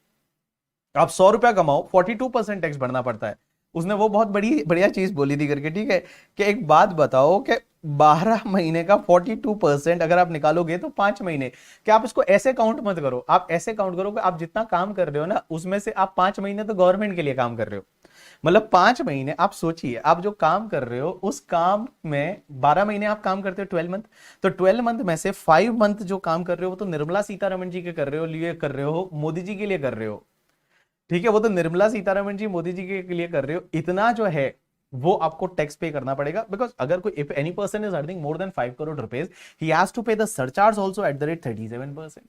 आप 100 रुपया कमाओ, 42% टैक्स भरना पड़ता है। उसने वो बहुत बड़ी बढ़िया चीज बोली थी करके, ठीक है, कि एक बात बताओ कि 12 महीने का 42% अगर आप निकालोगे तो 5 महीने, कि आप इसको ऐसे काउंट मत करो, आप ऐसे काउंट करो कि आप जितना काम कर रहे हो ना उसमें से आप 5 महीने तो गवर्नमेंट के लिए काम कर रहे हो। मतलब 5 महीने आप सोचिए, आप जो काम कर रहे हो उस काम में 12 महीने आप काम करते हो 12 मंथ, तो 12 मंथ में से 5 मंथ जो काम कर रहे हो वो तो निर्मला सीतारमण जी के कर रहे हो, लिए कर रहे हो, मोदी जी के लिए कर रहे हो, ठीक है, वो तो निर्मला सीतारमण जी मोदी जी के लिए कर रहे हो। इतना जो है वो आपको टैक्स पे करना पड़ेगा, बिकॉज अगर कोई if any person is earning more than 5 crore rupees, he has to pay the surcharge also at the rate 37%।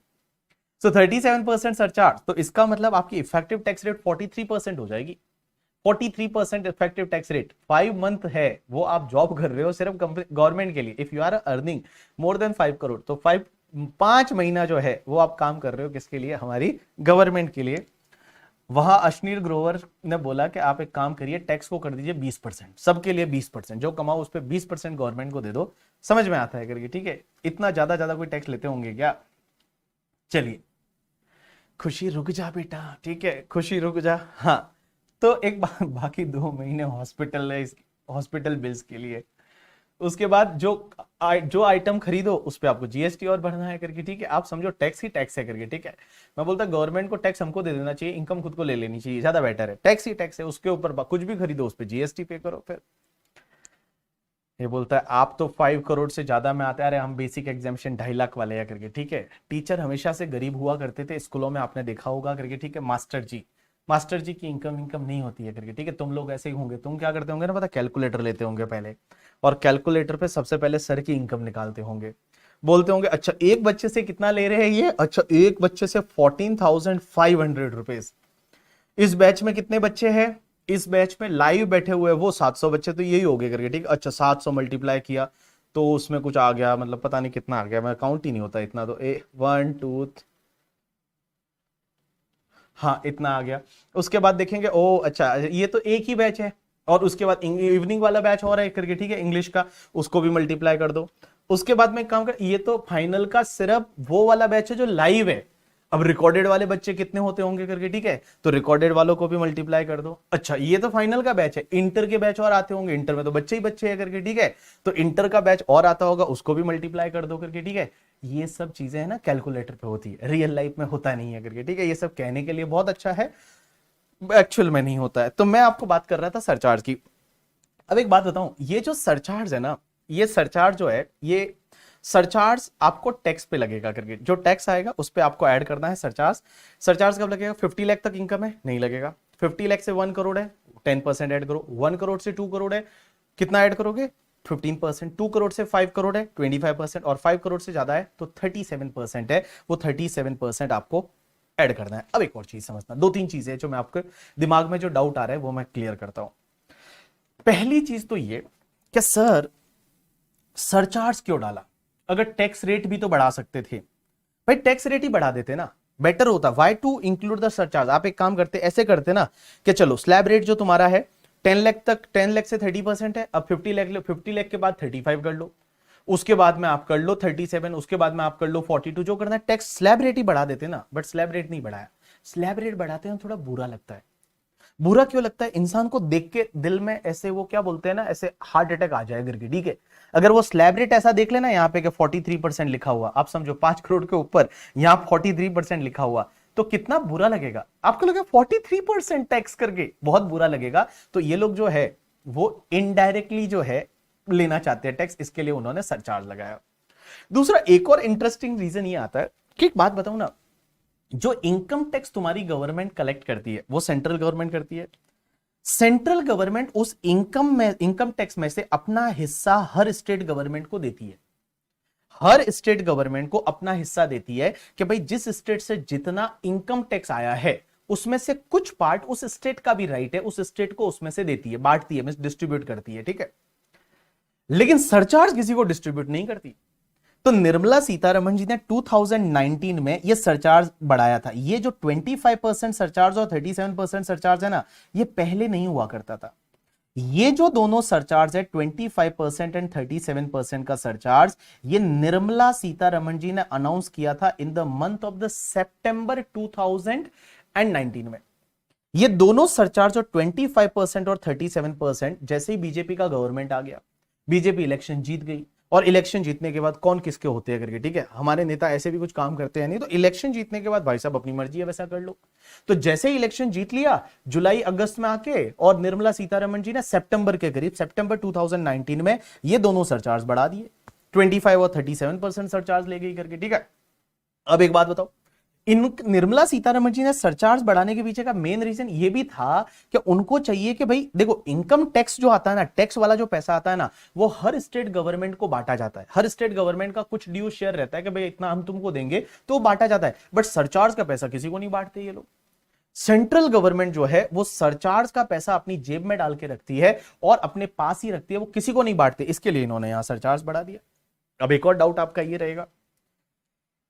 So 37% surcharge, तो इसका मतलब आपकी इफेक्टिव टैक्स रेट 43% हो जाएगी। 43% इफेक्टिव टैक्स रेट, 5 मंथ है वो आप जॉब कर रहे हो सिर्फ गवर्नमेंट के लिए। If you are earning more than 5 crore तो 5 महीना जो है वो आप काम कर रहे हो किसके लिए, हमारी गवर्नमेंट के लिए। वहां अश्नीर ग्रोवर ने बोला कि आप एक काम करिए, टैक्स को कर दीजिए 20%, सबके लिए 20%, जो कमाओ उस पर 20% गवर्नमेंट को दे दो। समझ में आता है करके, ठीक है, इतना ज्यादा ज्यादा कोई टैक्स लेते होंगे क्या। चलिए, खुशी रुक जा बेटा, ठीक है, खुशी रुक जा। हाँ, तो एक बाकी 2 महीने हॉस्पिटल बिल्स के लिए। उसके बाद जो आइटम खरीदो उस पे आपको जीएसटी और भरना है करके, ठीक है, आप समझो टैक्स ही टैक्स है करके, ठीक है। मैं बोलता गवर्नमेंट को टैक्स हमको दे देना चाहिए, इनकम खुद को ले लेनी चाहिए, ज्यादा बेटर है। टैक्स ही टैक्स है, उसके ऊपर कुछ भी खरीदो उस पे जीएसटी पे करो। फिर ये बोलता है आप तो 5 करोड़ से ज्यादा में आते हैं, अरे हम बेसिक एग्जामेशन 2.5 लाख वाले हैं करके, ठीक है। टीचर हमेशा से गरीब हुआ करते थे स्कूलों में, आपने देखा होगा करके, ठीक है। मास्टर जी की इनकम नहीं होती है करके, ठीक है। तुम लोग ऐसे ही होंगे, तुम क्या करते होंगे ना पता, कैलकुलेटर लेते होंगे पहले, और कैलकुलेटर पे सबसे पहले सर की इनकम निकालते होंगे। बोलते होंगे अच्छा एक बच्चे से कितना ले रहे हैं ये, अच्छा एक बच्चे से 14,500 रुपीज। इस बैच में कितने बच्चे हैं, इस बैच में लाइव बैठे हुए वो 700 बच्चे, तो यही हो गए करके, ठीक। अच्छा 700 मल्टीप्लाई किया तो उसमें कुछ आ गया, मतलब पता नहीं कितना आ गया, मैं काउंट ही नहीं होता इतना, तो 1 2 हाँ इतना आ गया। उसके बाद देखेंगे ओ अच्छा ये तो एक ही बैच है, और उसके बाद इवनिंग वाला बैच और है करके, ठीक है, इंग्लिश का, उसको भी मल्टीप्लाई कर दो। उसके बाद में एक काम कर, ये तो फाइनल का सिर्फ वो वाला बैच है जो लाइव है। अब रिकॉर्डेड वाले बच्चे कितने होते होंगे करके, ठीक है, तो रिकॉर्डेड वालों को भी मल्टीप्लाई कर दो। अच्छा ये तो फाइनल का बैच है, इंटर के बैच और आते होंगे, इंटर में तो बच्चे ही बच्चे हैं करके, ठीक है, तो इंटर का बैच और आता होगा, उसको भी मल्टीप्लाई कर दो करके, ठीक है। ये सब चीजें है ना कैलकुलेटर पे होती है, रियल लाइफ में होता नहीं है करके, ठीक है। ये सब कहने के लिए बहुत अच्छा है, एक्चुअल में नहीं होता है। तो मैं आपको बात कर रहा था सरचार्ज की। अब एक बात बताऊं, ये जो सरचार्ज है ना, ये सरचार्ज जो है, ये सरचार्ज आपको टैक्स पे लगेगा करके, जो टैक्स आएगा उस पे आपको ऐड करना है सरचार्ज। सरचार्ज कब लगेगा, 50 लाख तक इनकम है नहीं लगेगा, 50 लाख से 1 करोड़ है 10% ऐड करो, 1 करोड़ से 2 करोड़ है कितना ऐड करोगे 15%, 2 करोड़ से 5 करोड़ है 25%, और 5 करोड़ से ज्यादा है तो 37% है, वो 37% आपको ऐड करना है। अब एक और चीज समझना, 2-3 चीजें जो मैं आपके दिमाग में जो डाउट आ रहा है वो मैं क्लियर करता हूं। पहली चीज तो ये कि सर सरचार्ज क्यों डाला, अगर टैक्स रेट भी तो बढ़ा सकते थे भाई, टैक्स रेट ही बढ़ा देते ना, बेटर होता। Why to include the surcharge, आप एक काम करते ऐसे करते ना कि चलो स्लैब रेट जो तुम्हारा है 10 लाख तक, 10 लाख से 30% है, अब 50 लाख लो, 50 लाख के बाद 35 कर लो, उसके बाद में आप कर लो 37, उसके बाद में आप कर लो 42, जो करना है टैक्स स्लैब रेट ही बढ़ा देते ना, बट स्लैब रेट नहीं बढ़ाया। स्लैब रेट बढ़ाते हैं थोड़ा बुरा लगता है। बुरा क्यों लगता है, इंसान को देख के दिल में ऐसे वो क्या बोलते हैं ना, ऐसे हार्ट अटैक आ जाए करके, ठीक है। अगर वो स्लैब रेट ऐसा देख लेना यहाँ पे कि 43% लिखा हुआ, आप समझो 5 करोड़ के ऊपर यहाँ 43% लिखा हुआ, तो कितना बुरा लगेगा आपको, लगेगा 43% टैक्स करके, बहुत बुरा लगेगा। तो ये लोग जो है वो इनडायरेक्टली जो है लेना चाहते हैं टैक्स, इसके लिए उन्होंने सरचार्ज लगाया। दूसरा एक और इंटरेस्टिंग रीजन ये आता है कि एक बात बताऊं ना, जो इनकम टैक्स तुम्हारी गवर्नमेंट कलेक्ट करती है वो सेंट्रल गवर्नमेंट करती है। सेंट्रल गवर्नमेंट उस इनकम टैक्स में से अपना हिस्सा हर स्टेट गवर्नमेंट को देती है। हर स्टेट गवर्नमेंट को अपना हिस्सा देती है कि भाई जिस स्टेट से जितना इनकम टैक्स आया है उसमें से कुछ पार्ट उस स्टेट का भी राइट है, उस स्टेट को उसमें से देती है, बांटती है, डिस्ट्रीब्यूट करती है, ठीक है। लेकिन सरचार्ज किसी को डिस्ट्रीब्यूट नहीं करती। तो निर्मला सीतारमण जी ने 2019 में ये सरचार्ज बढ़ाया था। ये जो 25% सरचार्ज और 37% सरचार्ज है ना, ये पहले नहीं हुआ करता था। ये जो दोनों सरचार्ज है 25% एंड 37% का सरचार्ज, ये निर्मला सीतारमण जी ने अनाउंस किया था in the month of the सितंबर 2019 में। ये दोनों सरचार्ज और 25% और 37%, जैसे ही बीजेपी का गवर्नमेंट आ गया, बीजेपी इलेक्शन जीत गई, और इलेक्शन जीतने के बाद कौन किसके होते हैं करके, ठीक है, हमारे नेता ऐसे भी कुछ काम करते हैं नहीं, तो इलेक्शन जीतने के बाद भाई साहब अपनी मर्जी है वैसा कर लो। तो जैसे ही इलेक्शन जीत लिया जुलाई अगस्त में आके, और निर्मला सीतारमण जी ने सितंबर के करीब, सितंबर 2019 में ये दोनों सरचार्ज बढ़ा दिए, 25 और 37% सरचार्ज ले गई करके, ठीक है। अब एक बात बताओ, इन निर्मला सीतारमण जी ने सरचार्ज बढ़ाने के पीछे का मेन रीजन ये भी था कि उनको चाहिए कि भाई देखो, इनकम टैक्स जो आता है ना, टैक्स वाला जो पैसा आता है ना, वो हर स्टेट गवर्नमेंट को बांटा जाता है। हर स्टेट गवर्नमेंट का कुछ ड्यू शेयर रहता है कि भाई इतना हम तुमको देंगे, तो बांटा जाता है। बट सरचार्ज का पैसा किसी को नहीं बांटते ये लोग। सेंट्रल गवर्नमेंट जो है वो सरचार्ज का पैसा अपनी जेब में डाल के रखती है और अपने पास ही रखती है, वो किसी को नहीं बांटते। इसके लिए इन्होंने यहां सरचार्ज बढ़ा दिया। अब एक और डाउट आपका ये रहेगा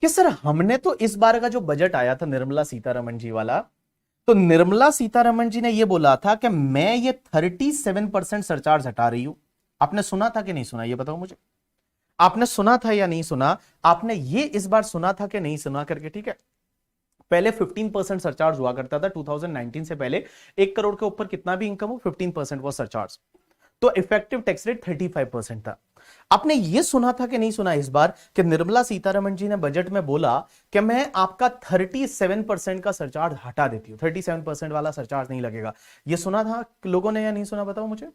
कि सर हमने तो इस बार का जो बजट आया था निर्मला सीतारमण जी वाला, तो निर्मला सीतारमण जी ने यह बोला था कि मैं ये 37% सरचार्ज हटा रही हूं। आपने सुना था कि नहीं सुना, ये बताओ मुझे। आपने सुना था या नहीं सुना? आपने ये इस बार सुना था कि नहीं सुना करके, ठीक है। पहले 15% सरचार्ज हुआ करता था 2019 से पहले। 1 करोड़ के ऊपर कितना भी इनकम हो, 15% वो सरचार्ज, तो इफेक्टिव टैक्स रेट 35% था। आपने ये सुना था कि नहीं सुना इस बार कि निर्मला सीतारमण जी ने बजट में बोला कि मैं आपका 37% का सरचार्ज हटा देती हूं, 37% वाला सरचार्ज नहीं लगेगा। ये सुना था लोगों ने या नहीं सुना, बताओ मुझे।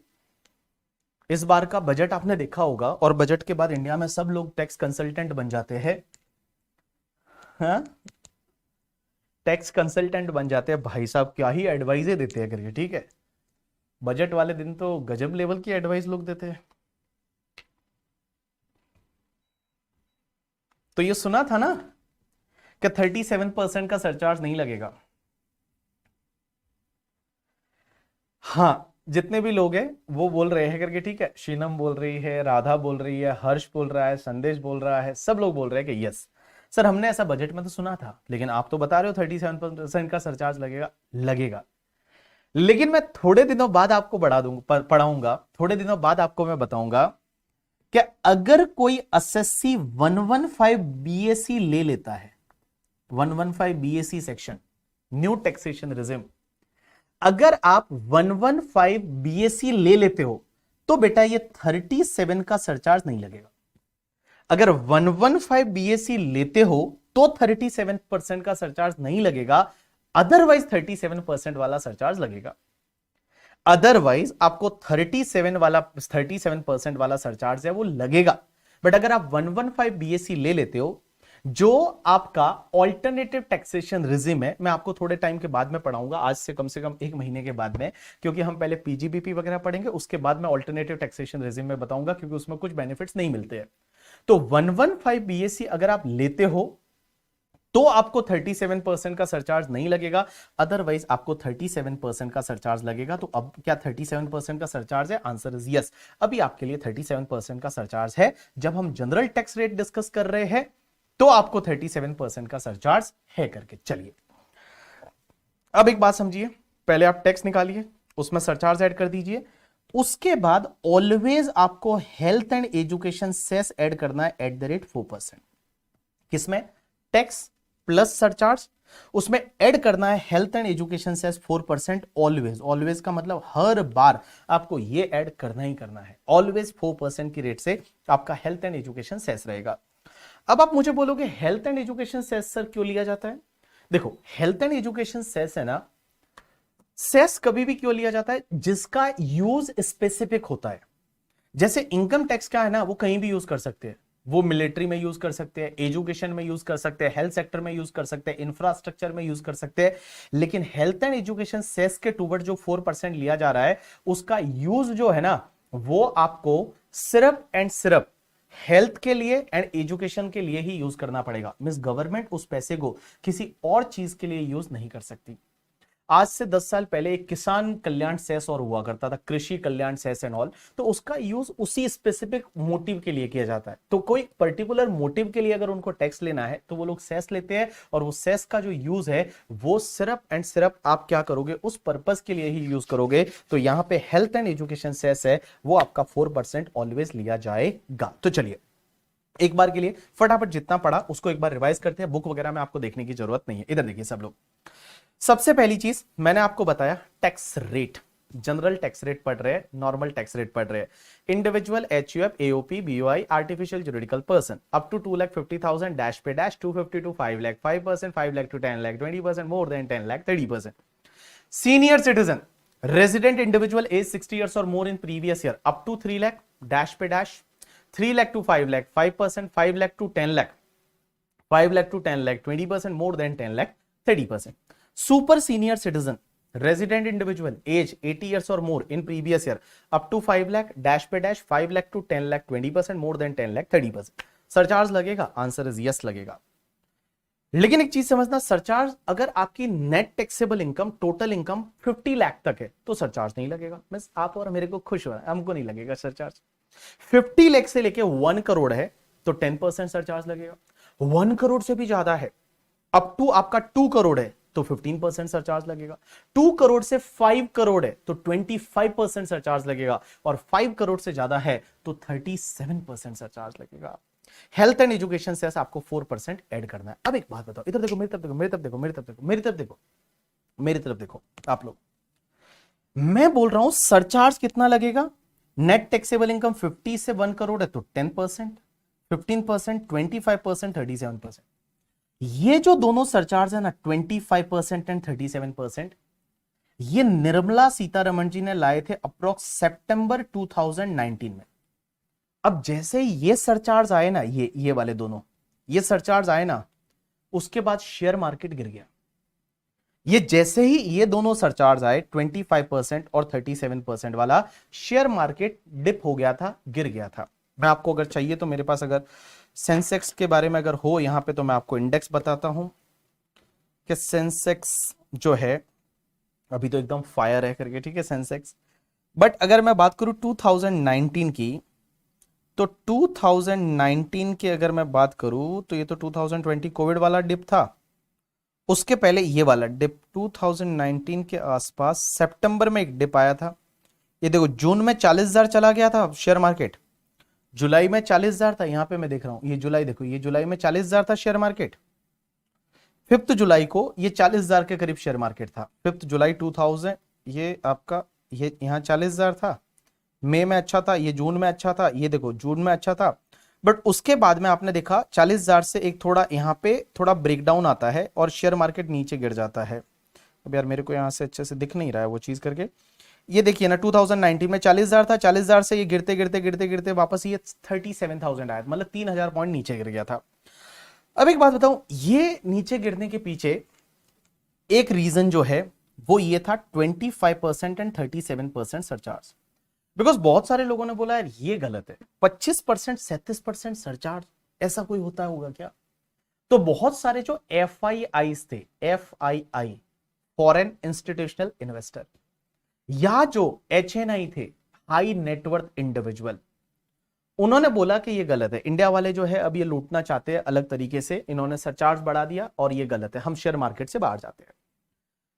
इस बार का बजट आपने देखा होगा, और बजट के बाद इंडिया में सब लोग टैक्स कंसल्टेंट बन जाते हैं। हाँ, टैक्स कंसल्टेंट बन जाते हैं भाई साहब, क्या ही एडवाइजें देते हैं करके, ठीक है। बजट वाले दिन तो गजब लेवल की एडवाइस लोग देते हैं। तो ये सुना था ना कि 37% का सरचार्ज नहीं लगेगा। हाँ, जितने भी लोग हैं वो बोल रहे हैं करके, ठीक है। शीनम बोल रही है, राधा बोल रही है, हर्ष बोल रहा है, संदेश बोल रहा है, सब लोग बोल रहे हैं कि यस सर हमने ऐसा बजट में तो सुना था, लेकिन आप तो बता रहे हो 37% का सरचार्ज लगेगा। लगेगा, लेकिन मैं थोड़े दिनों बाद आपको पढ़ाऊंगा, थोड़े दिनों बाद आपको मैं बताऊंगा कि अगर कोई एसएससी 115 बीएससी ले लेता है, 115 BSc section new taxation regime, अगर आप 115 बीएससी ले लेते हो तो बेटा ये 37 का सरचार्ज नहीं लगेगा। अगर 115 बीएससी लेते हो तो 37% का सरचार्ज नहीं लगेगा, अदरवाइज 37% वाला सरचार्ज लगेगा। अदरवाइज आपको 37% वाला सरचार्ज है वो लगेगा। बट अगर आप 115 बीएससी ले लेते हो, जो आपका ऑल्टरनेटिव टैक्सेशन रिजिम है, मैं आपको थोड़े टाइम के बाद में पढ़ाऊंगा, आज से कम 1 महीने के बाद में, क्योंकि हम पहले पीजीबीपी वगैरह पढ़ेंगे, उसके बाद मैं ऑल्टरनेटिव टैक्सेशन रिजिम में बताऊंगा, क्योंकि उसमें कुछ बेनिफिट्स नहीं मिलते हैं। तो 115 बीएससी अगर आप लेते हो तो आपको 37% का सरचार्ज नहीं लगेगा, अदरवाइज आपको 37% का सरचार्ज लगेगा। तो अब क्या 37% का सरचार्ज है? Answer is yes. अभी आपके लिए 37% का सरचार्ज है। जब हम जनरल टैक्स रेट डिस्कस कर रहे हैं तो आपको 37% का सरचार्ज है करके। चलिए अब एक बात समझिए, पहले आप टैक्स निकालिए, उसमें सरचार्ज ऐड कर दीजिए, उसके बाद ऑलवेज आपको health and education cess add करना है @4%। किसमें? टैक्स प्लस सरचार्ज, उसमें ऐड करना है health and education cess 4%। Always, always का मतलब हर बार आपको ये ऐड करना ही करना है। ऑलवेज 4% की रेट से आपका हेल्थ एंड एजुकेशन सेस रहेगा। अब आप मुझे बोलोगे health and education cess sir क्यों लिया जाता है? देखो, हेल्थ एंड एजुकेशन सेस है ना, सेस कभी भी क्यों लिया जाता है? जिसका यूज स्पेसिफिक होता है। जैसे इनकम टैक्स क्या है ना, वो कहीं भी यूज कर सकते हैं, वो मिलिट्री में यूज कर सकते हैं, एजुकेशन में यूज कर सकते हैं, हेल्थ सेक्टर में यूज कर सकते हैं, इंफ्रास्ट्रक्चर में यूज कर सकते हैं। लेकिन हेल्थ एंड एजुकेशन सेस के टूवर्ड जो 4% लिया जा रहा है, उसका यूज जो है ना, वो आपको सिर्फ एंड सिर्फ हेल्थ के लिए एंड एजुकेशन के लिए ही यूज करना पड़ेगा। मींस गवर्नमेंट उस पैसे को किसी और चीज के लिए यूज नहीं कर सकती। आज से 10 साल पहले एक किसान कल्याण सेस और हुआ करता था, कृषि कल्याण सेस एंड ऑल, तो उसका यूज उसी स्पेसिफिक मोटिव के लिए किया जाता है। तो कोई पर्टिकुलर मोटिव के लिए अगर उनको टैक्स लेना है तो वो लोग सेस लेते हैं, और वो सेस का जो यूज है वो सिर्फ एंड सिर्फ आप क्या करोगे, उस पर्पस के लिए ही यूज करोगे। तो यहां पे हेल्थ एंड एजुकेशन सेस है वो आपका 4% ऑलवेज लिया जाएगा। तो चलिए एक बार के लिए फटाफट जितना पढ़ा उसको एक बार रिवाइज करते हैं, बुक वगैरह में आपको देखने की जरूरत नहीं है। इधर देखिए सब लोग, सबसे पहली चीज मैंने आपको बताया tax rate, general tax rate पढ़ रहे हैं, नॉर्मल टैक्स रेट पढ़ रहे हैं, individual, HUF, AOP, BOI, artificial juridical person up to 2,50,000 dash पे dash 250 to 5 lakh 5%, 5 lakh to 10 lakh 20%, more than 10 lakh 30%। Senior citizen, resident individual age 60 years और more in previous year up to 3 lakh dash पे dash 3 lakh to 5 lakh 5%, 5 lakh to 10 lakh 5 lakh to 10 lakh 20%, more than 10 lakh 30%. Super senior citizen, resident individual, age 80 years or more in previous year up to 5 lakh dash पे dash 5 lakh to 10 lakh 20%, more than 10 lakh 30%. Surcharge लगेगा? Answer is yes लगेगा। लेकिन एक चीज समझना, surcharge अगर आपकी net taxable income, total income 50 lakh तक है तो सरचार्ज नहीं लगेगा। मींस आप और मेरे को खुश हो रहा है, हमको नहीं लगेगा सरचार्ज। 50 लाख से लेके 1 करोड़ है तो 10% सरचार्ज लगेगा। 1 करोड़ से भी ज्यादा है, अप टू आपका 2 करोड़ है तो 15% सरचार्ज लगेगा। 2 करोड़ से 5 करोड़ है तो 25% सरचार्ज लगेगा, और 5 करोड़ से ज्यादा है तो 37% सरचार्ज लगेगा। हेल्थ एंड एजुकेशन से आपको 4% ऐड करना है। अब एक बात बताओ, इधर देखो, मेरी तरफ देखो, मेरी तरफ देखो, मेरी तरफ देखो, मेरी तरफ देखो, मेरी तरफ देखो आप लोग, मैं बोल रहा हूं सरचार्ज कितना लगेगा। नेट टैक्सेबल इनकम 50 से 1 करोड़ है तो 10%, 15%, 25%, 37%। ये जो दोनों सरचार्ज है ना, 25% एंड 37%, ये निर्मला सीतारमण जी ने लाए थे अप्रोक्स सितंबर 2019 में। अब जैसे ही ये सरचार्ज आए ना, ये वाले दोनों ये सरचार्ज आए ना, उसके बाद शेयर मार्केट गिर गया। ये जैसे ही ये दोनों सरचार्ज आए 25% और 37% वाला, शेयर मार्केट डिप हो गया था, गिर गया था। मैं आपको अगर चाहिए तो मेरे पास अगर सेंसेक्स के बारे में अगर हो यहां पे तो मैं आपको इंडेक्स बताता हूं कि सेंसेक्स जो है अभी तो एकदम फायर है करके, ठीक है सेंसेक्स। बट अगर मैं बात करूं 2019 की, तो 2019 की अगर मैं बात करूं तो ये तो 2020 कोविड वाला डिप था, उसके पहले ये वाला डिप 2019 के आसपास सितंबर में एक डिप आया था। ये देखो जून में 40,000 चला गया था शेयर मार्केट, जुलाई में 40,000 था, यहां पे मैं देख रहा हूं ये जुलाई, देखो ये जुलाई में 40,000 था शेयर मार्केट। 5 जुलाई को ये 40,000 के करीब शेयर मार्केट था, 5 जुलाई 2000, ये आपका ये यहां 40,000 था। मई में अच्छा था, ये जून में अच्छा था, ये देखो जून में अच्छा था। बट उसके बाद में आपने देखा 40,000 से एक थोड़ा यहां पे थोड़ा ब्रेकडाउन आता है और शेयर मार्केट नीचे गिर जाता है। अब यार मेरे को यहां से अच्छे से दिख नहीं रहा है वो चीज करके, ये देखिए ना 2019 में 40,000 था, 40,000 से ये गिरते गिरते गिरते गिरते वापस ये 37,000 आया, मतलब 3,000 पॉइंट नीचे गिर गया था। अब एक बात बताऊं, ये नीचे गिरने के पीछे एक रीजन जो है वो ये था 25% एंड 37% सरचार्ज। बिकॉज बहुत सारे लोगों ने बोला यार ये गलत है, 25% 37% सरचार्ज ऐसा कोई होता होगा क्या? तो बहुत सारे जो FII थे, FII फॉरेन इंस्टीट्यूशनल इन्वेस्टर, या जो HNI थे, हाई नेटवर्थ इंडिविजुअल, उन्होंने बोला कि ये गलत है, इंडिया वाले जो है अब ये लूटना चाहते हैं अलग तरीके से, इन्होंने सरचार्ज बढ़ा दिया और ये गलत है, हम शेयर मार्केट से बाहर जाते हैं।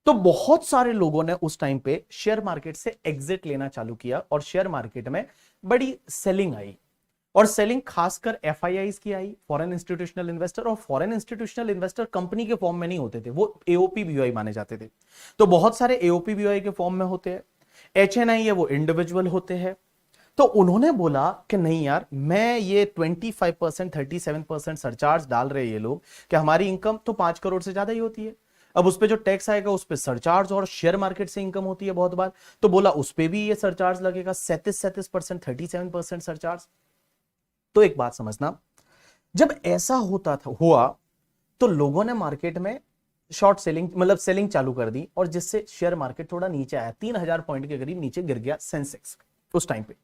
तो बहुत सारे लोगों ने उस टाइम पे शेयर मार्केट से एग्जिट लेना चालू किया और शेयर मार्केट में बड़ी सेलिंग आई, और सेलिंग खासकर FIIs की आई, फॉरेन इंस्टीट्यूशनल इन्वेस्टर। और फॉरेन इंस्टीट्यूशनल इन्वेस्टर कंपनी के फॉर्म में नहीं होते थे, वो AOP BOI माने जाते थे। तो बहुत सारे AOP BOI के फॉर्म में होते हैं, HNI है वो इंडिविजुअल होते हैं। तो उन्होंने बोला कि नहीं यार, मैं ये 25% 37% सरचार्ज डाल रहे हैं ये लोग, कि हमारी इनकम तो 5 करोड़ से ज्यादा ही होती है, अब उस पे जो टैक्स आएगा उस पे सरचार्ज, और शेयर मार्केट से इनकम होती है बहुत बार, तो बोला उस पे भी ये सरचार्ज लगेगा 37% 37% सरचार्ज। तो एक बात समझना, जब ऐसा होता था हुआ तो लोगों ने मार्केट में शॉर्ट सेलिंग मतलब सेलिंग चालू कर दी, और जिससे शेयर मार्केट थोड़ा नीचे आया, 3,000 पॉइंट के करीब नीचे गिर गया सेंसेक्स उस टाइम पे।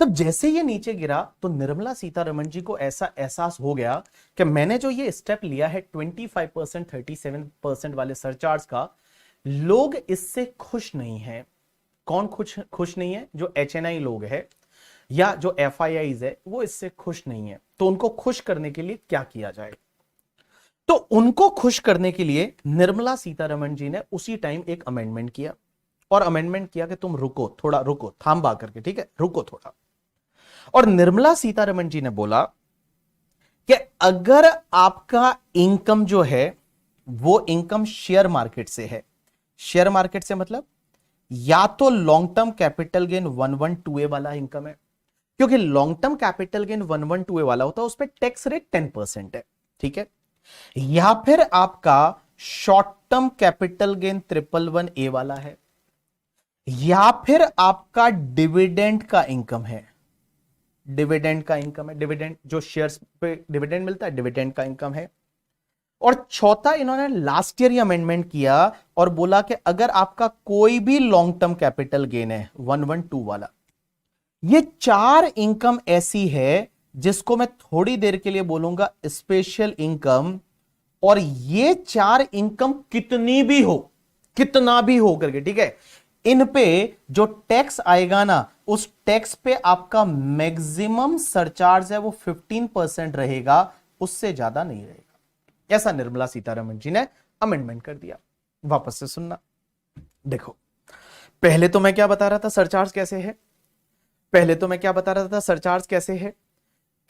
तब जैसे ये नीचे गिरा तो निर्मला सीतारमण जी को ऐसा एहसास हो गया कि मैंने जो ये स्टेप लिया है 25% 37% वाले सरचार्ज का, लोग इससे खुश नहीं है। कौन खुश खुश नहीं है? जो HNI लोग है या जो FIIs है वो इससे खुश नहीं है। तो उनको खुश करने के लिए क्या किया जाए? तो उनको खुश करने के लिए निर्मला सीतारमण जी ने उसी टाइम एक अमेंडमेंट किया, और अमेंडमेंट किया कि तुम रुको, थोड़ा रुको, थांबा करके, ठीक है, रुको थोड़ा। और निर्मला सीतारमण जी ने बोला कि अगर आपका इनकम जो है वो इनकम शेयर मार्केट से है, शेयर मार्केट से मतलब या तो long term capital gain 112A वाला इनकम है, क्योंकि long term capital gain 112A वाला होता है, उस पर टैक्स रेट 10% है, ठीक है, या फिर आपका short term capital gain 111A वाला है, या फिर आपका डिविडेंड का इनकम है, डिविडेंड का इनकम है, डिविडेंड जो शेयर्स पे डिविडेंड मिलता है, डिविडेंड का इनकम है। और चौथा इन्होंने लास्ट ईयर ही अमेंडमेंट किया और बोला कि अगर आपका कोई भी लॉन्ग टर्म कैपिटल गेन है 112 वाला, ये चार इनकम ऐसी है जिसको मैं थोड़ी देर के लिए बोलूंगा स्पेशल इनकम, और ये चार इनकम कितनी भी हो, कितना भी हो करके, ठीक है, इन पे जो टैक्स आएगा ना, उस टैक्स पे आपका मैक्सिमम सरचार्ज है वो 15% रहेगा, उससे ज्यादा नहीं रहेगा। ऐसा निर्मला सीतारमण जी ने अमेंडमेंट कर दिया। वापस से सुनना, देखो, पहले तो मैं क्या बता रहा था सरचार्ज कैसे है, पहले तो मैं क्या बता रहा था सरचार्ज कैसे है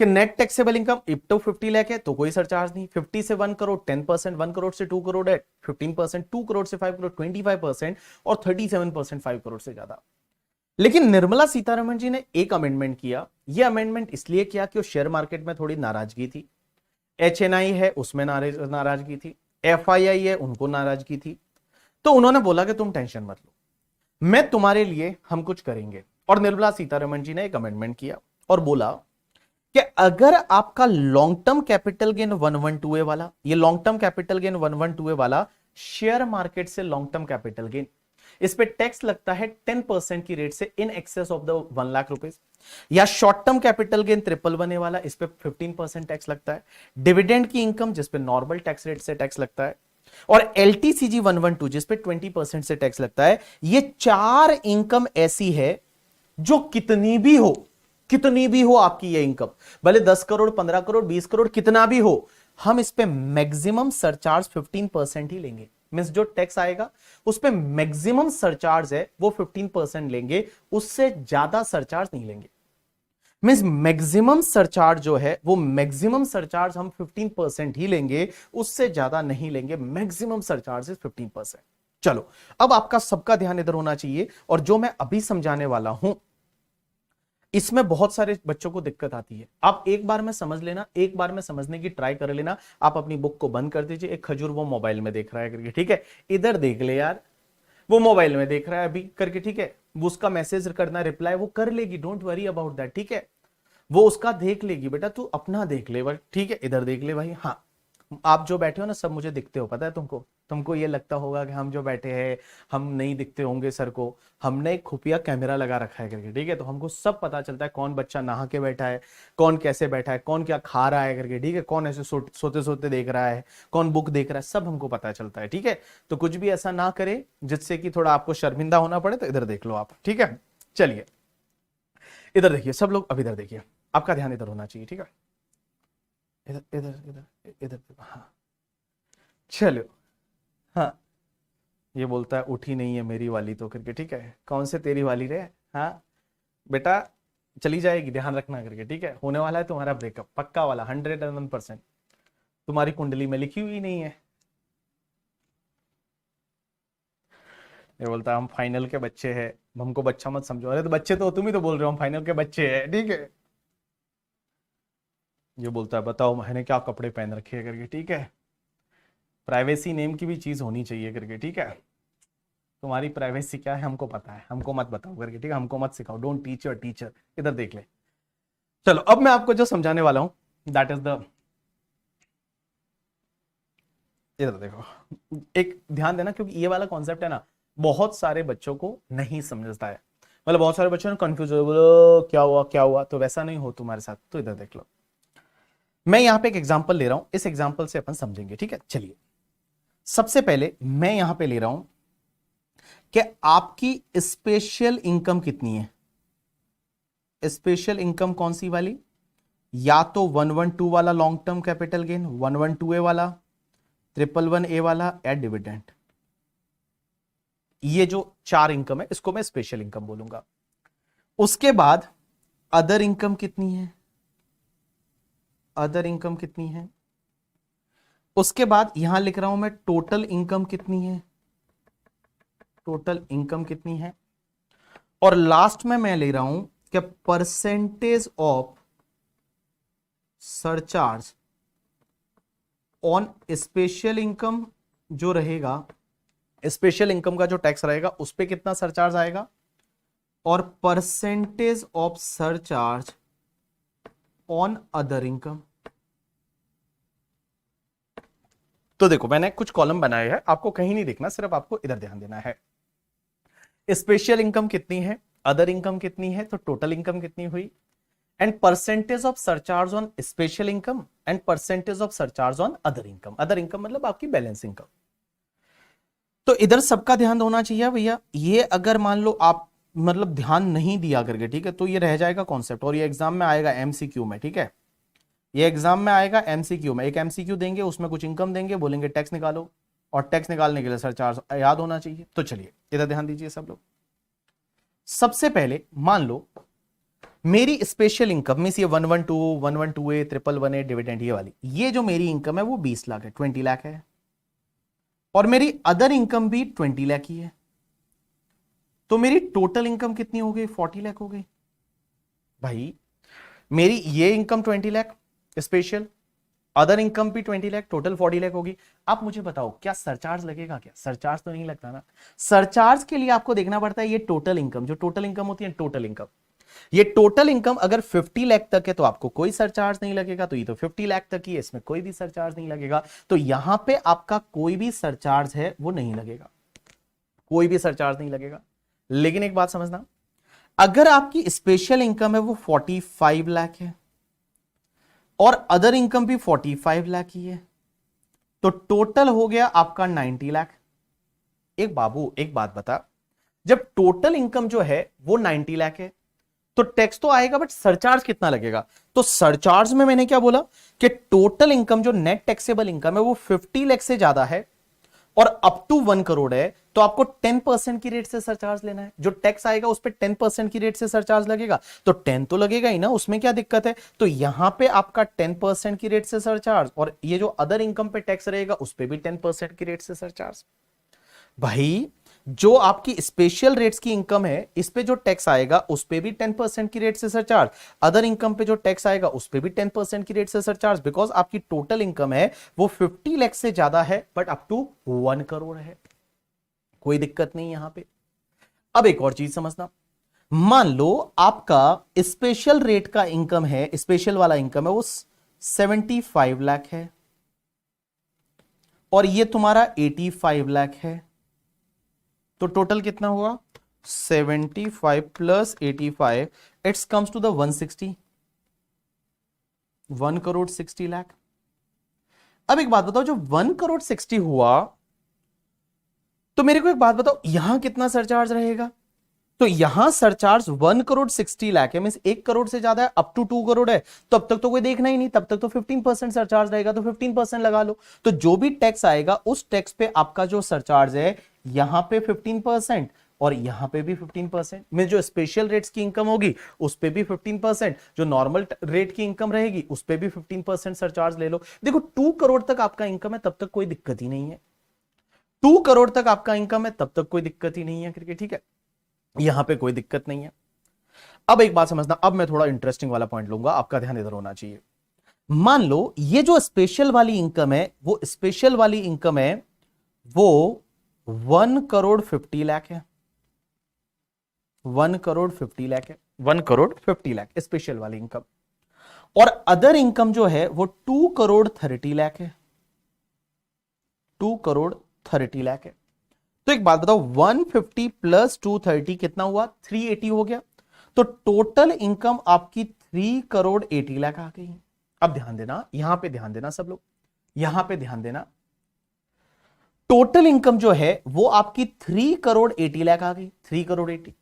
कि नेट टैक्सेबल इनकम इप टू 50 लाख है तो कोई सरचार्ज नहीं, 50 से 1 करोड़ 10%, 1 करोड़ से 2 करोड़ है 15%, 2 करोड़ से 5 करोड़ 25%, और 37% 5 करोड़ से ज्यादा। लेकिन निर्मला सीतारमण जी ने एक अमेंडमेंट किया। यह अमेंडमेंट इसलिए किया कि उस शेयर मार्केट में थोड़ी नाराजगी थी, HNI है उसमें नाराजगी थी, FII है उनको नाराजगी थी। तो उन्होंने बोला कि तुम टेंशन मत लो, मैं तुम्हारे लिए हम कुछ करेंगे। और निर्मला सीतारमण जी ने एक अमेंडमेंट किया और बोला कि अगर आपका long term capital gain 112A वाला, ये long term capital gain 112A वाला शेयर मार्केट से लॉन्ग टर्म कैपिटल गेन, इस पे टैक्स लगता है 10% की रेट से in excess of the 1 lakh rupees, या short term capital gain 111A वाला, इस पे 15% टैक्स लगता है, डिविडेंड की इनकम जिस पे नॉर्मल टैक्स रेट से टैक्स लगता है, और LTCG 112 जिस पे 20% से टैक्स लगता है। ये चार इनकम ऐसी है जो कितनी भी हो, कितनी भी हो आपकी ये इनकम, भले 10 करोड़ 15 करोड़ 20 करोड़ कितना भी हो, हम इस पे मैक्सिमम सरचार्ज 15% ही लेंगे। मींस जो टैक्स आएगा उस पे मैक्सिमम सरचार्ज है वो 15% लेंगे, उससे ज्यादा सरचार्ज नहीं लेंगे। मींस मैक्सिमम सरचार्ज जो है वो मैक्सिमम सरचार्ज हम 15% ही लेंगे, उससे ज्यादा नहीं लेंगे। Maximum surcharge is 15%। चलो, अब आपका सबका ध्यान इधर होना चाहिए, और जो मैं अभी समझाने वाला हूं इसमें बहुत सारे बच्चों को दिक्कत आती है। आप एक बार में समझ लेना, एक बार में समझने की ट्राई कर लेना। आप अपनी बुक को बंद कर दीजिए, एक खजूर वो मोबाइल में देख रहा है करके, ठीक है, इधर देख ले यार, वो मोबाइल में देख रहा है अभी करके, ठीक है, वो उसका मैसेज करना रिप्लाई वो कर लेगी, डोंट वरी अबाउट दैट, ठीक है, वो उसका देख लेगी, बेटा तू अपना देख ले, ठीक है, इधर देख ले भाई। हाँ, आप जो बैठे हो ना सब मुझे दिखते हो, पता है तुमको, तुमको ये लगता होगा कि हम जो बैठे हैं हम नहीं दिखते होंगे सर को, हमने एक खुफिया कैमरा लगा रखा है करके, ठीक है, तो हमको सब पता चलता है कौन बच्चा नहा के बैठा है, कौन कैसे बैठा है, कौन क्या खा रहा है करके, ठीक है, कौन ऐसे सोते सोते देख रहा है, कौन बुक देख रहा है, सब हमको पता चलता है, ठीक है। तो कुछ भी ऐसा ना करे जिससे कि थोड़ा आपको शर्मिंदा होना पड़े, तो इधर देख लो आप, ठीक है। चलिए इधर देखिए सब लोग, अब इधर देखिए, आपका ध्यान इधर होना चाहिए, ठीक है, इधर इधर इधर इधर, हाँ चलो, हाँ, ये बोलता है उठी नहीं है मेरी वाली तो करके, ठीक है, कौन से तेरी वाली रे, हाँ बेटा चली जाएगी, ध्यान रखना करके, ठीक है, होने वाला है तुम्हारा ब्रेकअप पक्का वाला 101%, तुम्हारी कुंडली में लिखी हुई नहीं है। ये बोलता है हम फाइनल के बच्चे हैं, हमको बच्चा मत समझो। अरे तो बच्चे तो तुम ही तो बोल रहे हो हम फाइनल के बच्चे हैं, ठीक है। ये बोलता है बताओ मैंने क्या कपड़े पहन रखे हैं करके, ठीक है, प्राइवेसी नेम की भी चीज होनी चाहिए करके, ठीक है, तुम्हारी प्राइवेसी क्या है हमको पता है, हमको मत बताओ करके, ठीक है, हमको मत सिखाओ, डोंट टीच योर टीचर। इधर देख ले, चलो अब मैं आपको जो समझाने वाला हूं दैट इज द, इधर देखो, एक ध्यान देना, क्योंकि ये वाला कॉन्सेप्ट है ना बहुत सारे बच्चों को नहीं समझता है, मतलब बहुत सारे बच्चों ने कंफ्यूज हो, बोलो क्या हुआ क्या हुआ, तो वैसा नहीं हो तुम्हारे साथ। तो इधर देख लो, मैं यहां पे एक एग्जांपल ले रहा हूं, इस एग्जांपल से अपन समझेंगे, ठीक है। चलिए सबसे पहले मैं यहां पे ले रहा हूं कि आपकी स्पेशल इनकम कितनी है। स्पेशल इनकम कौन सी वाली, या तो 112 वाला long term capital gain, 112A वाला, 111A वाला, या डिविडेंड। ये जो 4 इनकम है इसको मैं स्पेशल इनकम बोलूंगा। उसके बाद अदर इनकम कितनी है, अदर इनकम कितनी है। उसके बाद यहां लिख रहा हूं मैं टोटल इनकम कितनी है, टोटल इनकम कितनी है। और लास्ट में मैं ले रहा हूं कि percentage of surcharge on special income जो रहेगा, स्पेशल इनकम का जो टैक्स रहेगा उस पे कितना सरचार्ज आएगा, और percentage of surcharge on other income. तो देखो मैंने कुछ कॉलम बनाए हैं, आपको कहीं नहीं देखना, सिर्फ आपको इधर ध्यान देना है। स्पेशल इनकम कितनी है, अदर इनकम कितनी है, तो टोटल इनकम कितनी हुई, and percentage of surcharge on special income and percentage of surcharge on other income. Other income मतलब आपकी बैलेंस इनकम। तो इधर सबका ध्यान होना चाहिए भैया। ये अगर मान लो आप मतलब ध्यान नहीं दिया करके, ठीक है, तो ये रह जाएगा कॉन्सेप्ट, और ये एग्जाम में आएगा एमसीक्यू में, ठीक है, ये एग्जाम में आएगा एमसीक्यू में। एक एमसीक्यू देंगे, उसमें कुछ इनकम देंगे, बोलेंगे टैक्स निकालो, और टैक्स निकालने के लिए सरचार्ज याद होना चाहिए। तो चलिए इधर ध्यान दीजिए सब लोग। सबसे पहले मान लो मेरी स्पेशल इनकम मींस ये 112, 112A, 111A डिविडेंड, ये वाली, ये जो मेरी इनकम है वो 20 लाख है, 20 लाख है, और मेरी अदर इनकम भी 20 लाख ही है। तो मेरी टोटल इनकम कितनी हो गई, 40 लाख हो गई। भाई मेरी ये income 20 lakh special, other income भी 20 लाख, टोटल 40 लाख होगी। आप मुझे बताओ क्या सरचार्ज लगेगा, क्या सरचार्ज तो नहीं लगता ना। सरचार्ज के लिए आपको देखना पड़ता है ये टोटल इनकम, जो टोटल इनकम होती है, टोटल इनकम, ये टोटल इनकम अगर 50 लाख तक है तो आपको कोई सरचार्ज नहीं लगेगा, तो ये तो 50 लाख तक ही है, इसमें कोई भी सरचार्ज नहीं लगेगा। तो यहां पे आपका कोई भी सरचार्ज है वो नहीं लगेगा, कोई भी सरचार्ज नहीं लगेगा। लेकिन एक बात समझना, अगर आपकी स्पेशल इनकम है वो 45 लाख है और अदर इनकम भी 45 लाख ही है, तो टोटल हो गया आपका 90 लाख। एक बाबू एक बात बता, जब टोटल इनकम जो है वो 90 लाख है तो टैक्स तो आएगा, बट सरचार्ज कितना लगेगा। तो सरचार्ज में मैंने क्या बोला कि टोटल इनकम जो नेट टैक्सेबल इनकम है वो 50 लाख से ज्यादा है और अप टू 1 करोड़ है, तो आपको 10% की रेट से सरचार्ज लेना है। जो टैक्स आएगा उस पर 10% की रेट से सरचार्ज लगेगा, तो 10 तो लगेगा ही ना, उसमें क्या दिक्कत है। तो यहां पे आपका 10% की रेट से सरचार्ज, और ये जो अदर इनकम पे टैक्स रहेगा उस पर भी 10% की रेट से सरचार्ज। भाई जो आपकी स्पेशल रेट्स की इनकम है इस पे जो टैक्स आएगा उस पे भी 10% की रेट से सरचार्ज, अदर इनकम पे जो टैक्स आएगा उस पे भी 10% की रेट से सरचार्ज, बिकॉज आपकी टोटल इनकम है वो 50 लाख से ज्यादा है बट अप टू 1 करोड़ है, कोई दिक्कत नहीं यहां पे। अब एक और चीज समझना, मान लो आपका स्पेशल रेट का इनकम है, स्पेशल वाला इनकम है वो 75 लाख है और ये तुम्हारा 85 लाख है, तो टोटल कितना हुआ 75 plus 85, it's comes to the 160, 1 crore 60 lakh. अब एक बात बताओ, जो 1 करोड़ 60 हुआ तो मेरे को एक बात बताओ यहां कितना सरचार्ज रहेगा। तो यहां सरचार्ज 1 करोड़ 60 लाख है, मींस 1 करोड़ से ज्यादा है, अप टू 2 करोड़ है, तो अब तक तो कोई देखना ही नहीं, तब तक तो 15% सरचार्ज रहेगा, तो 15% लगा लो। तो जो भी टैक्स आएगा उस टैक्स पे आपका जो सरचार्ज है यहां पे 15% और यहां पे भी 15%, मींस जो स्पेशल रेट्स की इनकम होगी उस पे भी 15%, जो नॉर्मल रेट की इनकम रहेगी उस पे भी 15% सरचार्ज ले लो। देखो 2 करोड़ तक आपका इनकम है तब तक कोई दिक्कत ही नहीं है, 2 करोड़ तक आपका इनकम है तब तक कोई दिक्कत ही नहीं है क्योंकि ठीक है, यहां पे कोई दिक्कत नहीं है। अब एक बात समझना, अब मैं थोड़ा इंटरेस्टिंग वाला पॉइंट लूंगा, आपका ध्यान इधर होना चाहिए। मान लो ये जो स्पेशल वाली इनकम है वो स्पेशल वाली इनकम है वो 1 करोड़ 50 लाख है, 1 करोड़ 50 लाख है, 1 करोड़ 50 लाख स्पेशल वाली इनकम, और अदर इनकम जो है वो 2 करोड़ 30 लाख है, 2 करोड़ 30 लाख है। तो एक बात बताओ 150 प्लस 230 कितना हुआ, 380 हो गया, तो टोटल इनकम आपकी 3 करोड़ 80 लाख आ गई। अब ध्यान देना, यहां पे ध्यान देना सब लोग, यहां पे ध्यान देना, टोटल इनकम जो है वो आपकी 3 करोड़ 80 लाख आ गई, 3 करोड़ 80।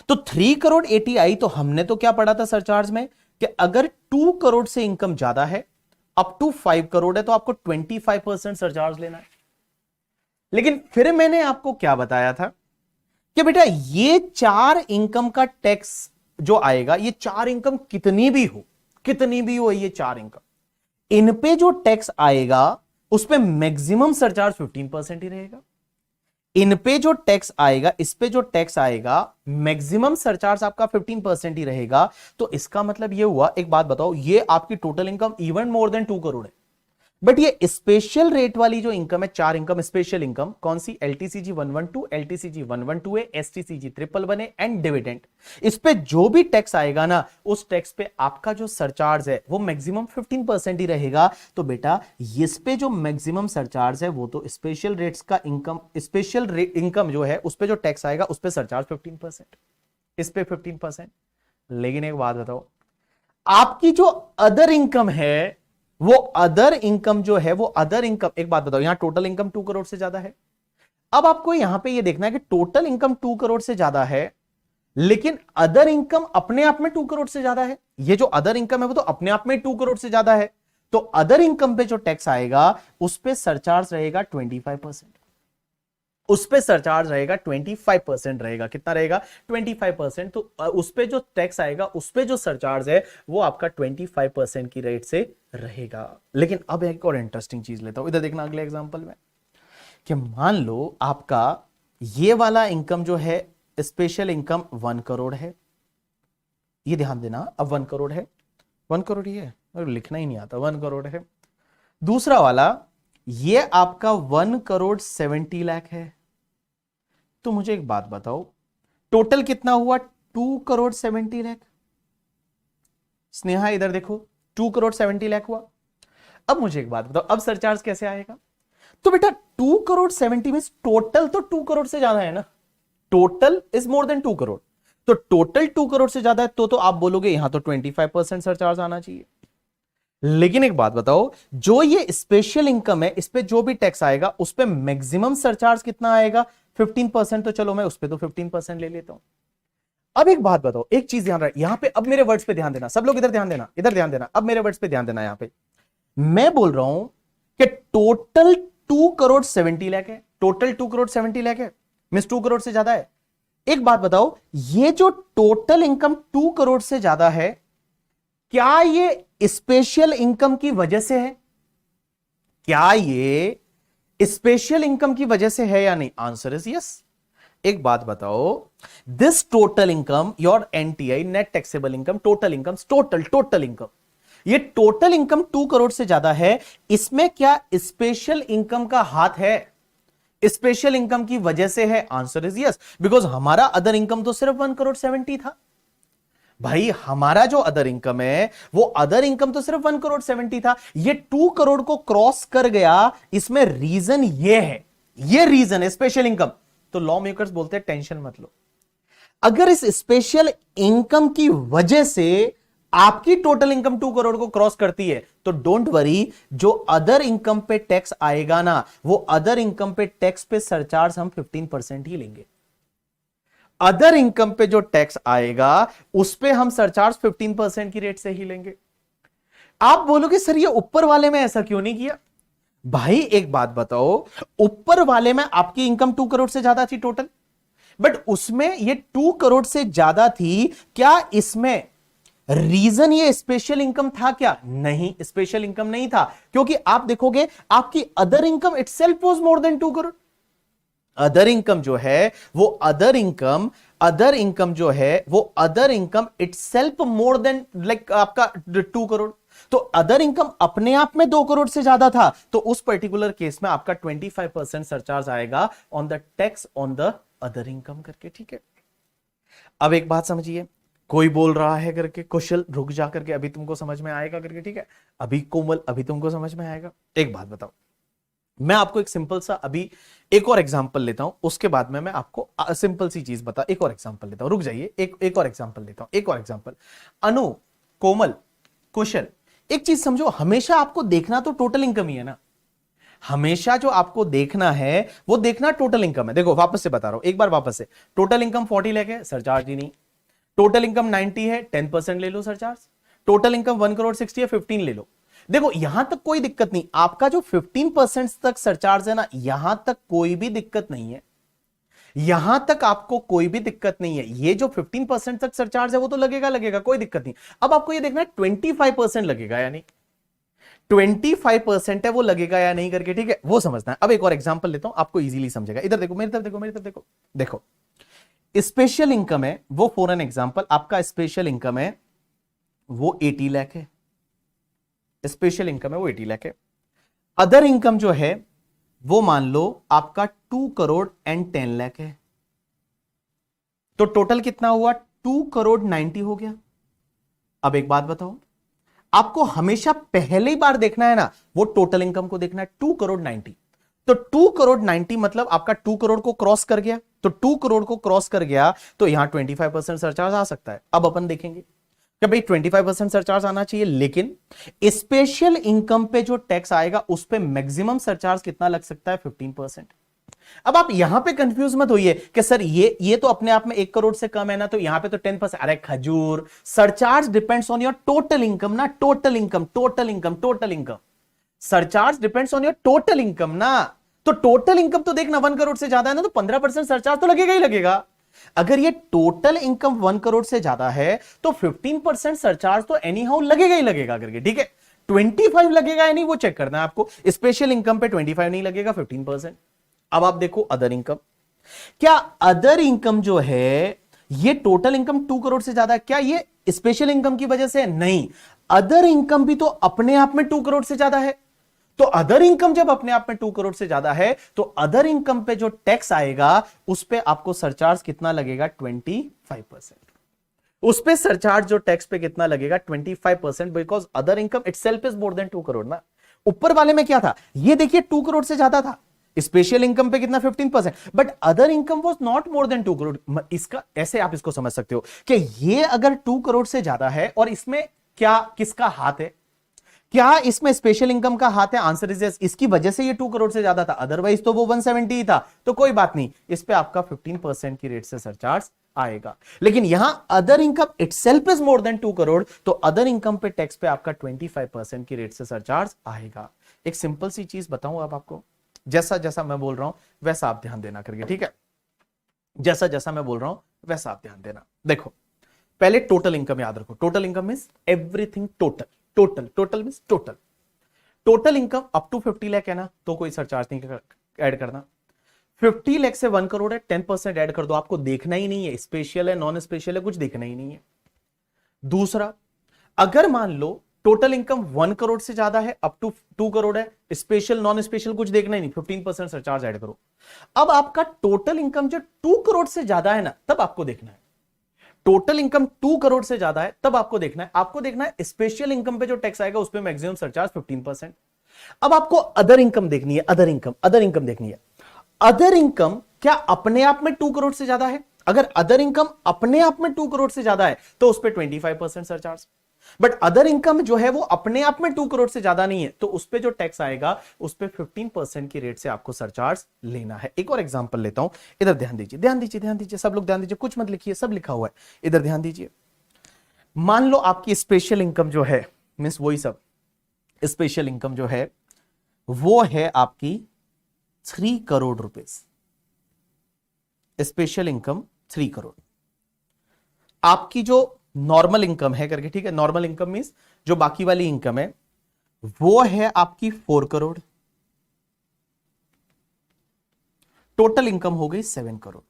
तो 3 करोड़ 80 आई तो हमने तो क्या पढ़ा था सरचार्ज में कि अगर 2 करोड़ से इनकम ज्यादा है, अप टू 5 करोड़ है, तो आपको 25% सरचार्ज लेना है। लेकिन फिर मैंने आपको क्या बताया था कि बेटा ये 4 इनकम का टैक्स जो आएगा, ये 4 इनकम कितनी भी हो ये 4 इनकम, इन पे जो टैक्स आएगा उस पे मैक्सिमम सरचार्ज 15% ही रहेगा। इन पे जो टैक्स आएगा, इस पे जो टैक्स आएगा, मैक्सिमम सरचार्ज आपका 15% ही रहेगा। तो इसका मतलब ये हुआ, एक बात बताओ, ये आपकी total income even more than 2 crore है। बट ये स्पेशल रेट वाली जो इनकम है, 4 इनकम, स्पेशल इनकम कौन सी? LTCG 112, LTCG 112A, STCG 111A and dividend. इस पे जो भी टैक्स आएगा ना, उस टैक्स पे आपका जो सरचार्ज है वो मैक्सिमम 15% ही रहेगा। तो बेटा इस पे जो मैक्सिमम सरचार्ज है वो तो स्पेशल रेट्स का इनकम, स्पेशल इनकम जो है उस पे जो टैक्स आएगा उस पे सरचार्ज 15%, इस पे 15%। लेकिन एक बात बताओ, आपकी जो अदर इनकम है, वो अदर इनकम जो है, वो अदर इनकम, एक बात बताओ, यहां टोटल इनकम 2 करोड़ से ज्यादा है। अब आपको यहां पे ये देखना है कि टोटल इनकम 2 करोड़ से ज्यादा है, लेकिन अदर इनकम अपने आप में 2 करोड़ से ज्यादा है। ये जो अदर इनकम है वो तो अपने आप में 2 करोड़ से ज्यादा है। तो अदर इनकम पे जो टैक्स आएगा उस पे सरचार्ज रहेगा 25%, उस पे सरचार्ज रहेगा 25% रहेगा। कितना रहेगा? 25%। तो उस पे जो टैक्स आएगा, उस पे जो सरचार्ज है वो आपका 25% की रेट से रहेगा। लेकिन अब एक और इंटरेस्टिंग चीज लेता हूं, इधर देखना अगले एग्जांपल में, कि मान लो आपका ये वाला इनकम जो है, स्पेशल इनकम 1 करोड़ है। ये ध्यान देना, अब 1 करोड़ है, 1 करोड़ ही है, लिखना ही नहीं आता, 1 करोड़ है। दूसरा वाला ये आपका 1 करोड़ 70 लाख है। तो मुझे एक बात बताओ, टोटल कितना हुआ? 2 करोड़ 70 लाख। स्नेहा इधर देखो, 2 करोड़ 70 लाख हुआ। अब मुझे एक बात बताओ, अब सरचार्ज कैसे आएगा? तो बेटा 2 करोड़ 70 में टोटल तो 2 करोड़ से ज्यादा है ना, total is more than 2 crore. तो टोटल 2 करोड़ से ज्यादा है तो आप बोलोगे यहां तो 25% सरचार्ज आना चाहिए। लेकिन एक बात बताओ, जो ये स्पेशल इनकम है, इस पे जो भी टैक्स आएगा उस पे मैक्सिमम सरचार्ज कितना आएगा? 15%। तो चलो मैं उस पे तो 15% ले लेता हूं। अब एक बात बताओ, एक चीज ध्यान रख, यहां पे अब मेरे वर्ड्स पे ध्यान देना, सब लोग इधर ध्यान देना, इधर ध्यान देना, अब मेरे वर्ड्स पे ध्यान देना। यहां पे मैं बोल रहा हूं कि टोटल 2 करोड़ 70 लाख है, टोटल 2 करोड़ 70 लाख है, मींस 2 करोड़ से ज्यादा है। एक बात बताओ, ये जो टोटल इनकम 2 करोड़ से ज्यादा है, क्या ये स्पेशल इनकम की वजह से है? क्या ये स्पेशल इनकम की वजह से है या नहीं? Answer is yes. एक बात बताओ, this total income, your NTI, net taxable income, total income, total income, ये टोटल इनकम 2 करोड़ से ज्यादा है, इसमें क्या स्पेशल इनकम का हाथ है? स्पेशल इनकम की वजह से है। आंसर इज यस, बिकॉज हमारा अदर इनकम तो सिर्फ 1 करोड़ 70 था। भाई हमारा जो अदर इनकम है, वो अदर इनकम तो सिर्फ 1 करोड़ 70 था, ये 2 करोड़ को क्रॉस कर गया। इसमें रीजन ये है, ये रीजन है स्पेशल इनकम। तो लॉ मेकर्स बोलते हैं टेंशन मत लो, अगर इस स्पेशल इनकम की वजह से आपकी टोटल इनकम 2 करोड़ को क्रॉस करती है तो डोंट वरी, जो अदर इनकम पे टैक्स आएगा ना, वो अदर इनकम पे टैक्स पे सरचार्ज हम 15% ही लेंगे। अदर इनकम पे जो टैक्स आएगा उस पे हम सरचार्ज 15% की रेट से ही लेंगे। आप बोलोगे सर ये ऊपर वाले में ऐसा क्यों नहीं किया? भाई एक बात बताओ, ऊपर वाले में आपकी इनकम 2 करोड़ से ज्यादा थी टोटल, बट उसमें ये 2 करोड़ से ज्यादा थी, क्या इसमें रीजन ये स्पेशल इनकम था क्या? नहीं, स्पेशल इनकम नहीं था, क्योंकि आप देखोगे आपकी other income itself was more than 2 crore. Other income जो है वो अदर इनकम जो है वो other income itself more than like आपका 2 करोड़। तो अदर इनकम अपने आप में 2 करोड़ से ज्यादा था, तो उस पर्टिकुलर केस में आपका 25% सरचार्ज आएगा on the tax on the other income करके। ठीक है, अब एक बात समझिए, कोई बोल रहा है करके कुशल रुक जा करके, अभी तुमको समझ में आएगा करके। ठीक है, अभी कोमल अभी तुमको समझ में आएगा। एक बात बताओ, मैं आपको एक सिंपल सा अभी एक और एग्जांपल लेता हूं, उसके बाद में मैं आपको सिंपल सी चीज बता, एक और एग्जांपल लेता हूं, रुक जाइए, एक और एग्जांपल लेता हूं, एक और एग्जांपल। अनु, कोमल, कुशल, एक चीज समझो, हमेशा आपको देखना तो टोटल इनकम ही है ना। हमेशा जो आपको देखना है वो देखना टोटल इनकम है। देखो वापस से बता रहा हूं, एक बार वापस से, टोटल इनकम 40 लाख है, सरचार्ज ही नहीं। टोटल इनकम 90 है, 10% ले लो सरचार्ज। टोटल इनकम 1 करोड़ 60 है, 15 ले लो। देखो यहां तक कोई दिक्कत नहीं, आपका जो 15% तक सरचार्ज है ना, यहां तक कोई भी दिक्कत नहीं है, यहां तक आपको कोई भी दिक्कत नहीं है। ये जो 15% तक सरचार्ज है वो तो लगेगा लगेगा, कोई दिक्कत नहीं। अब आपको ये देखना है 25% लगेगा या नहीं, 25% है वो लगेगा या नहीं करके, ठीक है, वो समझना है। अब एक और एग्जांपल लेता हूं, आपको इजीली समझेगा। इधर देखो, मेरी तरफ देखो, मेरी तरफ देखो। देखो स्पेशल इनकम है वो, फॉर एन एग्जांपल आपका स्पेशल इनकम है वो 80 लाख है, स्पेशल इनकम है वो 80 लाख है। अदर इनकम जो है वो मान लो आपका 2 करोड़ एंड 10 लाख है। तो टोटल कितना हुआ, 2 करोड़ 90 हो गया। अब एक बात बताओ, आपको हमेशा पहली बार देखना है ना वो टोटल इनकम को देखना है, 2 करोड़ 90। तो 2 करोड़ 90 मतलब आपका 2 करोड़ को क्रॉस कर गया, तो 2 करोड़ को क्रॉस कर गया तो यहां 25% सरचार्ज आ सकता है। अब अपन देखेंगे कि भाई 25% सरचार्ज आना चाहिए, लेकिन स्पेशल इनकम पे जो टैक्स आएगा उस पे मैक्सिमम सरचार्ज कितना लग सकता है, 15%। अब आप यहां पे कंफ्यूज मत होइए कि सर ये तो अपने आप में 1 करोड़ से कम है ना, तो यहां पे तो 10%। अरे खजूर, surcharge depends on your total income ना, total income, total income, total income. Surcharge depends on your total income ना। तो टोटल इनकम तो देखना 1 करोड़ से ज्यादा है ना, तो 15% सरचार्ज तो लगेगा ही लगेगा। अगर ये टोटल इनकम 1 करोड़ से ज्यादा है तो 15% सरचार्ज तो एनी हाउ लगेगा ही लगेगा करके, ठीक है। 25 लगेगा या नहीं वो चेक करना है आपको। स्पेशल इनकम पे 25 नहीं लगेगा, 15%। अब आप देखो अदर इनकम, क्या अदर इनकम जो है ये टोटल इनकम 2 करोड़ से ज्यादा है, क्या ये स्पेशल इनकम की वजह से? नहीं, अदर इनकम भी तो अपने आप में 2 करोड़ से ज्यादा है। तो अदर इनकम जब अपने आप में 2 करोड़ से ज्यादा है तो अदर इनकम पे जो टैक्स आएगा उस पे आपको सरचार्ज कितना लगेगा, 25%। उस पे सरचार्ज जो टैक्स पे कितना लगेगा, 25%, because other income itself is more than 2 crore ना। ऊपर वाले में क्या था, ये देखिए 2 करोड़ से ज्यादा था, स्पेशल इनकम पे कितना, 15%, but other income was not more than 2 crore. इसका ऐसे आप इसको समझ सकते हो कि ये अगर 2 करोड़ से ज्यादा है और इसमें क्या किसका हाथ है, क्या इसमें स्पेशल इनकम का हाथ है? आंसर इज यस, इसकी वजह से ये 2 करोड़ से ज्यादा था, अदरवाइज तो वो 170 ही था। तो कोई बात नहीं, इस पे आपका 15% की रेट से सरचार्ज आएगा। लेकिन यहां other income itself is more than 2 crore, तो अदर इनकम पे टैक्स पे आपका 25% की रेट से सरचार्ज आएगा। एक सिंपल सी चीज बताऊं अब आपको, जैसा जैसा मैं बोल रहा हूं वैसा आप ध्यान देना करके, ठीक है। जैसा जैसा मैं बोल रहा हूं वैसा आप ध्यान देना। देखो पहले टोटल इनकम याद रखो, total income means everything total, total total means total. Total income up to 50 lakh है ना, तो कोई सरचार्ज नहीं ऐड करना। 50 लाख से 1 करोड़ है, 10% ऐड कर दो, आपको देखना ही नहीं है स्पेशल है नॉन स्पेशल है, कुछ देखना ही नहीं है। दूसरा, अगर मान लो टोटल इनकम 1 करोड़ से ज्यादा है, अप टू 2 करोड़ है, स्पेशल नॉन स्पेशल कुछ देखना ही नहीं, 15% सरचार्ज ऐड करो। अब आपका टोटल इनकम जो 2 करोड़ से ज्यादा है ना, तब आपको देखना है, टोटल इनकम 2 करोड़ से ज्यादा है तब आपको देखना है, आपको देखना है स्पेशल इनकम पे जो टैक्स आएगा उस पे मैक्सिमम सरचार्ज 15%। अब आपको अदर इनकम देखनी है, अदर इनकम, अदर इनकम देखनी है। अदर इनकम क्या अपने आप में 2 करोड़ से ज्यादा है? अगर अदर इनकम अपने आप में 2 करोड़ से ज्यादा है तो उस पे 25% सरचार्ज। बट अदर इनकम जो है वो अपने आप में 2 करोड़ से ज्यादा नहीं है, तो उस पे जो टैक्स आएगा उस पे 15% की रेट से आपको सरचार्ज लेना है। एक और एग्जांपल लेता हूं, इधर ध्यान दीजिए, ध्यान दीजिए, ध्यान दीजिए, सब लोग ध्यान दीजिए, कुछ मत लिखिए, सब लिखा हुआ है, इधर ध्यान दीजिए। मान लो आपकी स्पेशल इनकम जो है, मींस वही सब, स्पेशल इनकम जो है वो है आपकी 3 crore rupees, special income 3 crore. आपकी जो नॉर्मल इनकम है करके, ठीक है, नॉर्मल इनकम मींस जो बाकी वाली इनकम है वो है आपकी 4 करोड़। टोटल इनकम हो गई 7 करोड़,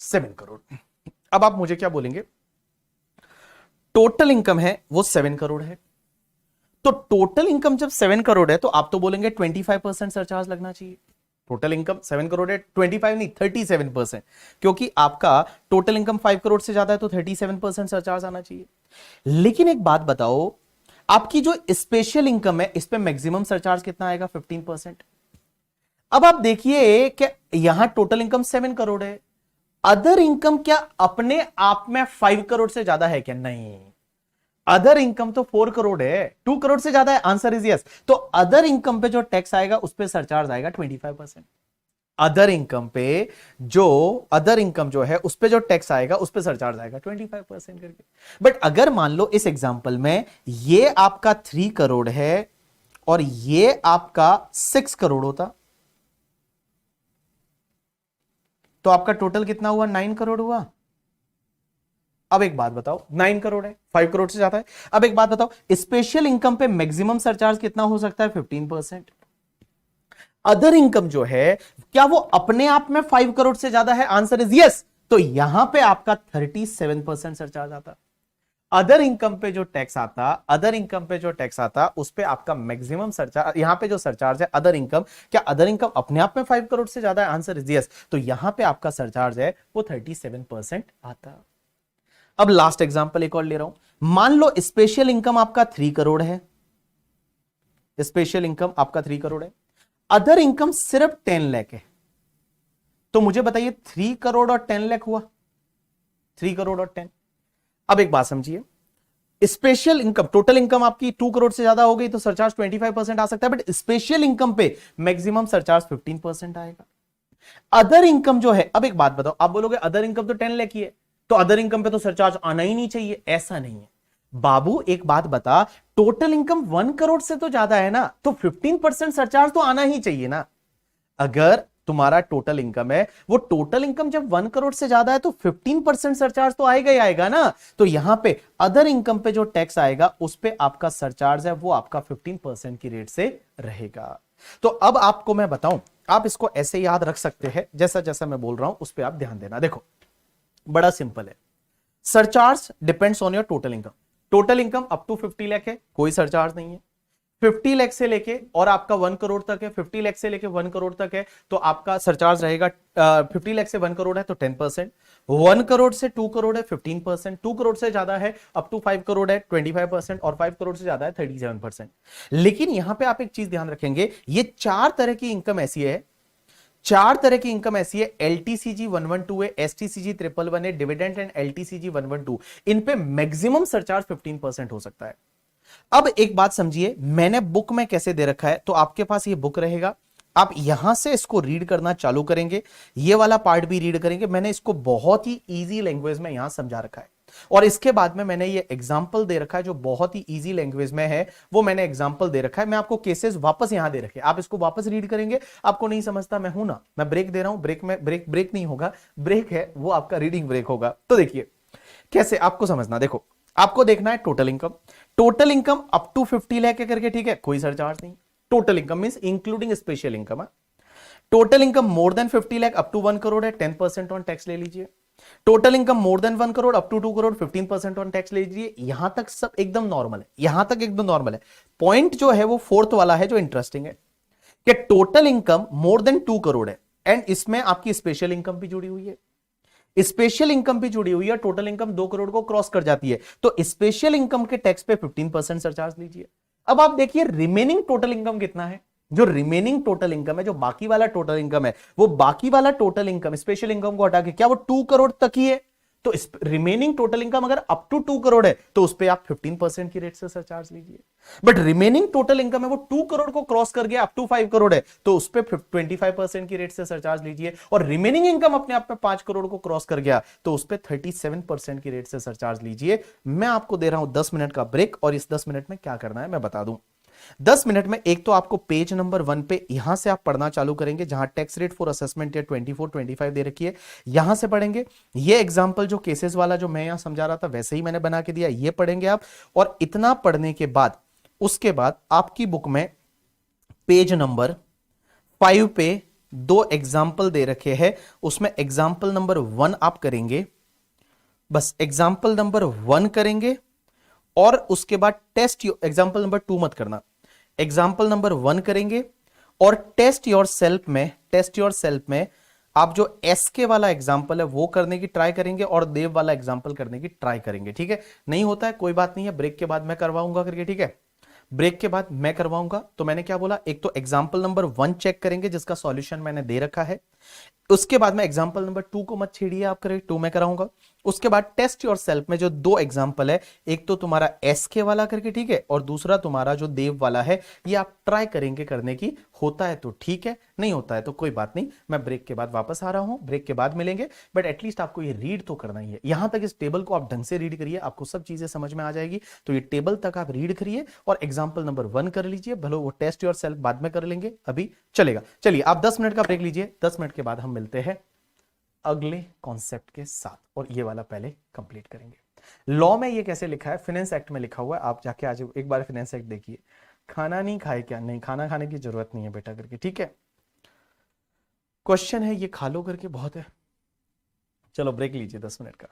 7 करोड़। अब आप मुझे क्या बोलेंगे, टोटल इनकम है वो 7 करोड़ है, तो टोटल इनकम जब 7 करोड़ है तो आप तो बोलेंगे 25% सरचार्ज लगना चाहिए। टोटल इनकम 7 करोड़ है, 25 नहीं 37%, क्योंकि आपका टोटल इनकम 5 करोड़ से ज्यादा है तो 37% सरचार्ज आना चाहिए। लेकिन एक बात बताओ, आपकी जो स्पेशल इनकम है इस पे मैक्सिमम सरचार्ज कितना आएगा, 15%। अब आप देखिए कि यहां टोटल इनकम 7 करोड़ है, अदर इनकम क्या अपने आप में 5 करोड़ से ज्यादा है क्या? नहीं, अदर इनकम तो 4 करोड़ है, 2 करोड़ से ज्यादा है, आंसर इज यस। तो अदर इनकम पे जो टैक्स आएगा उस पे सरचार्ज आएगा 25%। अदर इनकम पे जो अदर इनकम जो है उस पे जो टैक्स आएगा उस पे सरचार्ज आएगा 25% करके। बट अगर मान लो इस एग्जांपल में ये आपका 3 करोड़ है और ये आपका 6 करोड़ होता, तो आपका टोटल कितना हुआ? 9 करोड़ हुआ। अब एक बात बताओ, 9 करोड़ है, 5 करोड़ से ज्यादा है। अब एक बात बताओ, स्पेशल इनकम पे मैक्सिमम सरचार्ज कितना हो सकता है? 15%। अदर इनकम जो है क्या वो अपने आप में 5 करोड़ से ज्यादा है? Answer is yes. तो यहां पे आपका 37% सरचार्ज आता। अदर इनकम पे जो टैक्स आता, अदर इनकम पे जो टैक्स आता उस पे आपका मैक्सिमम सरचार्ज, यहां पे जो सरचार्ज है अदर इनकम, क्या अदर इनकम अपने आप में 5 करोड़ से ज्यादा है? Answer is yes. तो यहां पे आपका सरचार्ज है वो 37% आता। अब लास्ट एग्जांपल एक और ले रहा हूं। मान लो स्पेशल इनकम आपका 3 करोड़ है, स्पेशल इनकम आपका 3 करोड़ है, अदर इनकम सिर्फ 10 लाख है। तो मुझे बताइए 3 करोड़ और 10 लाख हुआ, 3 करोड़ और 10। अब एक बात समझिए, स्पेशल इनकम, टोटल इनकम आपकी 2 करोड़ से ज्यादा हो गई तो सरचार्ज 25% आ सकता है, बट स्पेशल इनकम पे मैक्सिमम सरचार्ज 15% आएगा। अदर इनकम जो है, अब एक बात बताओ, आप बोलोगे अदर इनकम तो 10 लाख ही है, तो अदर इनकम पे तो सरचार्ज आना ही नहीं चाहिए। ऐसा नहीं है बाबू, एक बात बता, टोटल इनकम 1 करोड़ से तो ज्यादा है ना, तो 15% सरचार्ज तो आना ही चाहिए ना। अगर तुम्हारा टोटल इनकम है, वो टोटल इनकम जब 1 करोड़ से ज्यादा है तो 15% सरचार्ज तो आएगा ही आएगा ना। तो यहां पे अदर इनकम पे जो टैक्स आएगा उस पे आपका सरचार्ज है वो आपका 15% की रेट से रहेगा। तो अब आपको मैं बताऊं, आप इसको ऐसे याद रख सकते हैं, जैसा जैसा मैं बोल रहा हूं उस पर आप ध्यान देना। देखो बड़ा सिंपल है, surcharge depends on your total income. Total income up to 50 lakh है, कोई सरचार्ज नहीं है। 50 लाख से लेके और आपका 1 करोड़ तक है, 50 लाख से लेके 1 करोड़ तक है तो आपका सरचार्ज रहेगा 50 लाख से 1 करोड़ है तो 10%, 1 करोड़ से 2 करोड़ है 15%, 2 करोड़ से ज्यादा है अप टू 5 करोड़ है 25% और 5 करोड़ से ज्यादा है 37%। लेकिन यहां पे आप एक चीज ध्यान रखेंगे, ये 4 तरह की इनकम ऐसी है, 4 तरह की इनकम ऐसी है, एलटीसीजी 112 है, एसटीसीजी 111 है, डिविडेंड एंड एलटीसीजी 112, इन पे मैक्सिमम सरचार्ज 15% हो सकता है। अब एक बात समझिए, मैंने बुक में कैसे दे रखा है, तो आपके पास ये बुक रहेगा, आप यहां से इसको रीड करना चालू करेंगे, ये वाला पार्ट भी रीड करेंगे। मैंने इसको बहुत ही इजी लैंग्वेज में यहां समझा रखा है और इसके बाद में मैंने ये एग्जाम्पल दे रखा है जो बहुत ही इजी लैंग्वेज में है, वो मैंने एग्जाम्पल दे रखा है। मैं आपको केसेस वापस यहां दे रखे, आप इसको वापस रीड करेंगे। आपको नहीं समझता, मैं हूं ना, मैं ब्रेक दे रहा हूं, ब्रेक में ब्रेक नहीं होगा, ब्रेक है वो आपका रीडिंग ब्रेक होगा। तो देखिए कैसे आपको समझना, देखो आपको देखना है total income, total income up to 50 lakh करके, ठीक है, कोई सरचार्ज नहीं। Total income means including special income है। Total income more than 50 lakh up to 1 crore है, 10% ऑन टैक्स ले लीजिए। Total income more than 1 crore up to 2 crore, 15% on tax ले लीजिए। यहां तक सब एकदम नॉर्मल है, यहां तक एकदम नॉर्मल है। पॉइंट जो है वो फोर्थ वाला है जो इंटरेस्टिंग है कि total income more then 2 crore है एंड इसमें आपकी स्पेशल इनकम भी जुड़ी हुई है, स्पेशल इनकम भी जुड़ी हुई है, टोटल इनकम 2 करोड़ को क्रॉस कर जाती है, तो स्पेशल इनकम के टैक्स पे 15% सरचार्ज लीजिए। अब आप देखिए रिमेनिंग टोटल इनकम कितना है, जो रिमेनिंग टोटल इनकम है, जो बाकी वाला टोटल इनकम है, वो बाकी वाला टोटल इनकम स्पेशल इनकम को हटा के क्या वो 2 करोड़ तक ही है। तो रिमेनिंग टोटल इनकम अगर अप टू 2 करोड़ है तो उस पर आप 15% की रेट से सरचार्ज लीजिए। बट रिमेनिंग टोटल इनकम है वो 2 करोड़ को क्रॉस कर गया, अप टू 5 करोड़ है तो उस पर 25% की रेट से सरचार्ज लीजिए। और रिमेनिंग इनकम अपने आप में 5 करोड़ को क्रॉस कर गया तो उस पर 37% की रेट से सरचार्ज लीजिए। मैं आपको दे रहा हूं 10 मिनट का ब्रेक और इस 10 मिनट में क्या करना है मैं बता दूं। 10 मिनट में एक तो आपको पेज नंबर 1 पे यहां से आप पढ़ना चालू करेंगे जहां टैक्स रेट फॉर असेसमेंट या 24 25 दे रखी है, यहां से पढ़ेंगे। ये एग्जांपल जो केसेस वाला जो मैं यहां समझा रहा था वैसे ही मैंने बना के दिया, ये पढ़ेंगे आप। और इतना पढ़ने के बाद उसके बाद आपकी बुक में पेज नंबर 5 पे 2 एग्जाम्पल दे रखे हैं, उसमें एग्जाम्पल नंबर 1 आप करेंगे, बस एग्जाम्पल नंबर 1 करेंगे और उसके बाद टेस्ट एग्जाम्पल नंबर 2 मत करना, एग्जाम्पल नंबर 1 करेंगे और टेस्ट योर सेल्फ में आप जो एसके वाला एग्जाम्पल है वो करने की ट्राई करेंगे और देव वाला एग्जाम्पल करने की ट्राई करेंगे। ठीक है, नहीं होता है कोई बात नहीं है, ब्रेक के बाद मैं करवाऊंगा करके, ठीक है, ब्रेक के बाद मैं करवाऊंगा। तो मैंने क्या बोला, एक तो एग्जाम्पल नंबर 1 चेक करेंगे जिसका सॉल्यूशन मैंने दे रखा है, उसके बाद में एग्जांपल नंबर 2 को मत छेड़िए, आप करें 2 मैं कराऊंगा। उसके बाद टेस्ट योर सेल्फ में जो 2 एग्जांपल है, एक तो तुम्हारा एसके वाला करके, ठीक है, और दूसरा तुम्हारा जो देव वाला है, ये आप ट्राई करेंगे करने की। होता है तो ठीक है, नहीं होता है तो कोई बात नहीं, मैं ब्रेक के बाद वापस आ रहा हूं, ब्रेक के बाद मिलेंगे। बट एटलीस्ट आपको ये रीड तो करना ही है। यहां तक इस टेबल को आप ढंग से रीड करिए, आपको सब चीजें समझ में आ जाएगी। तो ये टेबल तक आप रीड करिए और एग्जाम्पल नंबर 1 कर लीजिए, भले वो टेस्ट योर सेल्फ बाद में कर लेंगे, अभी चलेगा। चलिए आप 10 मिनट का ब्रेक लीजिए, 10 मिनट के बाद हम मिलते हैं अगले कॉन्सेप्ट के साथ, और ये वाला पहले कंप्लीट करेंगे। लॉ में ये कैसे लिखा है, फाइनेंस एक्ट में लिखा हुआ है, आप जाके आज एक बार फाइनेंस एक्ट देखिए। खाना नहीं खाए क्या, नहीं खाना खाने की जरूरत नहीं है बेटा करके, ठीक है। क्वेश्चन है ये खा लो करके बहुत है। चलो ब्रेक लीजिए 10 मिनट का।